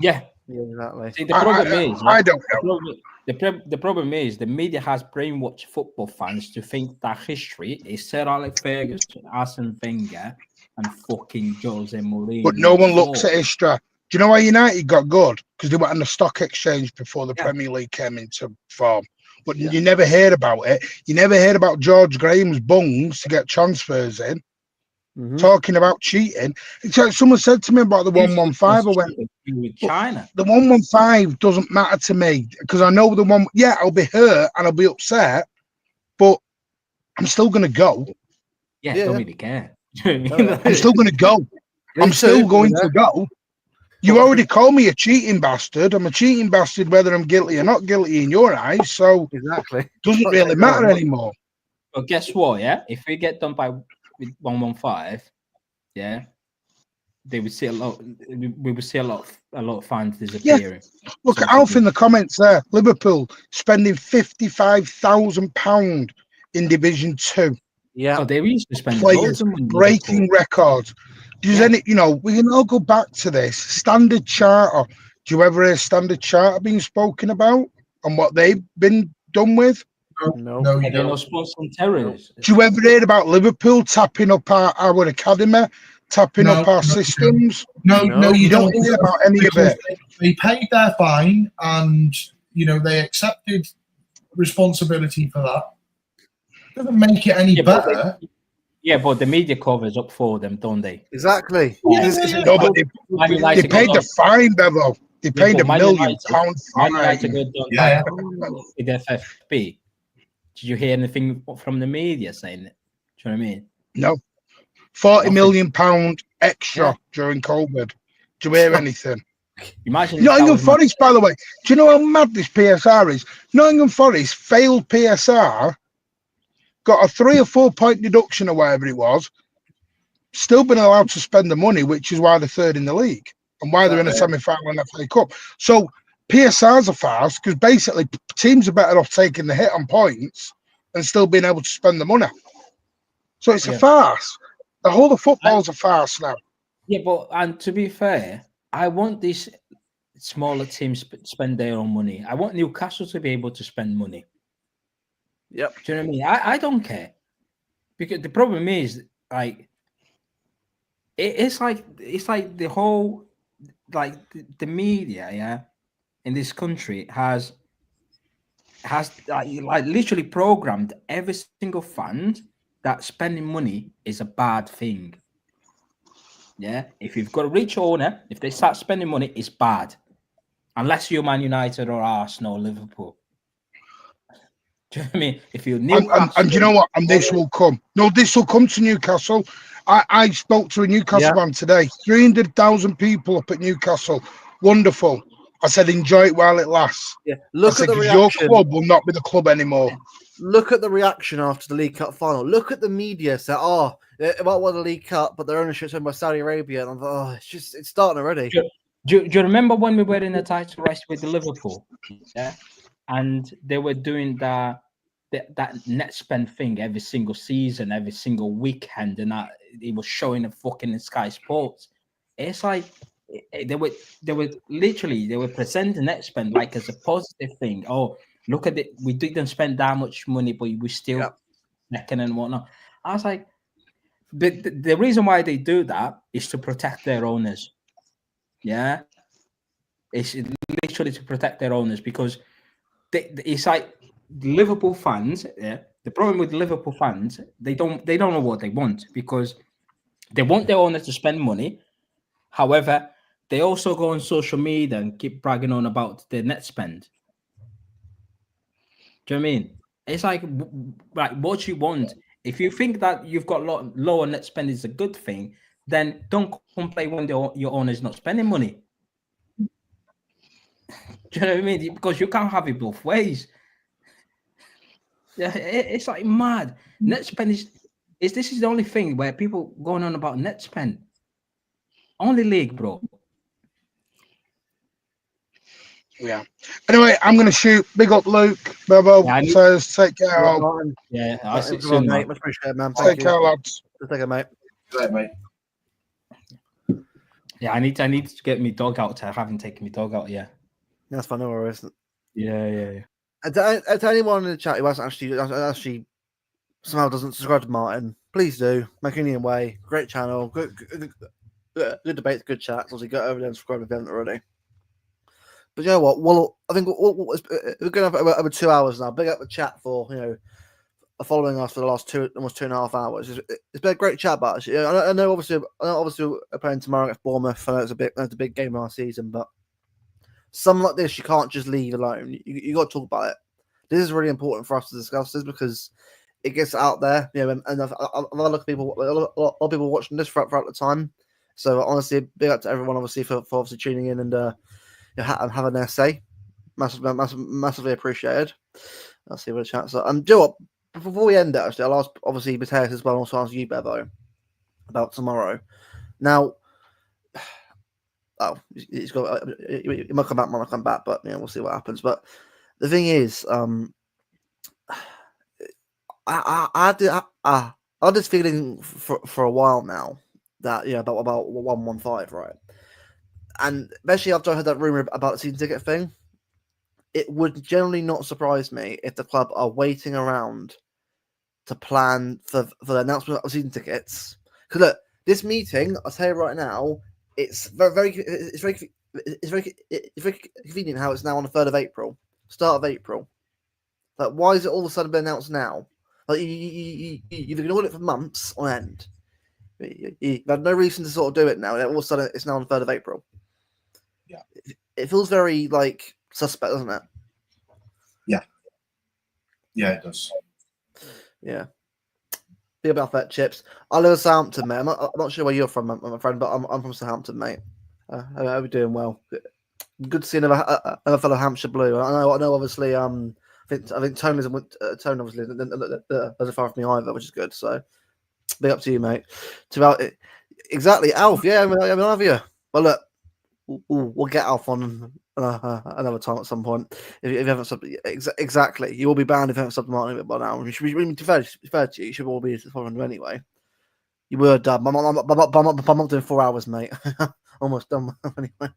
Yeah, exactly. See, the problem is, I don't know. The problem is the media has brainwashed football fans to think that history is Sir Alex Ferguson, Arsene Wenger, and fucking Jose Mourinho. But no one looks at history. Do you know why United got good? Because they were on the stock exchange before the Premier League came into form. But you never heard about it. You never heard about George Graham's bungs to get transfers in. Talking about cheating. Someone said to me about the 115. I went, with China. The 115 doesn't matter to me because I know the one. Yeah, I'll be hurt and I'll be upset, but I'm still gonna go. Yeah, don't really care. I'm still gonna go. I'm still going to go. You already called me a cheating bastard. I'm a cheating bastard whether I'm guilty or not guilty in your eyes. So exactly, doesn't really matter anymore. But guess what? Yeah, if we get done by 115, yeah, they would see a lot. We would see a lot of fans disappearing. Yeah. Look at Alf in the comments there. Liverpool spending £55,000 in Division 2. Yeah, they used to spend players breaking records. Does any, we can all go back to this Standard Charter. Do you ever hear Standard Charter being spoken about and what they've been done with? No, you don't. Not sponsoring terrorists. Do you ever hear about Liverpool tapping up our academy, tapping up our systems? No, you don't hear about any of it. They paid their fine and they accepted responsibility for that. Doesn't make it any better. But the media covers up for them, don't they? Exactly. No, but they paid the fine, Bevo. They paid £1 million fine. With the FFP. Did you hear anything from the media saying it? Do you know what I mean? No. £40 million extra during COVID. Do you hear anything? Imagine Nottingham Forest, by the way. Do you know how mad this PSR is? Nottingham Forest failed PSR, got a 3 or 4 point deduction or whatever it was, still been allowed to spend the money, which is why they're third in the league and why they're in a semi-final in the FA Cup. So PSR's a farce because basically teams are better off taking the hit on points and still being able to spend the money. So it's a farce. The whole of football's a farce now. Yeah, and to be fair, I want these smaller teams to spend their own money. I want Newcastle to be able to spend money. Yep. Do you know what I mean? I don't care. Because the problem is, like, it's like the whole, like, the media, in this country has like literally programmed every single fan that spending money is a bad thing. Yeah, if you've got a rich owner, if they start spending money, it's bad. Unless you're Man United or Arsenal or Liverpool. Do you know what I mean? If you're Newcastle, and you know what? And this will come. No, this will come to Newcastle. I spoke to a Newcastle fan today. 300,000 people up at Newcastle. Wonderful. I said, enjoy it while it lasts. Yeah. Look at the reaction. Your club will not be the club anymore. Look at the reaction after the League Cup final. Look at the media. Say, it might win the League Cup, but their ownership's owned by Saudi Arabia. And I'm like, it's starting already. Do you remember when we were in the title race with the Liverpool? Yeah. And they were doing that net spend thing every single season, every single weekend, and that it was showing a fucking Sky Sports. It's like they were presenting net spend like as a positive thing. Oh, look at it, we didn't spend that much money, but we still necking and whatnot. I was like, the reason why they do that is to protect their owners. Yeah, it's literally to protect their owners because it's like Liverpool fans, The problem with Liverpool fans, they don't know what they want, because they want their owner to spend money. However, they also go on social media and keep bragging on about their net spend. Do you know what I mean? It's like what you want. If you think that you've got lower net spend is a good thing, then don't complain when your owner is not spending money. Do you know what I mean? Because you can't have it both ways. Yeah, it's like mad. Net spend is this is the only thing where people going on about net spend. Only league, bro. Yeah. Anyway, I'm going to shoot. Big up, Luke. Bebo says, take care. Yeah, I'll see you soon, mate. Much appreciated, man. Take care, lads. Take care, mate. Right, mate. Yeah, I need to get my dog out. I haven't taken my dog out yet. That's fine, no worries. Yeah. To anyone in the chat who hasn't actually somehow doesn't subscribe to Martin, please do. Mancunian Way, great channel, good debates, good chats. Also, go over there and subscribe if you haven't already. But you know what? Well, I think we're going to have over 2 hours now. Big up the chat for following us for the last almost 2.5 hours. It's been a great chat about it. I know obviously we're playing tomorrow against Bournemouth. I know it's a big game last season, but something like this you can't just leave alone. You got to talk about it. This is really important for us to discuss this because it gets out there. And a lot of people watching this throughout the time. So honestly, big up to everyone obviously for obviously tuning in and having their say. Massively appreciated. I'll see what the chat's like. Do you know what? Before we end it, actually, I'll ask obviously Mateus as well, and also ask you, Bevo, about tomorrow. Now, he might come back, but we'll see what happens. But the thing is, I had this feeling for a while now that about 115, right? And especially after I heard that rumor about the season ticket thing, it would generally not surprise me if the club are waiting around to plan for the announcement of season tickets. Because look, this meeting, I'll tell you right now, it's very convenient how it's now on the 3rd of April, start of April. Like, why is it all of a sudden been announced now? Like, you've ignored it for months on end. You've had no reason to sort of do it now, and all of a sudden it's now on the 3rd of April. Yeah. It feels very, suspect, doesn't it? Yeah. Yeah, it does. Yeah. Be about that, Chips. I live in Southampton, mate. I'm not sure where you're from, my friend, but I'm from Southampton, mate. I hope you're doing well. Good to see another fellow Hampshire Blue. I know. Obviously, I think Tone obviously doesn't far from me either, which is good. So, big up to you, mate. Exactly, Alf. Yeah, I mean, have you? Well, look, we'll get Alf on another time at some point. If you haven't subbed, exactly, you will be banned if you haven't subbed Martin by now. You should be fair to you. You should all be following him anyway. You were done. I'm not doing 4 hours, mate. Almost done anyway.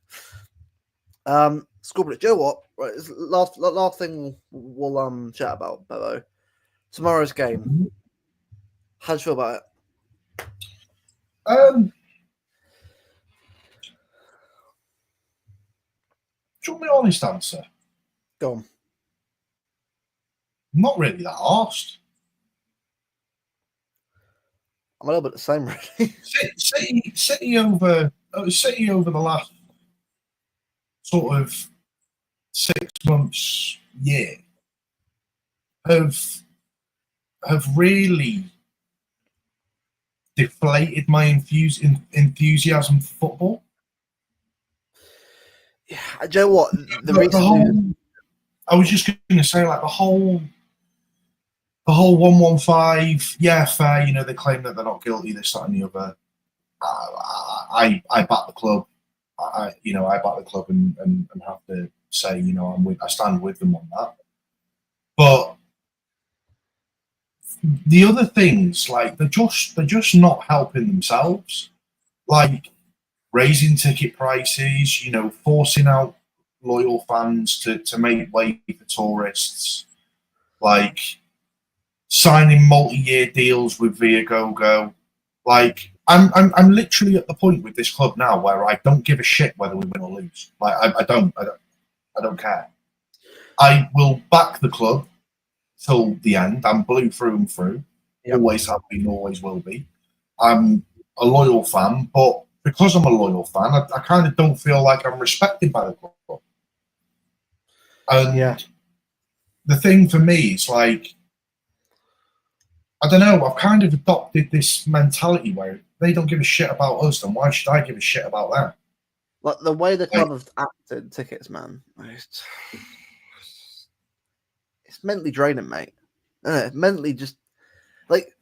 Scorpion, do you know what? Right, last thing we'll chat about, Bevo. Tomorrow's game. How do you feel about it? Do you want my honest answer? Go on. I'm not really that arsed. I'm a little bit the same, really. City over the last sort of 6 months, year, have really deflated my enthusiasm for football. Yeah, do you know what? I was just going to say, the whole 115, yeah, fair. They claim that they're not guilty, this, that, and the other. I back the club. I back the club and have to say, I stand with them on that. But the other things, they're just not helping themselves. Raising ticket prices, forcing out loyal fans to make way for tourists, signing multi-year deals with Viagogo. I'm literally at the point with this club now where I don't give a shit whether we win or lose. I don't care. I will back the club till the end. I'm blue through and through. Yep. Always have been, always will be. I'm a loyal fan, but because I'm a loyal fan, I kind of don't feel like I'm respected by the club. And the thing for me is like, I don't know, I've kind of adopted this mentality where they don't give a shit about us, then why should I give a shit about them? Like the way the club have acted tickets, man. It's mentally draining, mate. Mentally just like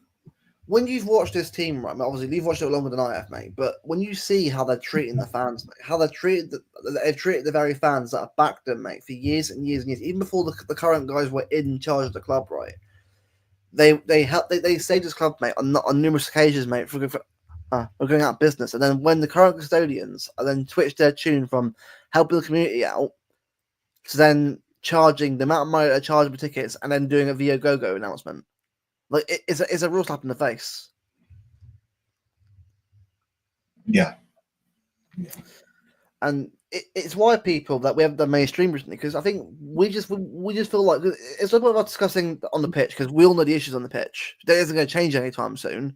when you've watched this team, right? I mean, obviously, you've watched it longer than I have, mate. But when you see how they're treating the fans, mate, how they've treated the very fans that have backed them, mate, for years and years and years, even before the current guys were in charge of the club, right? They saved this club, mate, on numerous occasions, mate, for going out of business. And then when the current custodians are then switched their tune from helping the community out to then charging the amount of money they're charging for tickets and then doing a Viagogo announcement. Like, it's a real slap in the face. Yeah. And it's why people that we haven't done mainstream recently, because I think we just feel like it's not about discussing on the pitch, because we all know the issues on the pitch. That isn't going to change anytime soon.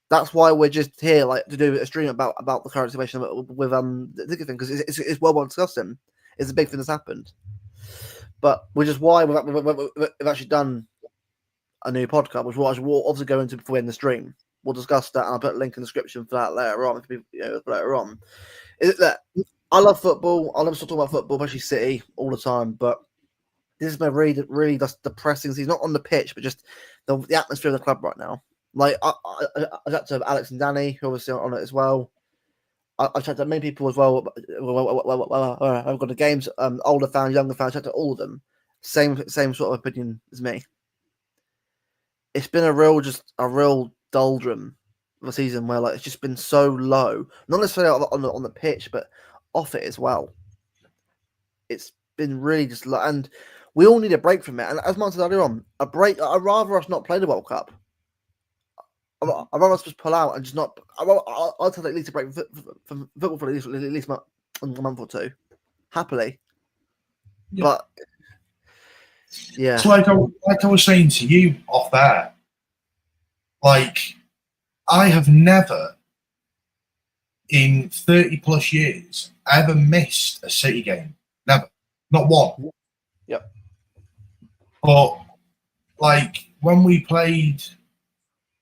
That's why we're just here, like, to do a stream about the current situation with the ticket thing, because it's well discussing. It's a big thing that's happened. But which is why we've actually done a new podcast, which we'll obviously go into before we end the stream. We'll discuss that, and I'll put a link in the description for that later on. Later on, is it that I love football? I love talking about football, especially City, all the time. But this is my really just depressing. He's not on the pitch, but just the atmosphere of the club right now. Like I chatted to Alex and Danny, who obviously are on it as well. I chatted to many people as well. I've got the games, older fans, younger fans. I chatted to all of them. Same sort of opinion as me. It's been a real doldrum of a season where, like, it's just been so low, not necessarily on the pitch, but off it as well. It's been really just low, and we all need a break from it. And as Mark said earlier on, a break. I'd rather us not play the World Cup. I'd rather us just pull out and just not. I'd take at least a break from football for at least a month or two, happily. Yeah. But yeah, it's like I was saying to you off there. Like, I have never, in 30 plus years, ever missed a City game. Never, not one. Yep. But like when we played,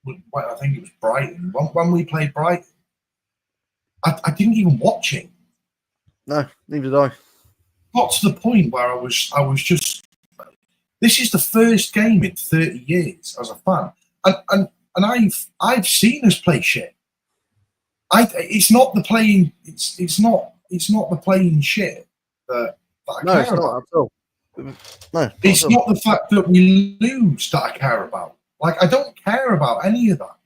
I think it was Brighton. When we played Brighton, I didn't even watch it. No, neither did I. Got to the point where I was just. This is the first game in 30 years as a fan, and I've seen us play shit. It's not the playing. It's not the playing shit that I care about. At all. No, it's not the fact that we lose that I care about. Like, I don't care about any of that.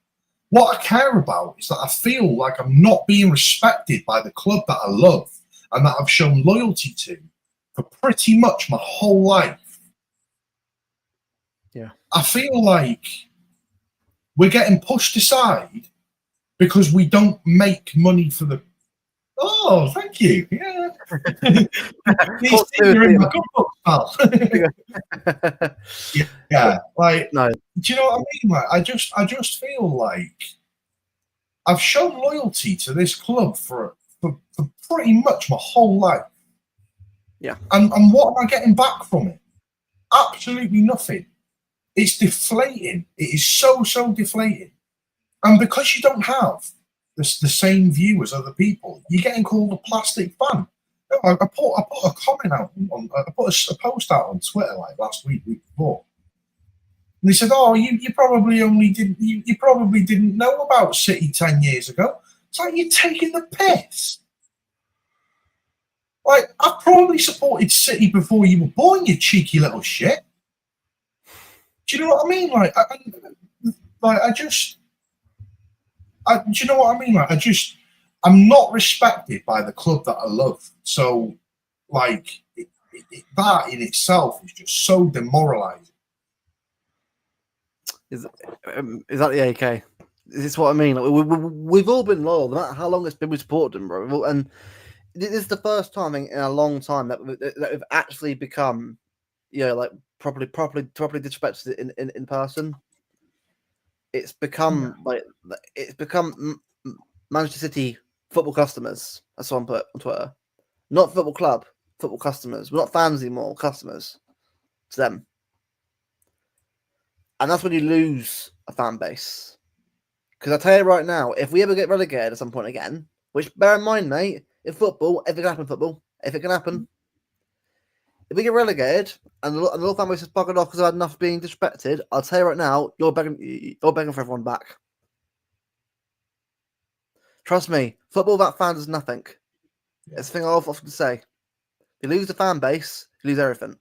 What I care about is that I feel like I'm not being respected by the club that I love and that I've shown loyalty to for pretty much my whole life. Yeah, I feel like we're getting pushed aside because we don't make money for the. Oh, thank you. Yeah. You're in my good book, pal. Yeah. Like, no. Do you know what I mean? Like, I just feel like I've shown loyalty to this club for pretty much my whole life. Yeah. And what am I getting back from it? Absolutely nothing. It's deflating. It is so deflating. And because you don't have the same view as other people, you're getting called a plastic fan. I put a comment out I put a post out on Twitter like last week before. And they said, "Oh, you probably didn't know about City 10 years ago." It's like, you're taking the piss. Like, I probably supported City before you were born, you cheeky little shit. Do you know what I mean? Like, do you know what I mean? Like, I'm not respected by the club that I love. So, like, that in itself is just so demoralizing. Is that the AK? Is this what I mean? Like, we've all been loyal, no matter how long it's been we supported them, bro. And this is the first time in a long time that we've actually become, like, properly disrespected in person. It's become Manchester City football customers. That's what I'm put on Twitter. Not football club, football customers. We're not fans anymore, customers to them. And that's when you lose a fan base. Because I tell you right now, if we ever get relegated at some point again, which bear in mind, mate, in football, if it can happen, if we get relegated and the little fan base is buggered off because I've had enough being disrespected, I'll tell you right now, you're begging for everyone back. Trust me, football without fans is nothing. Yeah. It's the thing I often say. If you lose the fan base, you lose everything.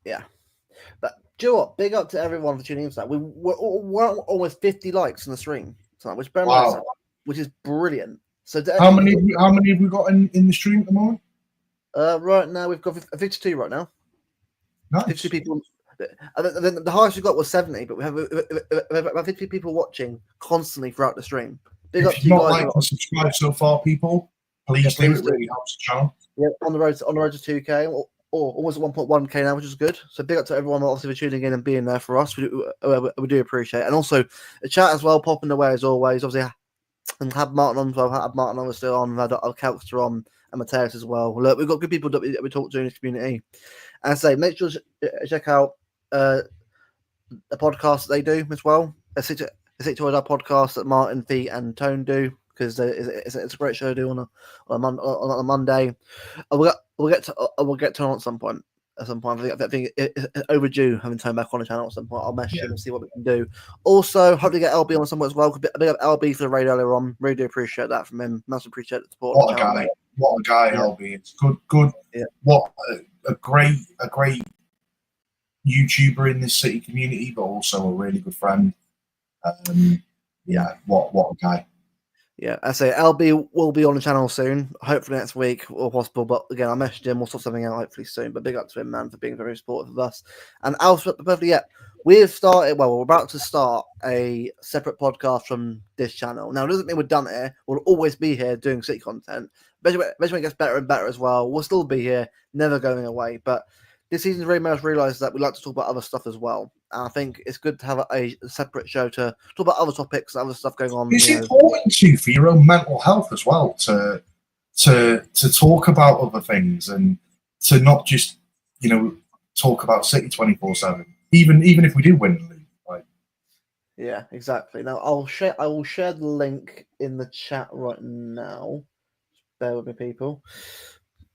Yeah. But do you know what? Big up to everyone for tuning in tonight. We're almost 50 likes on the stream tonight, which is brilliant. So how many have we got in the stream at the moment? Right now we've got 52 right now. Nice. 52 people. The highest we got was 70, but we have about 50 people watching constantly throughout the stream. Big up to you guys. Like and subscribe so far, people. Please do. It really helps the channel. Yeah, on the road to 2K or almost 1.1K now, which is good. So big up to everyone obviously for tuning in and being there for us. We do appreciate it. And also the chat as well, popping away as always. Obviously, and have Martin on. So I've had Martin on still on. I've had Kelkster on and Mateus as well. Look, we've got good people that we talk to in this community. And say, make sure to check out the podcast that they do as well. Stick to our podcast that Martin, Fee, and Tone do because it's a great show to do on a Monday. We'll get to on at some point. I think it's overdue having Tone back on the channel at some point. I'll message him and see what we can do. Also, hopefully get LB on somewhere as well. Big up LB for the raid earlier on. Really do appreciate that from him. Must appreciate the support. What a guy, LB. It's good. Yeah. What a great YouTuber in this City community, but also a really good friend. What a guy. Yeah, I say LB will be on the channel soon, hopefully next week or possible. But again, I messaged him. We'll sort something out hopefully soon. But big up to him, man, for being very supportive of us. And also, we've started. Well, we're about to start a separate podcast from this channel. Now, it doesn't mean we're done here. We'll always be here doing City content. Eventually, it gets better and better as well. We'll still be here, never going away. But this season, very much realised that we like to talk about other stuff as well. And I think it's good to have a separate show to talk about other topics, other stuff going on. It's important for your own mental health as well to talk about other things and to not just talk about City 24/7. Even if we do win the league, right? Yeah, exactly. Now I will share the link in the chat right now. Just bear with me, people.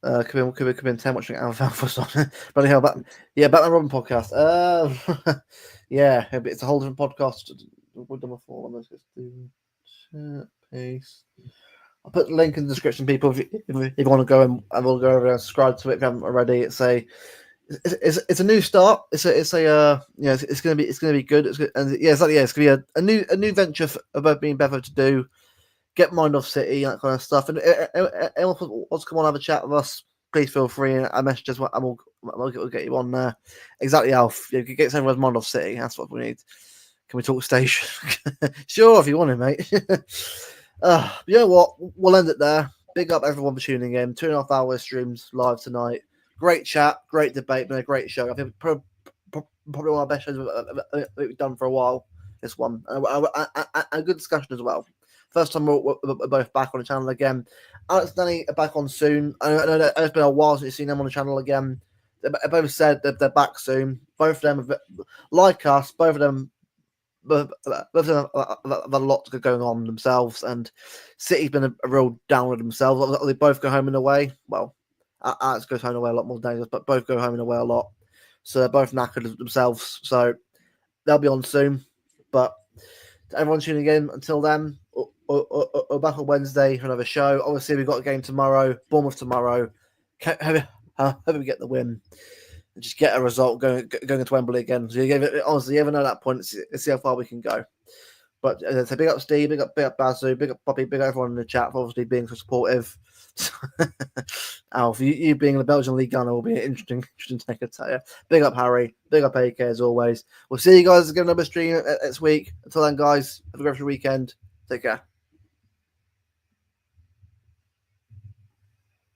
Could be 10 watching Alpha bloody hell, Batman Robin podcast. Yeah, it's a whole different podcast. We've done before. Let's just do chat paste. I'll put the link in the description, people. If you want to go and we'll go over and subscribe to it if you haven't already. It's a new start. It's gonna be good. It's good. And it's gonna be a new venture about being Bevo to do. Get mind off City, that kind of stuff. And anyone wants to come on and have a chat with us, please feel free. And I message us, and we'll get you on there. Exactly, Alf. You get everyone's mind off City. That's what we need. Can we talk station? Sure, if you want it, mate. You know what? We'll end it there. Big up everyone for tuning in. 2.5 hour streams live tonight. Great chat, great debate, been a great show. I think probably one of our best shows we've done for a while. This one, and a good discussion as well. First time we're both back on the channel again. Alex and Danny are back on soon. I know it's been a while since you've seen them on the channel again. They both said that they're back soon. Both of them, like us, both of them have a lot going on themselves. And City's been a real down with themselves. They both go home and away. Well, Alex goes home and away a lot more dangerous, but both go home and away a lot. So they're both knackered themselves. So they'll be on soon. But to everyone tuning in, until then, we're back on Wednesday for another show. Obviously, we've got a game tomorrow, Bournemouth tomorrow. Hope we get the win and just get a result going into Wembley again. So honestly, you ever know that point, it's see how far we can go. But so big up Steve, big up Bazu, big up Bobby, big up everyone in the chat for obviously being so supportive. Alf, you being in the Belgian League Gunner will be an interesting take, I tell you. Big up Harry, big up AK as always. We'll see you guys again another stream next week. Until then, guys, have a great weekend. Take care.